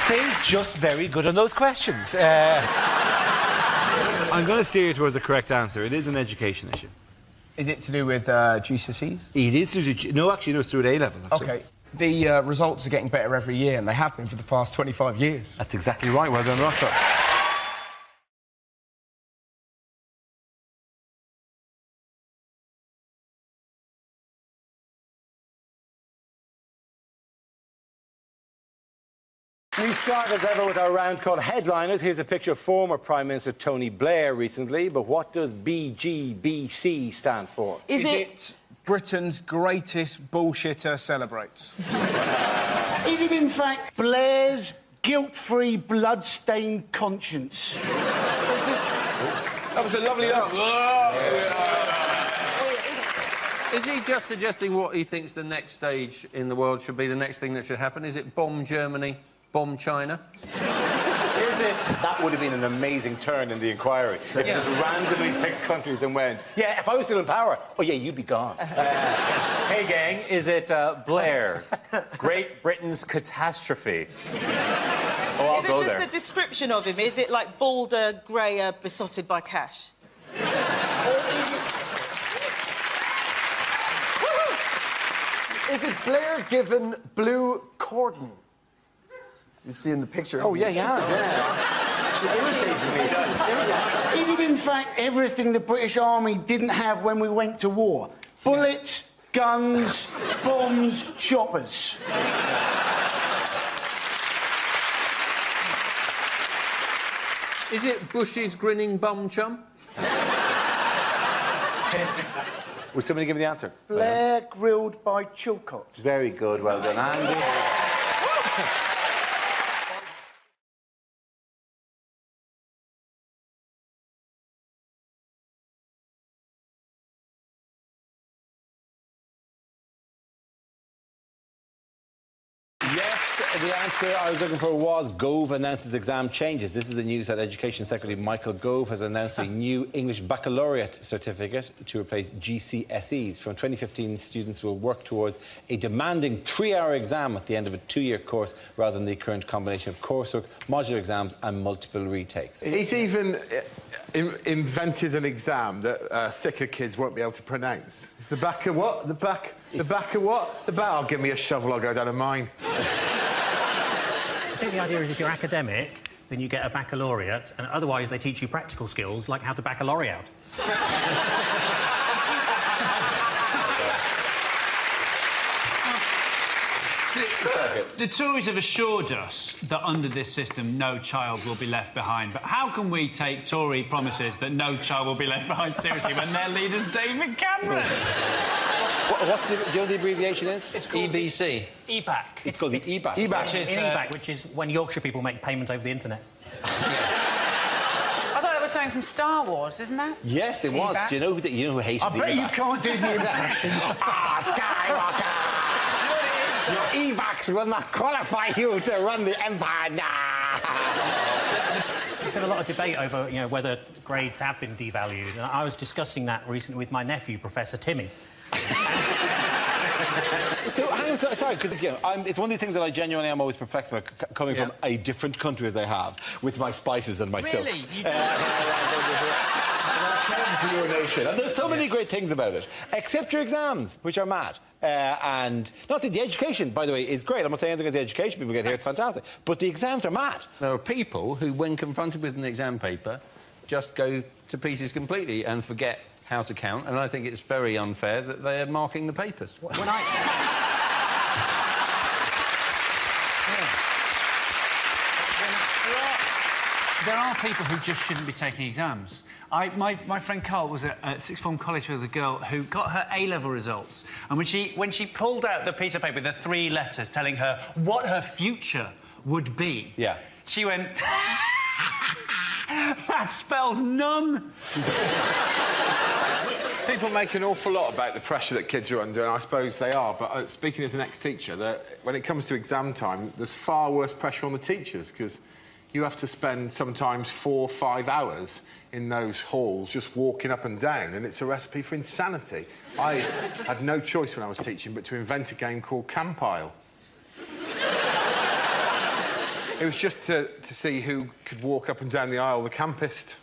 They're just very good on those questions. I'm going to steer you towards the correct answer. It is an education issue. Is it to do with GCSEs? It is to... No, actually, no, it's through at A-levels, actually. OK. The results are getting better every year, and they have been for the past 25 years. That's exactly right. Well done, Russell. We start, as ever, with our round called Headliners. Here's a picture of former Prime Minister Tony Blair recently, but what does BGBC stand for? Is it Britain's greatest bullshitter celebrates? Is it, in fact, Blair's guilt-free, blood-stained conscience? That was a lovely answer. Is he just suggesting what he thinks the next stage in the world should be, the next thing that should happen? Is it bomb Germany, bomb China? Is it? That would have been an amazing turn in the inquiry. If just randomly picked countries and went, yeah, if I was still in power, oh, yeah, you'd be gone. Hey, gang, is it Blair, Great Britain's catastrophe? I'll Is go it just there. a description of him? Is it like balder, greyer, besotted by cash? Is it Blair given blue cordon? You see in the picture. Oh, yeah, he has, yeah. It irritates me. Is it in fact everything the British Army didn't have when we went to war? Bullets, guns, bombs, choppers. Is it Bush's grinning bum chum? Would somebody give me the answer? Blair grilled by Chilcott. Very good, well done, Andy. Yes, the answer I was looking for was Gove announces exam changes. This is the news that Education Secretary Michael Gove has announced a new English baccalaureate certificate to replace GCSEs. From 2015, students will work towards a demanding 3-hour exam at the end of a 2-year course rather than the current combination of coursework, modular exams and multiple retakes. He's even invented an exam that thicker kids won't be able to pronounce. It's the back of what? The back of what? The back. Oh, give me a shovel, I'll go down a mine. I think the idea is if you're academic, then you get a baccalaureate, and otherwise they teach you practical skills like how to baccalaureate. The Tories have assured us that under this system no child will be left behind. But how can we take Tory promises that no child will be left behind seriously when their leader's David Cameron? Do you know what the abbreviation is? It's called EBC. EBAC. It's called the EBAC. EBAC, which is when Yorkshire people make payment over the internet. I thought that was something from Star Wars, isn't that? Yes, it was. EBAC? Do you know who hated I the bet you EBACs? can't do the impression. Your EBACs will not qualify you to run the empire. There's been a lot of debate over, whether grades have been devalued, and I was discussing that recently with my nephew, Professor Timmy. So, hang on, sorry, because it's one of these things that I genuinely am always perplexed about, coming from a different country as I have, with my spices and my silks. To your nation. And there's so many great things about it, except your exams, which are mad. And not that the education, by the way, is great. I'm not saying anything about the education people get here, it's fantastic. But the exams are mad. There are people who, when confronted with an exam paper, just go to pieces completely and forget how to count, and I think it's very unfair that they are marking the papers. There are people who just shouldn't be taking exams. My friend Carl was at sixth form college with a girl who got her A-level results, and when she pulled out the piece of paper with the 3 letters telling her what her future would be, she went, "That spells none." People make an awful lot about the pressure that kids are under, and I suppose they are, but speaking as an ex-teacher, that when it comes to exam time, there's far worse pressure on the teachers, because you have to spend sometimes 4 or 5 hours in those halls just walking up and down, and it's a recipe for insanity. I had no choice when I was teaching but to invent a game called Campile. It was just to see who could walk up and down the aisle the campest.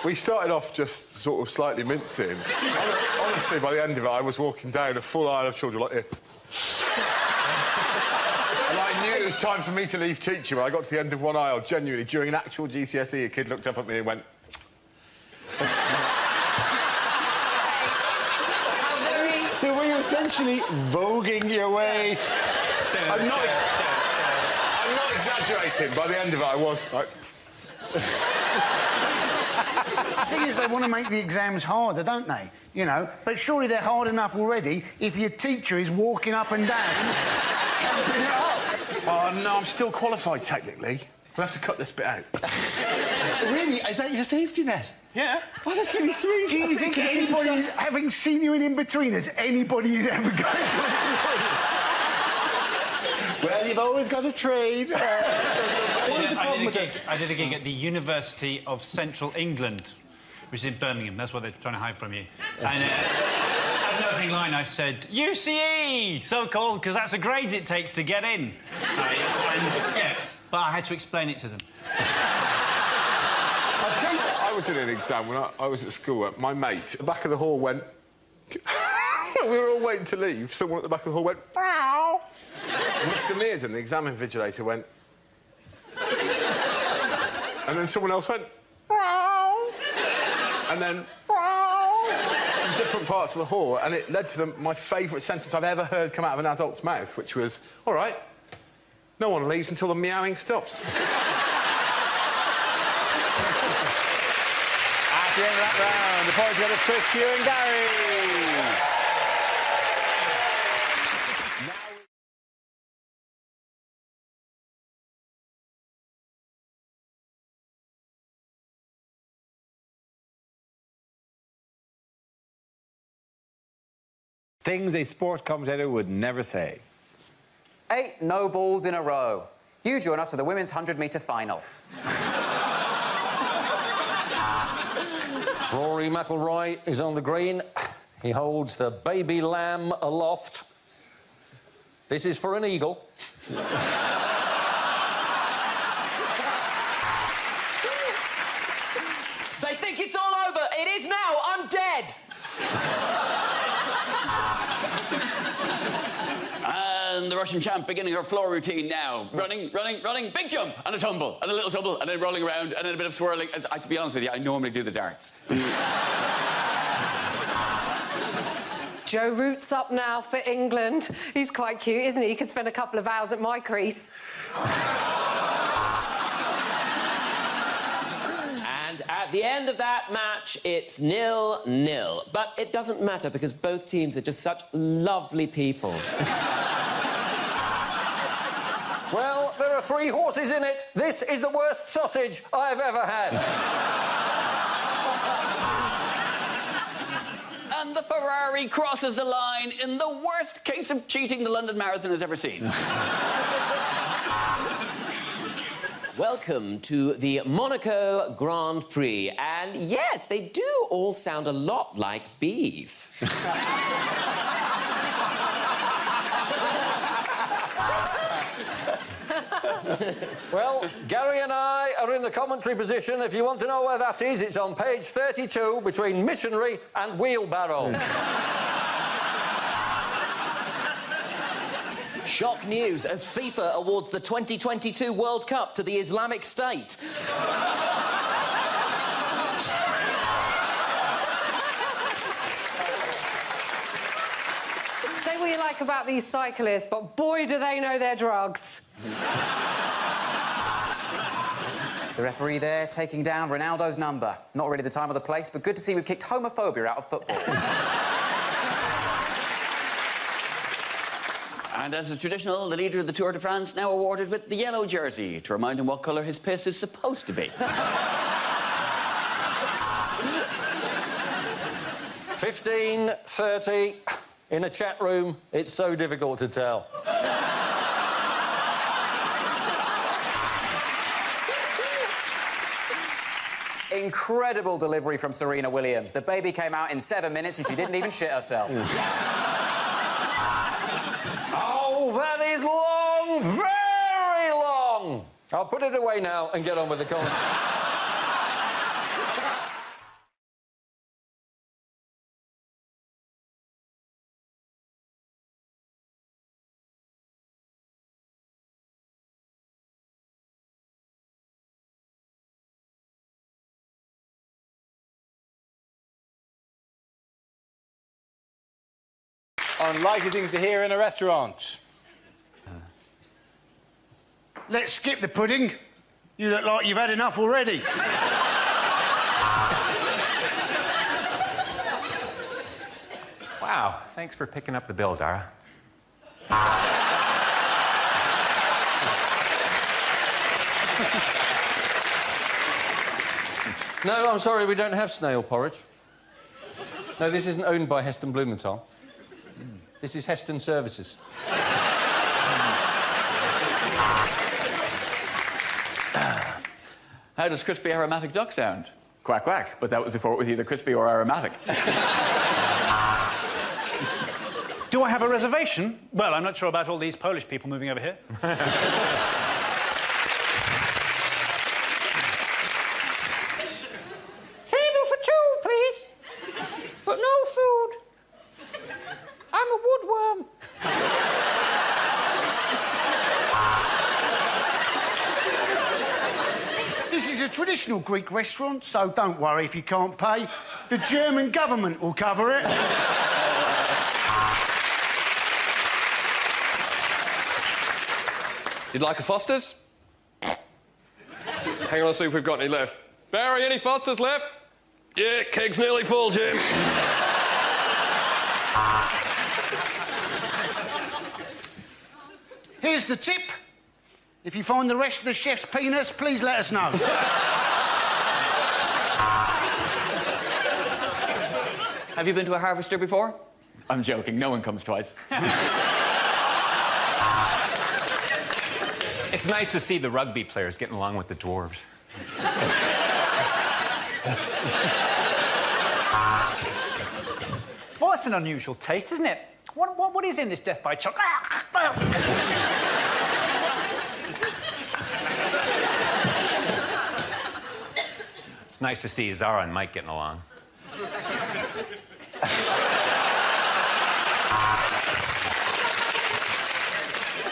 We started off just sort of slightly mincing. Honestly, by the end of it, I was walking down a full aisle of children like this. And I knew it was time for me to leave teaching when I got to the end of one aisle. Genuinely, during an actual GCSE, a kid looked up at me and went... So were you essentially voguing your way? I'm not exaggerating. By the end of it, I was like... The thing is, they want to make the exams harder, don't they? But surely they're hard enough already if your teacher is walking up and down, helping it up. Oh, no, I'm still qualified, technically. We'll have to cut this bit out. Really? Is that your safety net? Yeah. Oh, that's really sweet. Do you think anybody, having seen you in In-Betweeners, anybody is ever going to... Well, you've always got a trade. What is the problem with it? I did a gig at the University of Central England, which is in Birmingham. That's what they're trying to hide from you. And As an opening line, I said, UCE! So called because that's the grades it takes to get in. But I had to explain it to them. I'll tell you what, I was in an exam when I was at school. My mate at the back of the hall went... we were all waiting to leave. Someone at the back of the hall went... Meow. Mr Mears and the exam invigilator went... and then someone else went... Meow. And then... Meow. From different parts of the hall, and it led to my favourite sentence I've ever heard come out of an adult's mouth, which was, all right, no one leaves until the meowing stops. At the end of that round, the points go to Chris, Hugh and Gary. Things a sport commentator would never say. 8 no balls in a row. You join us for the women's 100-metre final. Rory McIlroy is on the green. He holds the baby lamb aloft. This is for an eagle. They think it's all over. It is now. I'm dead. And the Russian champ beginning her floor routine now. Running, big jump, and a tumble, and a little tumble, and then rolling around, and then a bit of swirling. To be honest with you, I normally do the darts. Joe Root's up now for England. He's quite cute, isn't he? He could spend a couple of hours at my crease. And at the end of that match, it's 0-0. But it doesn't matter because both teams are just such lovely people. Well, there are 3 horses in it. This is the worst sausage I've ever had. And the Ferrari crosses the line in the worst case of cheating the London Marathon has ever seen. Welcome to the Monaco Grand Prix. And yes, they do all sound a lot like bees. Well, Gary and I are in the commentary position. If you want to know where that is, it's on page 32 between missionary and wheelbarrow. Shock news as FIFA awards the 2022 World Cup to the Islamic State. Say what you like about these cyclists, but boy, do they know their drugs. The referee there taking down Ronaldo's number. Not really the time or the place, but good to see we've kicked homophobia out of football. And as is traditional, the leader of the Tour de France now awarded with the yellow jersey to remind him what colour his piss is supposed to be. 15:30 in a chat room. It's so difficult to tell. Incredible delivery from Serena Williams. The baby came out in 7 minutes and she didn't even shit herself. Oh, that is long, very long. I'll put it away now and get on with the comments. Unlikely things to hear in a restaurant. Let's skip the pudding. You look like you've had enough already. Wow, thanks for picking up the bill, Dara. No, I'm sorry, we don't have snail porridge. No, this isn't owned by Heston Blumenthal. This is Heston Services. How does crispy aromatic duck sound? Quack, quack. But that was before it was either crispy or aromatic. Do I have a reservation? Well, I'm not sure about all these Polish people moving over here. Table for two, please. But no food. I'm a woodworm. This is a traditional Greek restaurant, so don't worry if you can't pay. The German government will cover it. You'd like a Foster's? Hang on, I'll see if we've got any left. Barry, any Foster's left? Yeah, keg's nearly full, Jim. Here's the tip. If you find the rest of the chef's penis, please let us know. Have you been to a harvester before? I'm joking, no one comes twice. It's nice to see the rugby players getting along with the dwarves. Well, that's an unusual taste, isn't it? What is in this death by chocolate? It's nice to see Zara and Mike getting along.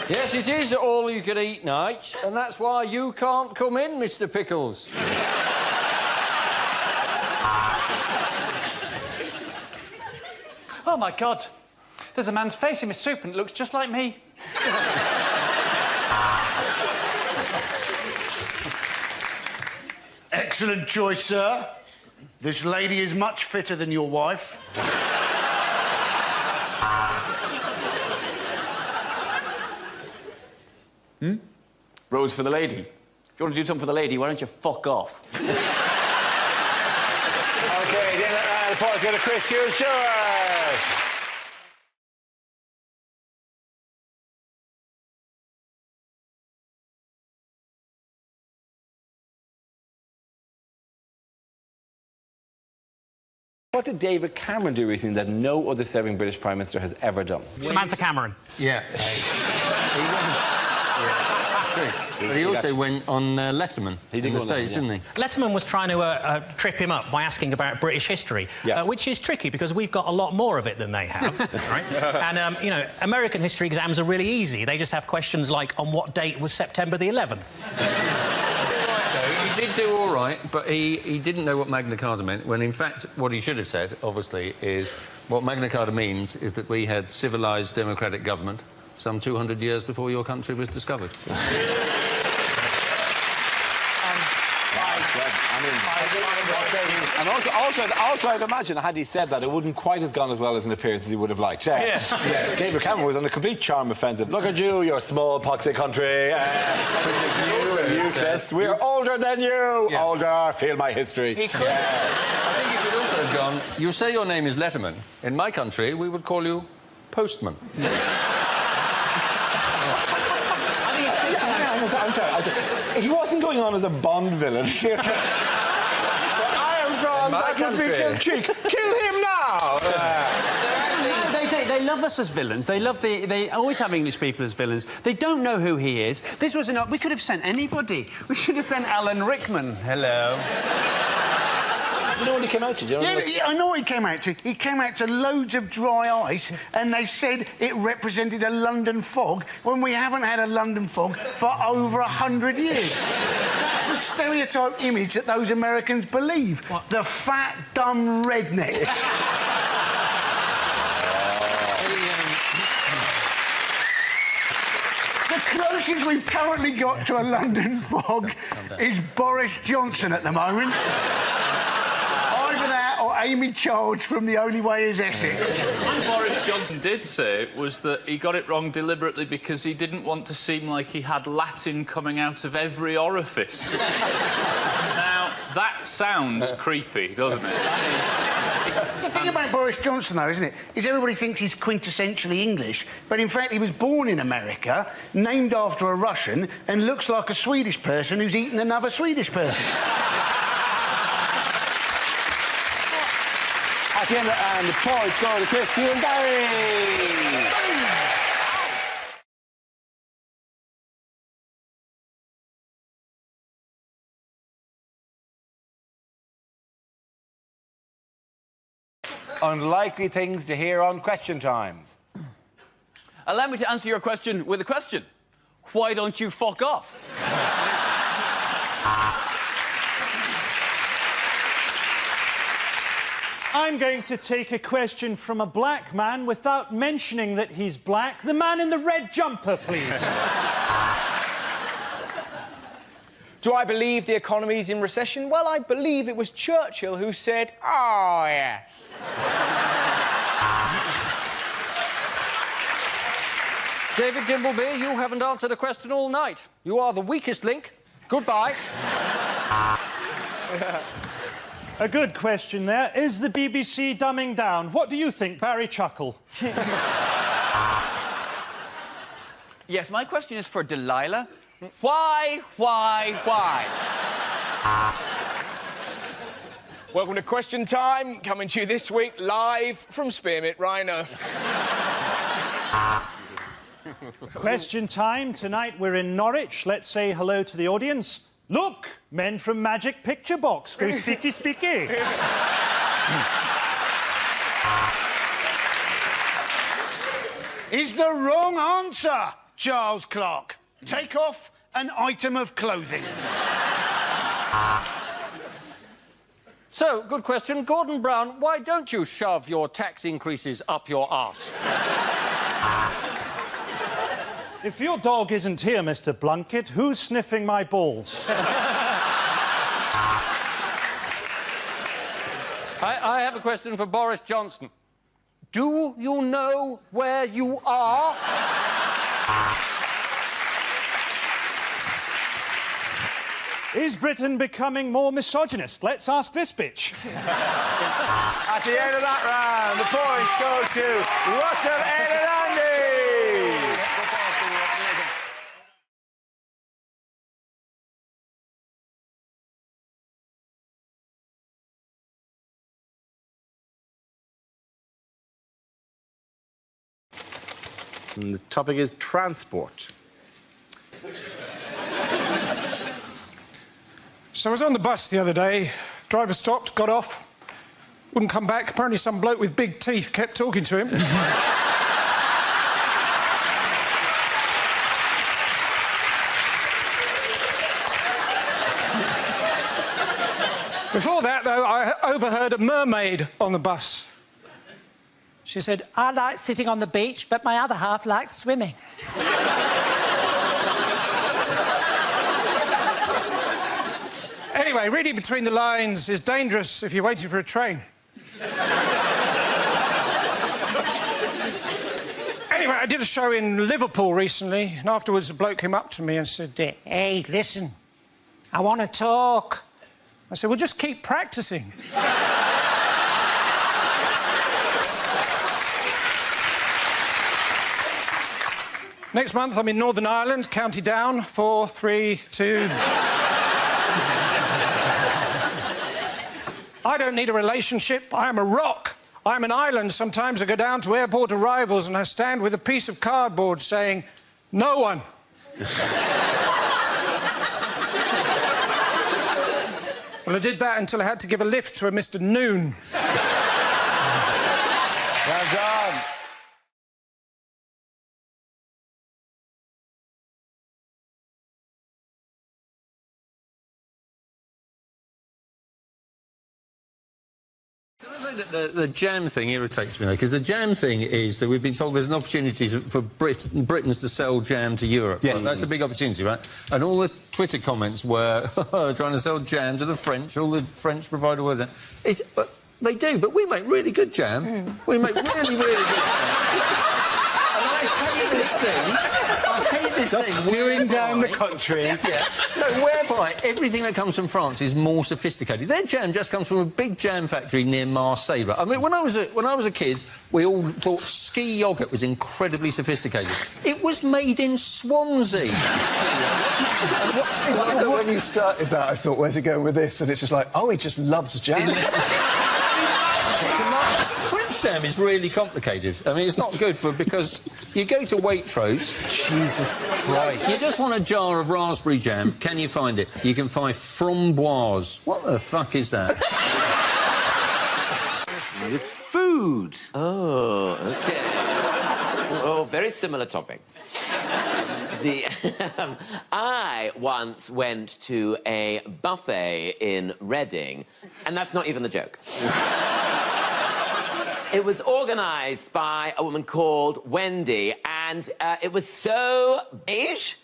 Yes, it is all-you-can-eat night, and that's why you can't come in, Mr. Pickles. Oh, my God. There's a man's face in my soup and it looks just like me. Excellent choice, sir. This lady is much fitter than your wife. Rose for the lady. If you want to do something for the lady, why don't you fuck off? OK, then the points go to Chris Stewart. What did David Cameron do recently that no other serving British Prime Minister has ever done? Samantha Cameron. Yeah. That's true. But he also went on Letterman in the States, didn't he? Letterman was trying to trip him up by asking about British history, which is tricky because we've got a lot more of it than they have, right? And, you know, American history exams are really easy. They just have questions like, on what date was September the 11th? He did do all right, but he didn't know what Magna Carta meant, when in fact what he should have said, obviously, is what Magna Carta means is that we had civilised democratic government some 200 years before your country was discovered. And also, I'd imagine, had he said that, it wouldn't quite have gone as well as an appearance as he would have liked. David Cameron was on a complete charm offensive. Look at you, your small, poxy country. New and useless. We're older than you. Older, feel my history. He could. I think he could also have gone, you say your name is Letterman. In my country, we would call you Postman. I'm sorry. He wasn't going on as a Bond villain. I am from that would be cheek. Kill him now. They love us as villains. They always have English people as villains. They don't know who he is. This was we could have sent anybody. We should have sent Alan Rickman. Hello. Do you know what he came out to? Yeah, I know what he came out to. He came out to loads of dry ice, and they said it represented a London fog when we haven't had a London fog for over 100 years. That's the stereotype image that those Americans believe. What? The fat, dumb redneck. The closest we've currently got to a London fog is Boris Johnson at the moment. Amy Childs from The Only Way is Essex. What Boris Johnson did say was that he got it wrong deliberately because he didn't want to seem like he had Latin coming out of every orifice. Now, that sounds creepy, doesn't it? The thing about Boris Johnson, though, isn't it, is everybody thinks he's quintessentially English, but in fact he was born in America, named after a Russian, and looks like a Swedish person who's eaten another Swedish person. At the end, and the points go to Chris, Hugh and Barry. Unlikely things to hear on Question Time. Allow me to answer your question with a question. Why don't you fuck off? I'm going to take a question from a black man without mentioning that he's black. The man in the red jumper, please. Do I believe the economy's in recession? Well, I believe it was Churchill who said, "Oh, yeah." David Dimbleby, you haven't answered a question all night. You are the weakest link. Goodbye. A good question there. Is the BBC dumbing down? What do you think, Barry Chuckle? Yes, my question is for Delilah. Why? Welcome to Question Time, coming to you this week live from Spearmint Rhino. Question time. Tonight we're in Norwich. Let's say hello to the audience. Look, men from Magic Picture Box. Go speaky, speaky. Is the wrong answer, Charles Clark. Take off an item of clothing. So, good question. Gordon Brown, why don't you shove your tax increases up your arse? If your dog isn't here, Mr. Blunkett, who's sniffing my balls? I have a question for Boris Johnson. Do you know where you are? Is Britain becoming more misogynist? Let's ask this bitch. At the end of that round, the points go to Russell, Ed and Andy. And the topic is transport. So I was on the bus the other day. Driver stopped, got off, wouldn't come back. Apparently some bloke with big teeth kept talking to him. Before that, though, I overheard a mermaid on the bus. She said, I like sitting on the beach, but my other half likes swimming. Anyway, reading between the lines is dangerous if you're waiting for a train. Anyway, I did a show in Liverpool recently, and afterwards a bloke came up to me and said, Hey, listen, I want to talk. I said, well, just keep practising. Next month, I'm in Northern Ireland, County Down, 4, 3, 2... I don't need a relationship. I am a rock. I'm an island. Sometimes I go down to airport arrivals and I stand with a piece of cardboard saying, no one. Well, I did that until I had to give a lift to a Mr. Noon. Well done. The jam thing irritates me, though, because the jam thing is that we've been told there's an opportunity for Britons to sell jam to Europe. Yes. Well, that's the big opportunity, right? And all the Twitter comments were trying to sell jam to the French, all the French provide all of that. But they do, but we make really good jam. We make really, really good jam. And I hate this thing. Doing down the country. Yeah. No, whereby everything that comes from France is more sophisticated. Their jam just comes from a big jam factory near Marseille. I mean, when I was a kid, we all thought ski yoghurt was incredibly sophisticated. It was made in Swansea. When you started that, I thought, where's he going with this? And it's just like, oh, he just loves jam. jam is really complicated. I mean, it's not good because you go to Waitrose. Jesus Christ. You just want a jar of raspberry jam. Can you find it? You can find framboise. What the fuck is that? It's food. Oh, OK. Oh, very similar topics. I once went to a buffet in Reading, and that's not even the joke. It was organised by a woman called Wendy, and it was so beige.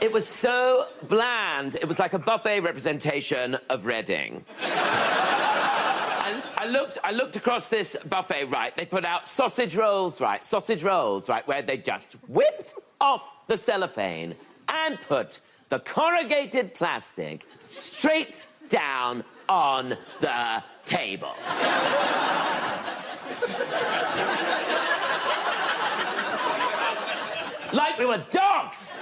It was so bland. It was like a buffet representation of Reading. I looked across this buffet, right? They put out sausage rolls, right? Sausage rolls, right? Where they just whipped off the cellophane and put the corrugated plastic straight down on the table. Like we were dogs!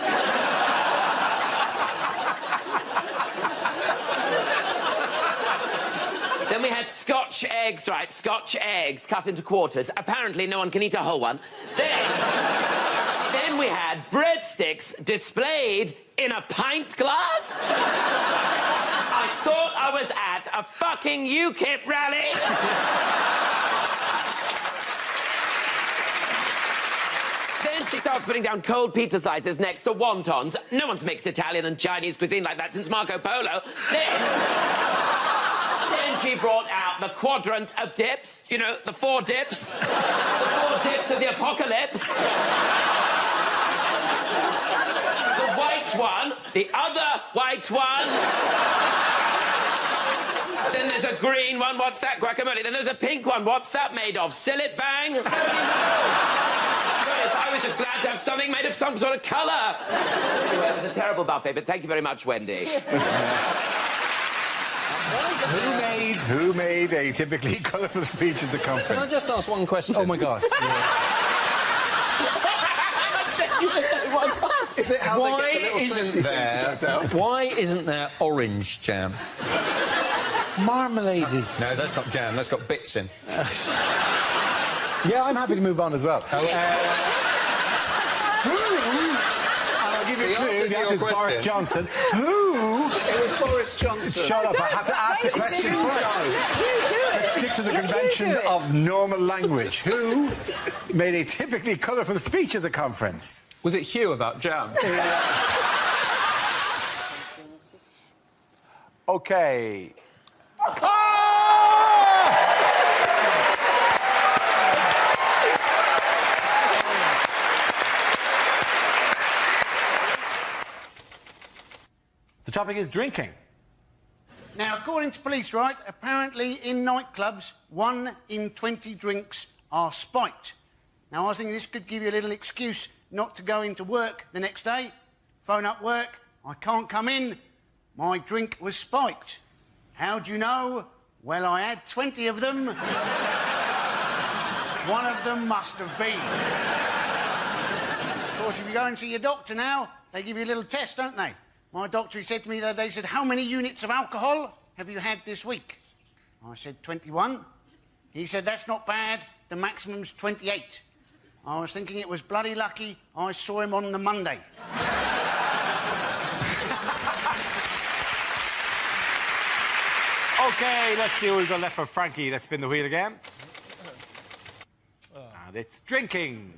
Then we had Scotch eggs, right? Scotch eggs cut into quarters. Apparently no one can eat a whole one. Then we had breadsticks displayed in a pint glass. I thought I was at a fucking UKIP rally. Then she starts putting down cold pizza slices next to wontons. No one's mixed Italian and Chinese cuisine like that since Marco Polo. Then she brought out the quadrant of dips. You know, the 4 dips. The 4 dips of the apocalypse. The white one. The other white one. Then there's a green one. What's that? Guacamole. Then there's a pink one. What's that made of? Sillet bang? I was just glad to have something made of some sort of colour. Anyway, it was a terrible buffet, but thank you very much, Wendy. Who made a typically colourful speech at the conference? Can I just ask one question? Oh, my God. Is it how Why they get the little isn't safety thing? Why isn't there orange jam? Marmalade is... No, that's not jam. That's got bits in. Yeah, I'm happy to move on as well. I'll give you a clue. The answer is Boris Johnson. Who? It was Boris Johnson. Shut up, I have to ask the question first. Let's stick to the conventions of normal language. Who made a typically colourful speech at the conference? Was it Hugh about jam? OK. The topic is drinking. Now, according to police, right, apparently in nightclubs, 1 in 20 drinks are spiked. Now, I was thinking this could give you a little excuse not to go into work the next day. Phone up work, I can't come in, my drink was spiked. How do you know? Well, I had 20 of them. One of them must have been. Of course, if you go and see your doctor now, they give you a little test, don't they? My doctor, he said to me the other day, he said, how many units of alcohol have you had this week? I said, 21. He said, that's not bad. The maximum's 28. I was thinking it was bloody lucky I saw him on the Monday. OK, let's see what we've got left for Frankie. Let's spin the wheel again. And it's drinking.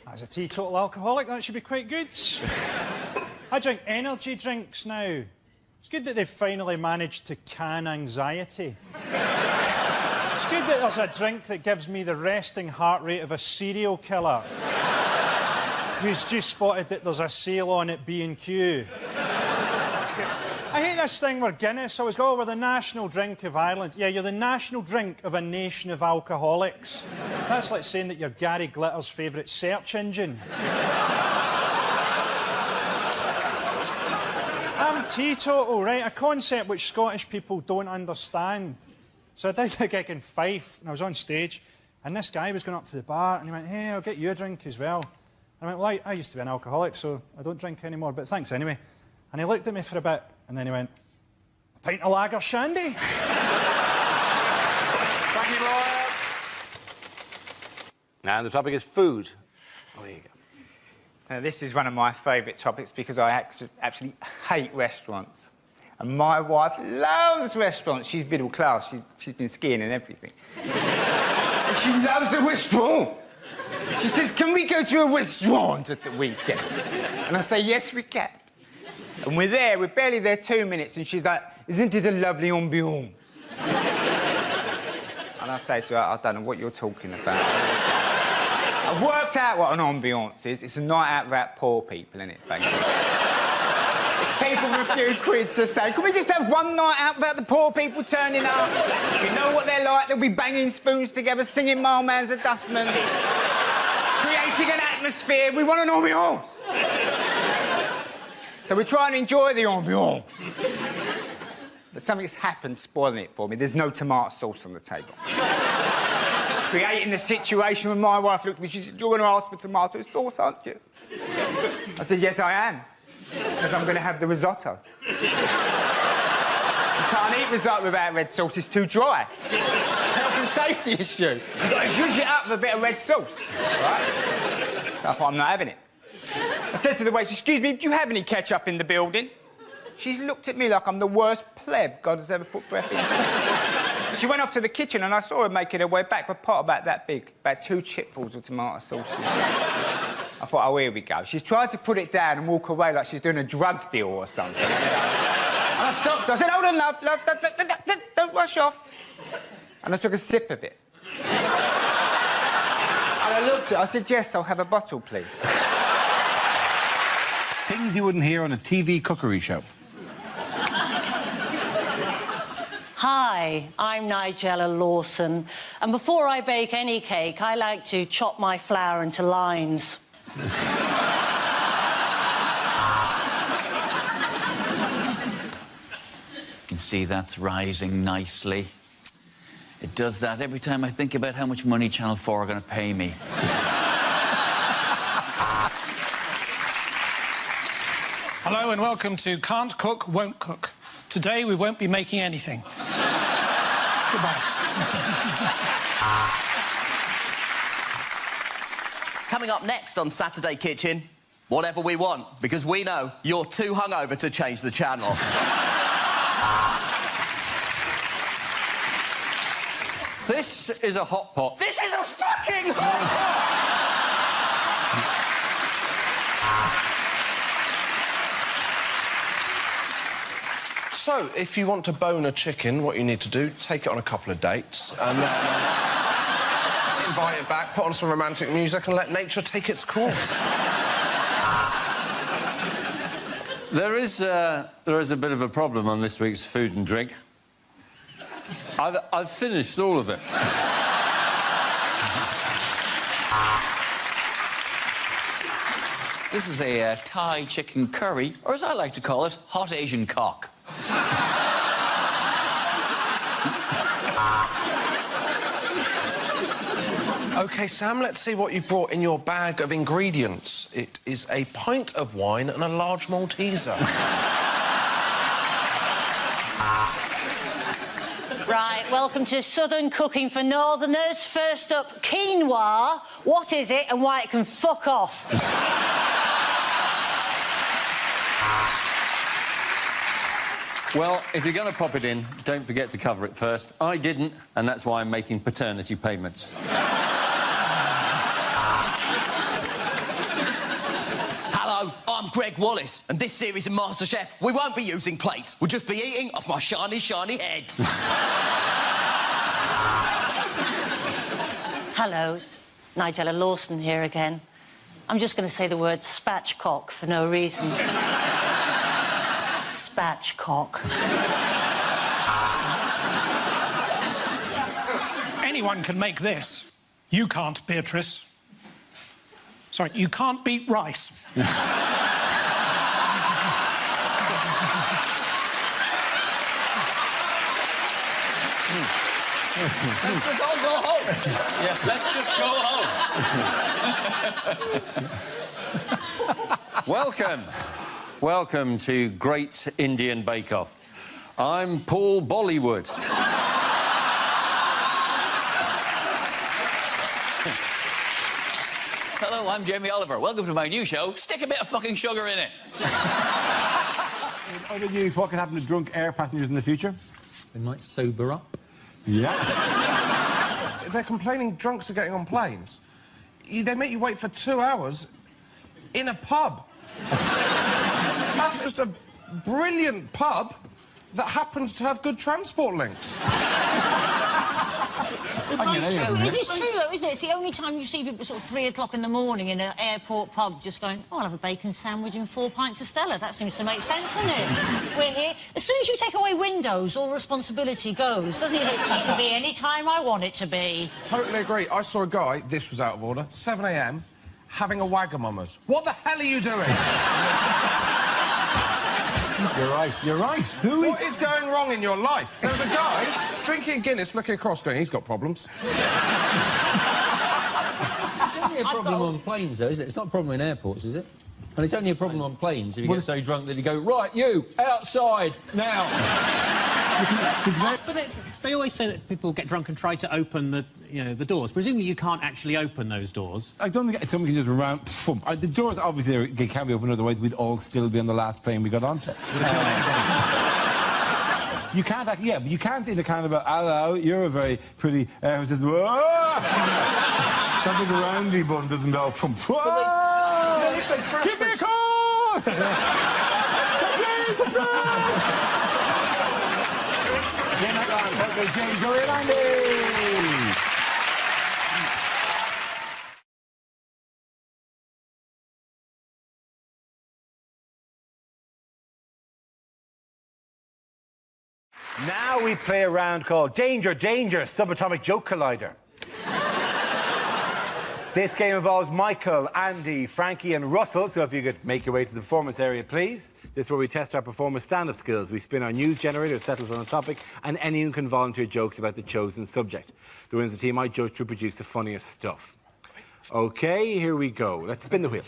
As a teetotal alcoholic, that should be quite good. I drink energy drinks now. It's good that they've finally managed to can anxiety. It's good that there's a drink that gives me the resting heart rate of a serial killer who's just spotted that there's a sale on at B&Q. I hate this thing where Guinness always go, oh, we're the national drink of Ireland. Yeah, you're the national drink of a nation of alcoholics. That's like saying that you're Gary Glitter's favourite search engine. I'm teetotal, right? A concept which Scottish people don't understand. So I did a gig in Fife, and I was on stage, and this guy was going up to the bar, and he went, hey, I'll get you a drink as well. And I went, well, I used to be an alcoholic, so I don't drink anymore, but thanks anyway. And he looked at me for a bit, and then he went, a pint of lager shandy? Thank you, Laura. And the topic is food. Oh, there you go. Now, this is one of my favourite topics because I actually hate restaurants. And my wife loves restaurants. She's middle class. She's been skiing and everything. And she loves a restaurant. She says, can we go to a restaurant at the weekend? And I say, yes, we can. And we're there. We're barely there 2 minutes. And she's like, isn't it a lovely ambiance? And I say to her, I don't know what you're talking about. I've worked out what an ambiance is. It's a night out about poor people, isn't it, basically? It's people with a few quid to say, can we just have one night out about the poor people turning up? You know what they're like. They'll be banging spoons together, singing My Man's a Dustman, creating an atmosphere. We want an ambiance. So we try and enjoy the ambiance. But something's happened spoiling it for me. There's no tomato sauce on the table. Creating the situation when my wife looked at me, she said, you're going to ask for tomato sauce, aren't you? I said, yes, I am. Because I'm going to have the risotto. You can't eat risotto without red sauce, it's too dry. It's a health and safety issue. You've got to zhuzh it up with a bit of red sauce, right? So I thought, I'm not having it. I said to the waitress, excuse me, do you have any ketchup in the building? She's looked at me like I'm the worst pleb God has ever put breath in. She went off to the kitchen and I saw her making her way back with a pot about that big, about 2 chipfuls of tomato sauce. I thought, oh, here we go. She's tried to put it down and walk away like she's doing a drug deal or something. And I stopped her. I said, hold on, love, don't rush off. And I took a sip of it. And I looked at her, I said, yes, I'll have a bottle, please. Things you wouldn't hear on a TV cookery show. Hi, I'm Nigella Lawson, and before I bake any cake, I like to chop my flour into lines. You can see that's rising nicely. It does that every time I think about how much money Channel 4 are going to pay me. Hello and welcome to Can't Cook, Won't Cook. Today we won't be making anything. Goodbye. Coming up next on Saturday Kitchen, whatever we want, because we know you're too hungover to change the channel. This is a hot pot. This is a fucking hot So, if you want to bone a chicken, what you need to do, take it on a couple of dates, and then invite it back, put on some romantic music, and let nature take its course. There is a bit of a problem on this week's food and drink. I've finished all of it. This is a Thai chicken curry, or as I like to call it, hot Asian cock. OK, Sam, let's see what you've brought in your bag of ingredients. It is a pint of wine and a large Malteser. Right, welcome to Southern Cooking for Northerners. First up, quinoa. What is it and why it can fuck off? Well, if you're going to pop it in, don't forget to cover it first. I didn't, and that's why I'm making paternity payments. Hello, I'm Greg Wallace, and this series of MasterChef, we won't be using plates. We'll just be eating off my shiny, shiny head. Hello, it's Nigella Lawson here again. I'm just going to say the word spatchcock for no reason. Spatchcock. Anyone can make this. You can't, Beatrice. Sorry, you can't beat rice. Let's just all go home. Yeah, let's just go home. Welcome. Welcome to Great Indian Bake Off. I'm Paul Bollywood. Hello, I'm Jamie Oliver. Welcome to my new show, Stick a Bit of Fucking Sugar in It. In other news, what could happen to drunk air passengers in the future? They might sober up. Yeah. They're complaining drunks are getting on planes. They make you wait for 2 hours in a pub. That's just a brilliant pub that happens to have good transport links. It is true, though, isn't it? It's the only time you see people sort of 3 o'clock in the morning in an airport pub just going, oh, I'll have a bacon sandwich and 4 pints of Stella. That seems to make sense, doesn't it? We're here. As soon as you take away windows, all responsibility goes, doesn't it? It can be any time I want it to be. Totally agree. I saw a guy, this was out of order, 7 a.m, having a Wagamama's. What the hell are you doing? You're right, you're right. What is going wrong in your life? There's a guy drinking a Guinness, looking across, going, he's got problems. It's only a problem on planes, though, isn't it? It's not a problem in airports, is it? And it's only a problem on planes if you get so drunk that you go, right, you, outside, now. But they always say that people get drunk and try to open the doors. Presumably you can't actually open those doors. I don't think somebody can just run... The doors, obviously, they can't be open, otherwise we'd all still be on the last plane we got onto. You can't... Yeah, but you can't in a kind of a, hello, you're a very pretty... who says, whoa! That big roundy bun doesn't go from... Whoa! Give me a call! That's right! James, Joey and Andy! Now we play a round called Danger, Danger, Subatomic Joke Collider. This game involves Michael, Andy, Frankie and Russell, so if you could make your way to the performance area, please. This is where we test our performers' stand-up skills. We spin our news generator, it settles on a topic, and anyone can volunteer jokes about the chosen subject. The winner of the team I judge to produce the funniest stuff. OK, here we go. Let's spin the wheel.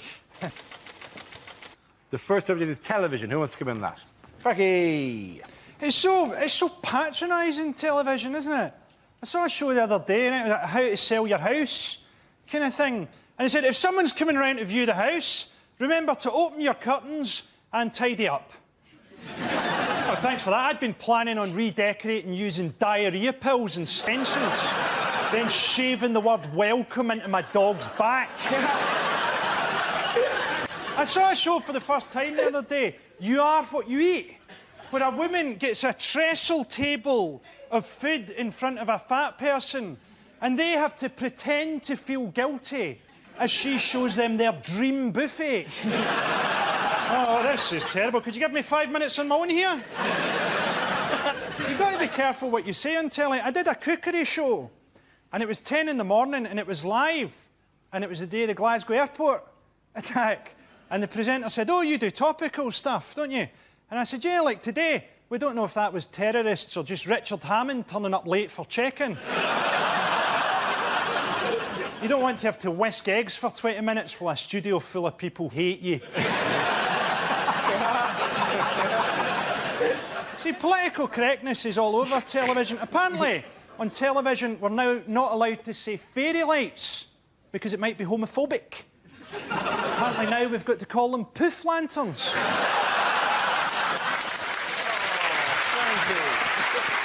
The first subject is television. Who wants to come in on that? Frankie! It's so patronising, television, isn't it? I saw a show the other day, and it was like how to sell your house kind of thing. And it said, if someone's coming round to view the house, remember to open your curtains and tidy up. Oh, thanks for that. I'd been planning on redecorating using diarrhoea pills and stencils, then shaving the word welcome into my dog's back. I saw a show for the first time the other day, You Are What You Eat, where a woman gets a trestle table of food in front of a fat person, and they have to pretend to feel guilty as she shows them their dream buffet. Oh, this is terrible. Could you give me 5 minutes on my own here? You've got to be careful what you say on telly. I did a cookery show, and it was 10 in the morning, and it was live, and it was the day of the Glasgow airport attack. And the presenter said, oh, you do topical stuff, don't you? And I said, yeah, like today. We don't know if that was terrorists or just Richard Hammond turning up late for check-in. You don't want to have to whisk eggs for 20 minutes while a studio full of people hate you. See, political correctness is all over television. Apparently, on television, we're now not allowed to say fairy lights because it might be homophobic. Apparently now we've got to call them poof lanterns.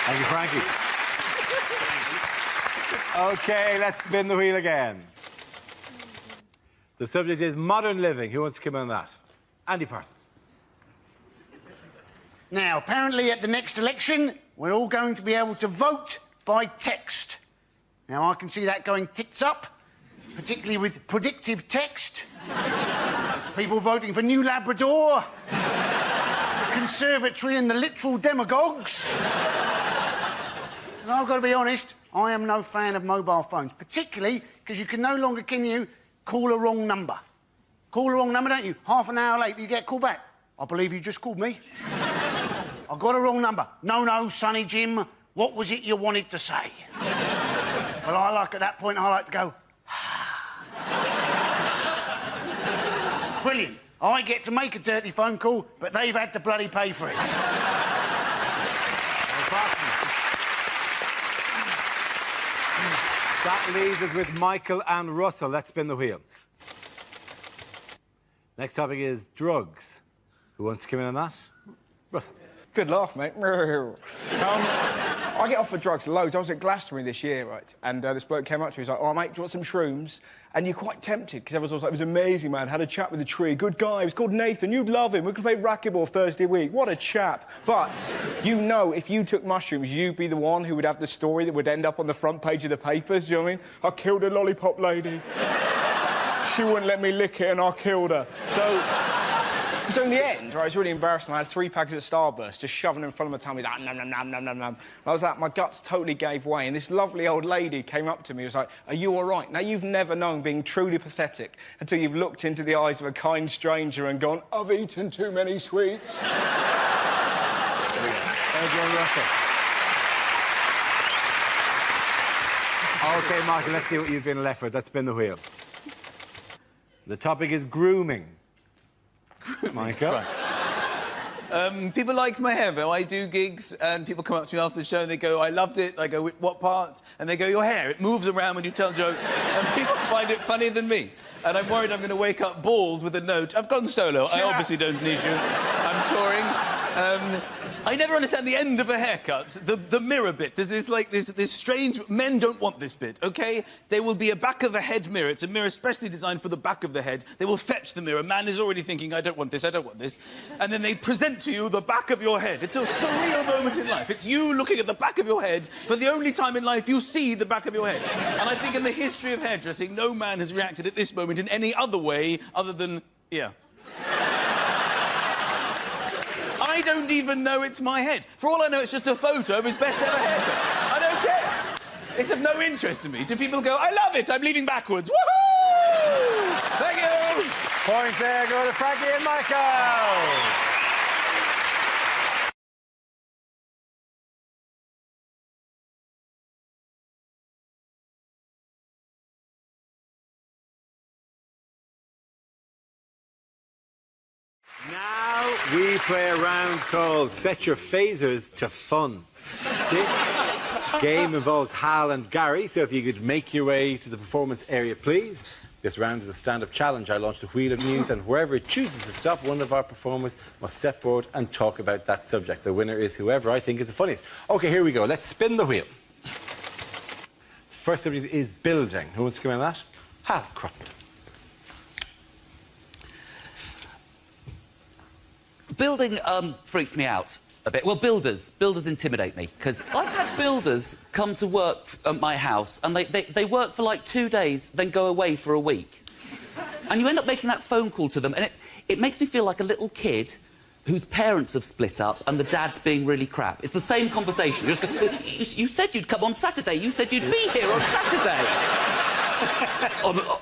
Thank you, Frankie. OK, let's spin the wheel again. The subject is modern living. Who wants to come in on that? Andy Parsons. Now, apparently at the next election, we're all going to be able to vote by text. Now, I can see that going tits up, particularly with predictive text. People voting for New Labrador, the Conservatory and the literal demagogues. And I've got to be honest, I am no fan of mobile phones, particularly because you can no longer, can you, call a wrong number. Call a wrong number, don't you? Half an hour later, you get a call back. I believe you just called me. I got a wrong number. No, Sonny Jim, what was it you wanted to say? Well, at that point, I like to go, brilliant. I get to make a dirty phone call, but they've had to bloody pay for it. That leaves us with Michael and Russell. Let's spin the wheel. Next topic is drugs. Who wants to come in on that? Russell. Good laugh, mate. I get offered drugs loads. I was at Glastonbury this year, right? And this bloke came up to me. He was like, "Oh, mate, do you want some shrooms?" And you're quite tempted, because everyone's like, "It was amazing, man. Had a chat with the tree. Good guy. He was called Nathan. You'd love him. We could play racquetball Thursday week. What a chap." But you know, if you took mushrooms, you'd be the one who would have the story that would end up on the front page of the papers. Do you know what I mean? "I killed a lollipop lady. She wouldn't let me lick it and I killed her." So in the end, right, it's really embarrassing. I had 3 packs of Starburst just shoving in front of my tummy, like, nom, nom, nom, nom, nom, nom. I was like, my guts totally gave way, and this lovely old lady came up to me and was like, "Are you all right?" Now, you've never known being truly pathetic until you've looked into the eyes of a kind stranger and gone, "I've eaten too many sweets." OK, Michael, let's see what you've been left with. Let's spin the wheel. The topic is grooming. Michael? People like my hair, though. I do gigs, and people come up to me after the show and they go, "I loved it." I go, "What part?" And they go, "Your hair. It moves around when you tell jokes." And people find it funnier than me. And I'm worried I'm going to wake up bald with a note, "I've gone solo. I obviously don't need you. I'm touring." I never understand the end of a haircut, the mirror bit. There's this strange... Men don't want this bit, OK? There will be a back of the head mirror. It's a mirror specially designed for the back of the head. They will fetch the mirror. Man is already thinking, "I don't want this, I don't want this." And then they present to you the back of your head. It's a surreal moment in life. It's you looking at the back of your head for the only time in life you see the back of your head. And I think in the history of hairdressing, no man has reacted at this moment in any other way other than, yeah. I don't even know it's my head. For all I know, it's just a photo of his best ever haircut. I don't care. It's of no interest to me. Do people go, "I love it, I'm leaving backwards. Woohoo!" Thank you. Points there go to Frankie and Michael. Now we play a round called Set Your Phasers to Fun. This game involves Hal and Gary, so if you could make your way to the performance area, please. This round is a stand-up challenge. I launched a wheel of news, and wherever it chooses to stop, one of our performers must step forward and talk about that subject. The winner is whoever I think is the funniest. OK, here we go. Let's spin the wheel. First subject is building. Who wants to come in on that? Hal Crutton. Building freaks me out a bit. Well, builders intimidate me, because I've had builders come to work at my house and they work for like 2 days, then go away for a week. And you end up making that phone call to them, and it makes me feel like a little kid whose parents have split up and the dad's being really crap. It's the same conversation. You just go, you said you'd come on Saturday. You said you'd be here on Saturday.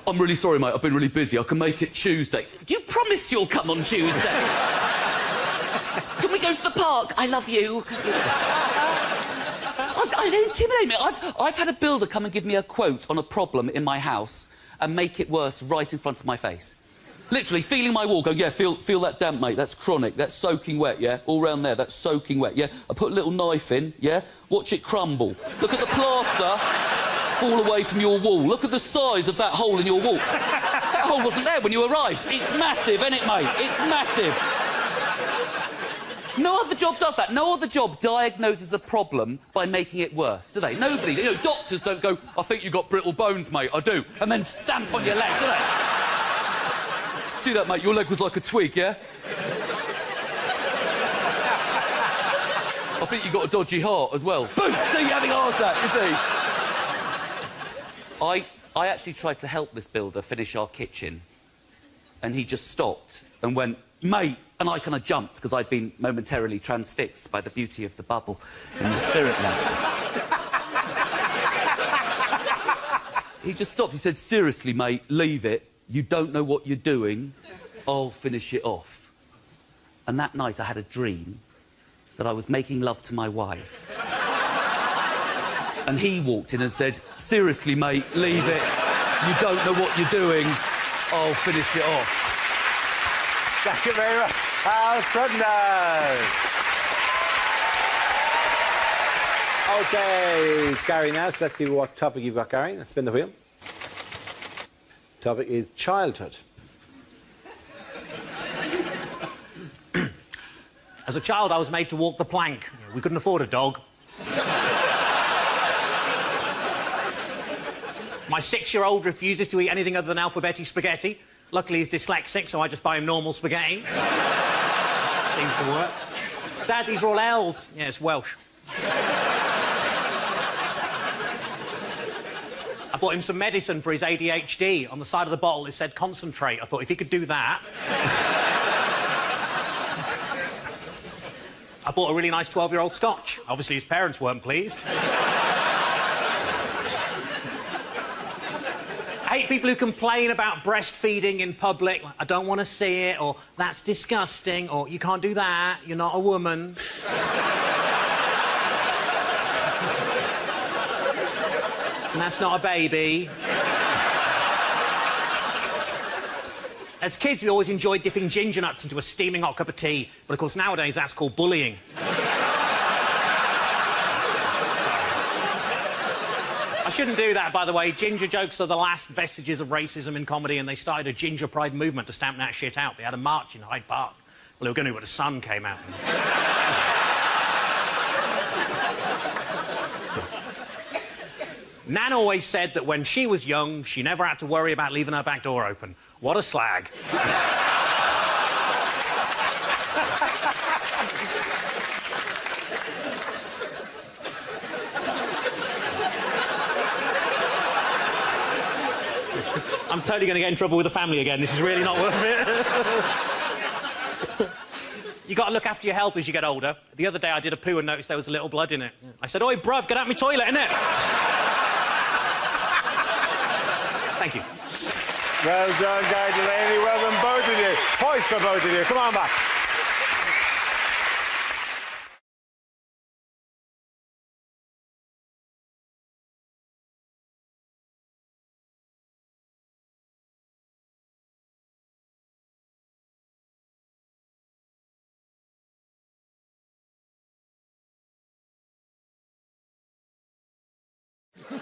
I'm really sorry, mate. I've been really busy. I can make it Tuesday. Do you promise you'll come on Tuesday? Can we go to the park? I love you. They intimidate me. I've had a builder come and give me a quote on a problem in my house and make it worse right in front of my face. Literally, feeling my wall, go, "Yeah, feel that damp, mate. That's chronic. That's soaking wet, yeah? All round there, that's soaking wet, yeah? I put a little knife in, yeah? Watch it crumble. Look at the plaster fall away from your wall. Look at the size of that hole in your wall. That hole wasn't there when you arrived. It's massive, isn't it, mate? It's massive." No other job does that. No other job diagnoses a problem by making it worse, do they? Nobody. You know, doctors don't go, "I think you've got brittle bones, mate, I do," and then stamp on your leg, do they? "See that, mate? Your leg was like a twig, yeah? I think you got a dodgy heart as well." Boom! See, you having a heart attack, you see? I actually tried to help this builder finish our kitchen, and he just stopped and went, "Mate," and I kind of jumped because I'd been momentarily transfixed by the beauty of the bubble and the spirit level. He just stopped. He said, "Seriously, mate, leave it. You don't know what you're doing. I'll finish it off." And that night I had a dream that I was making love to my wife. And he walked in and said, "Seriously, mate, leave it. You don't know what you're doing. I'll finish it off." Thank you very much, Hal Crutton. OK, it's Gary now, so let's see what topic you've got, Gary. Let's spin the wheel. Topic is childhood. As a child, I was made to walk the plank. You know, we couldn't afford a dog. My 6-year-old refuses to eat anything other than alphabeti spaghetti. Luckily, he's dyslexic, so I just buy him normal spaghetti. Seems to work. Dad, these are all L's. Yeah, it's Welsh. I bought him some medicine for his ADHD. On the side of the bottle, it said concentrate. I thought if he could do that... I bought a really nice 12-year-old Scotch. Obviously, his parents weren't pleased. I hate people who complain about breastfeeding in public. I don't want to see it, or that's disgusting, or you can't do that, you're not a woman. And that's not a baby. As kids, we always enjoyed dipping ginger nuts into a steaming hot cup of tea, but of course nowadays that's called bullying. I shouldn't do that, by the way. Ginger jokes are the last vestiges of racism in comedy, and they started a ginger pride movement to stamp that shit out. They had a march in Hyde Park. Well, they were going to when the sun came out. Nan always said that when she was young, she never had to worry about leaving her back door open. What a slag. I'm totally going to get in trouble with the family again. This is really not worth it. You got to look after your health as you get older. The other day I did a poo and noticed there was a little blood in it. I said, "Oi, bruv, get out my toilet, innit?" Thank you. Well done, Guy Delaney. Well done, both of you. Points for both of you. Come on back.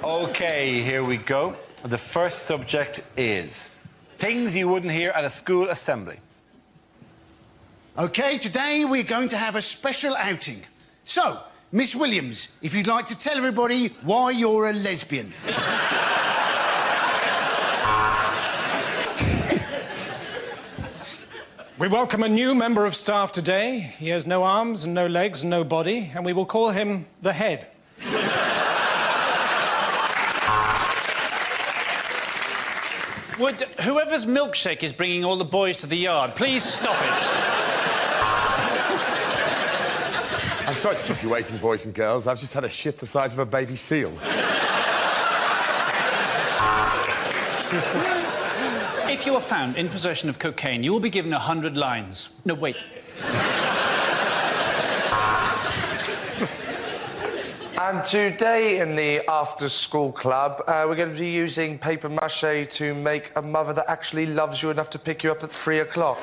Okay, here we go. The first subject is things you wouldn't hear at a school assembly. OK, today we're going to have a special outing. So, Miss Williams, if you'd like to tell everybody why you're a lesbian. We welcome a new member of staff today. He has no arms and no legs and no body, and we will call him the Head. Would whoever's milkshake is bringing all the boys to the yard, please stop it? I'm sorry to keep you waiting, boys and girls. I've just had a shit the size of a baby seal. If you are found in possession of cocaine, you will be given 100 lines. No, wait. And today in the after-school club, we're going to be using paper mache to make a mother that actually loves you enough to pick you up at 3 o'clock.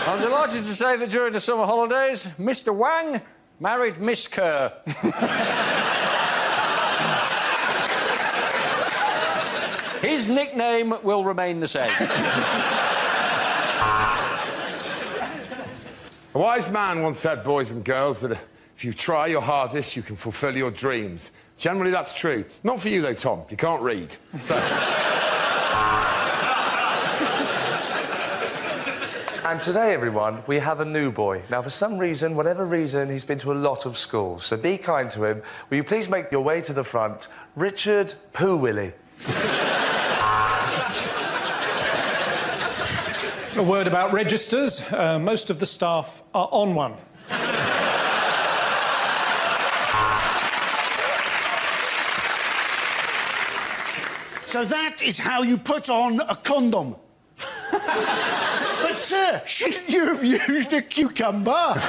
I'm delighted to say that during the summer holidays, Mr. Wang married Miss Kerr. His nickname will remain the same. A wise man once said, boys and girls, that if you try your hardest, you can fulfil your dreams. Generally, that's true. Not for you, though, Tom. You can't read. So... And today, everyone, we have a new boy. Now, for some reason, whatever reason, he's been to a lot of schools, so be kind to him. Will you please make your way to the front? Richard Poo Willie. A word about registers. Most of the staff are on one. So that is how you put on a condom. But, sir, shouldn't you have used a cucumber?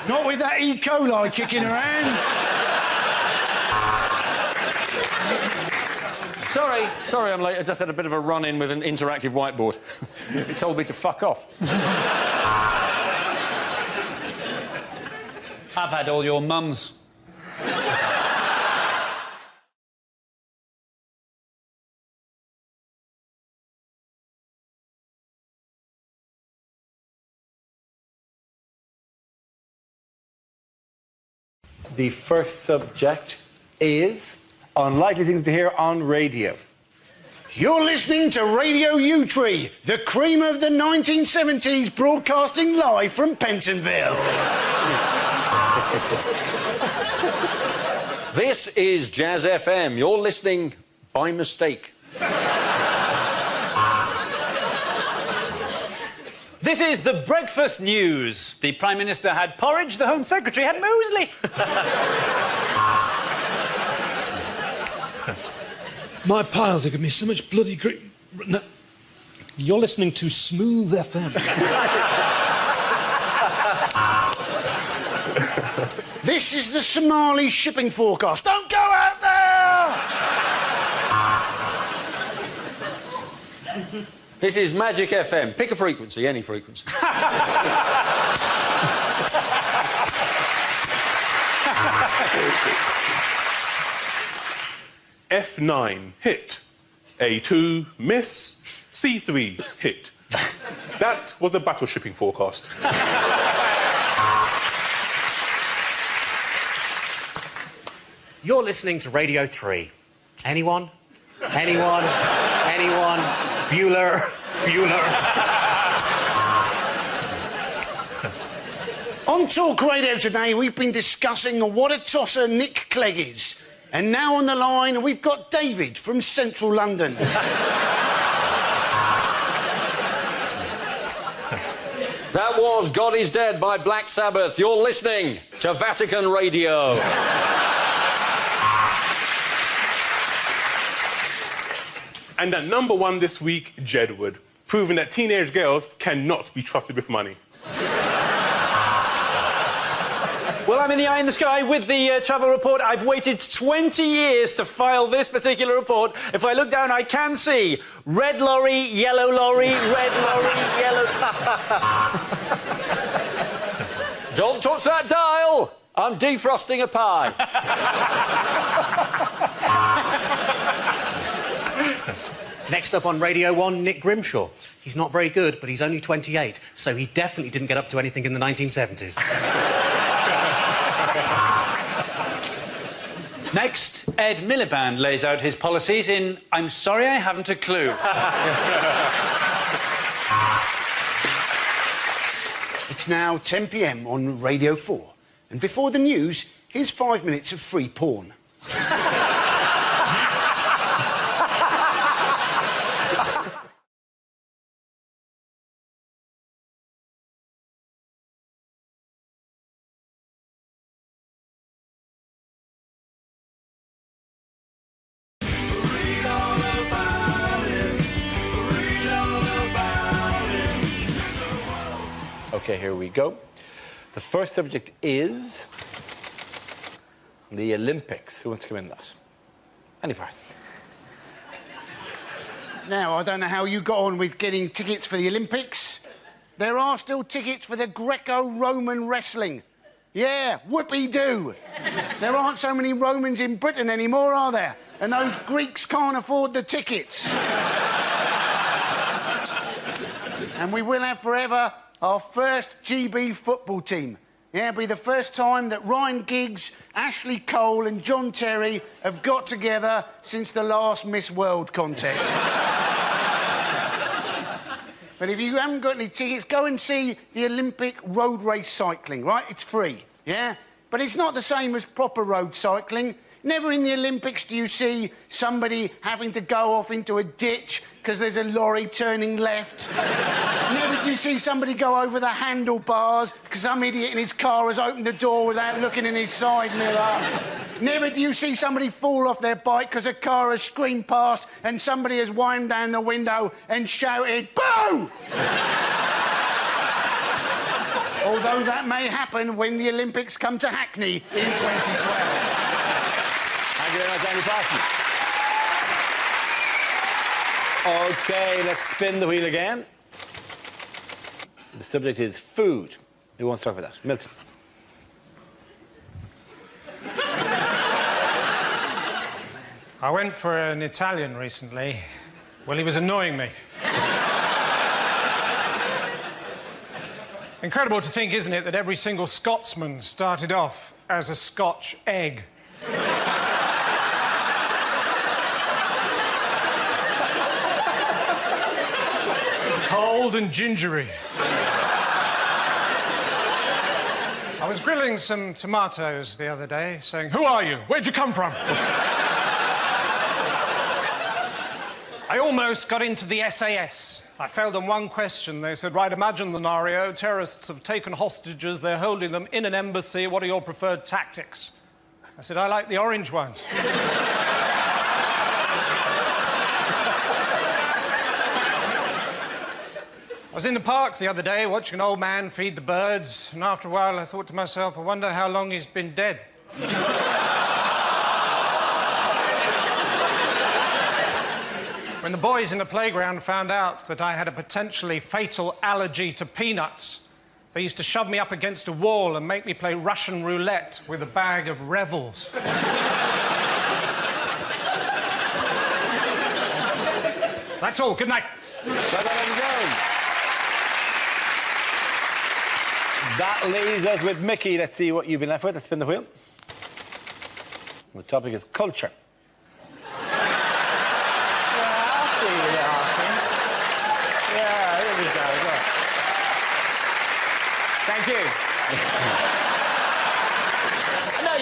Not with that E. coli kicking around. Sorry I'm late. I just had a bit of a run-in with an interactive whiteboard. It told me to fuck off. I've had all your mums. The first subject is unlikely things to hear on radio. You're listening to Radio U-Tree, the cream of the 1970s, broadcasting live from Pentonville. This is Jazz FM. You're listening by mistake. This is the breakfast news. The Prime Minister had porridge, the Home Secretary had muesli. My piles are giving me so much bloody grief. No. You're listening to Smooth FM. This is the Somali shipping forecast. Don't go out there! This is Magic FM. Pick a frequency, any frequency. F9 hit. A2 miss. C3 hit. That was the battle shipping forecast. You're listening to Radio 3. Anyone? Anyone? Anyone? Bueller? On Talk Radio today, we've been discussing what a tosser Nick Clegg is. And now on the line, we've got David from Central London. That was God is Dead by Black Sabbath. You're listening to Vatican Radio. And at number one this week, Jedward, proving that teenage girls cannot be trusted with money. Well, I'm in the eye in the sky with the travel report. I've waited 20 years to file this particular report. If I look down, I can see red lorry, yellow lorry, red lorry, yellow... Don't touch that dial! I'm defrosting a pie. Next up on Radio 1, Nick Grimshaw. He's not very good, but he's only 28, so he definitely didn't get up to anything in the 1970s. Next, Ed Miliband lays out his policies in I'm sorry I haven't a clue. It's now 10 p.m. on Radio 4. And before the news, here's 5 minutes of free porn. Okay, here we go. The first subject is the Olympics. Who wants to come in that? Any person? Now, I don't know how you got on with getting tickets for the Olympics. There are still tickets for the Greco-Roman wrestling. Yeah, whoopee-doo. There aren't so many Romans in Britain anymore, are there? And those Greeks can't afford the tickets. And we will have forever our first GB football team. Yeah, it'll be the first time that Ryan Giggs, Ashley Cole and John Terry have got together since the last Miss World contest. But if you haven't got any tickets, go and see the Olympic road race cycling, right? It's free, yeah? But it's not the same as proper road cycling. Never in the Olympics do you see somebody having to go off into a ditch because there's a lorry turning left. Never do you see somebody go over the handlebars because some idiot in his car has opened the door without looking in his side mirror. Never do you see somebody fall off their bike because a car has screamed past and somebody has whined down the window and shouted, "Boo!" Although that may happen when the Olympics come to Hackney in 2012. Thank you very much, Andy Parsons. OK, let's spin the wheel again. The subject is food. Who wants to talk about that? Milton. I went for an Italian recently. Well, he was annoying me. Incredible to think, isn't it, that every single Scotsman started off as a Scotch egg. Cold and gingery. I was grilling some tomatoes the other day, saying, "Who are you? Where'd you come from?" I almost got into the SAS. I failed on one question. They said, right, imagine the scenario. Terrorists have taken hostages. They're holding them in an embassy. What are your preferred tactics? I said, I like the orange ones. I was in the park the other day watching an old man feed the birds, and after a while I thought to myself, I wonder how long he's been dead. When the boys in the playground found out that I had a potentially fatal allergy to peanuts, they used to shove me up against a wall and make me play Russian roulette with a bag of Revels. That's all. Good night. That leaves us with Mickey. Let's see what you've been left with. Let's spin the wheel. The topic is culture. Yeah, here we go. Look. Thank you. I know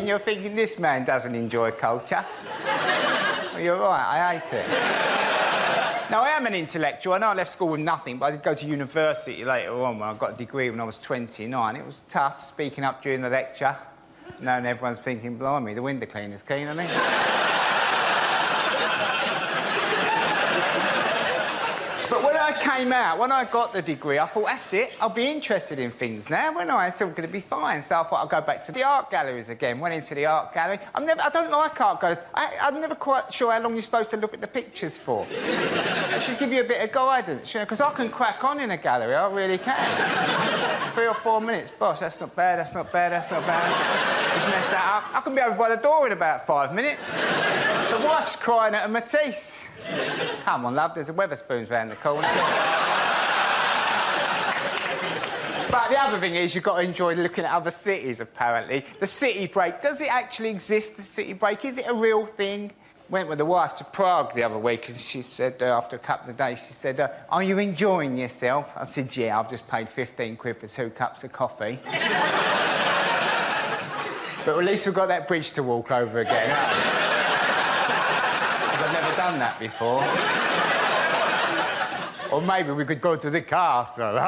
you're thinking this man doesn't enjoy culture. Well, you're right, I hate it. Now, I am an intellectual. I know I left school with nothing, but I did go to university later on when I got a degree when I was 29. It was tough speaking up during the lecture, knowing everyone's thinking, blimey, the window cleaner's keen, isn't he? But when I came out, when I got the degree, I thought, that's it, I'll be interested in things now, won't I? It's all going to be fine. So I thought I'll go back to the art galleries again. Went into the art gallery. I don't like art galleries. I'm never quite sure how long you're supposed to look at the pictures for. I should give you a bit of guidance, you know, because I can crack on in a gallery, I really can. 3 or 4 minutes. Boss, that's not bad, that's not bad, that's not bad. Just mess that up. I can be over by the door in about 5 minutes. The wife's crying at a Matisse. Come on, love, there's a Wetherspoons round the corner. But the other thing is, you've got to enjoy looking at other cities, apparently. The city break, does it actually exist, the city break? Is it a real thing? Went with the wife to Prague the other week, and she said, after a couple of days, she said, are you enjoying yourself? I said, yeah, I've just paid 15 quid for 2 cups of coffee. But at least we've got that bridge to walk over again. Because I've never done that before. Or maybe we could go to the castle.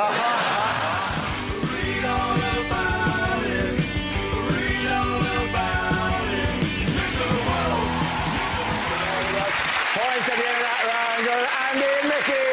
Points at the end of that round. Andy and Mickey.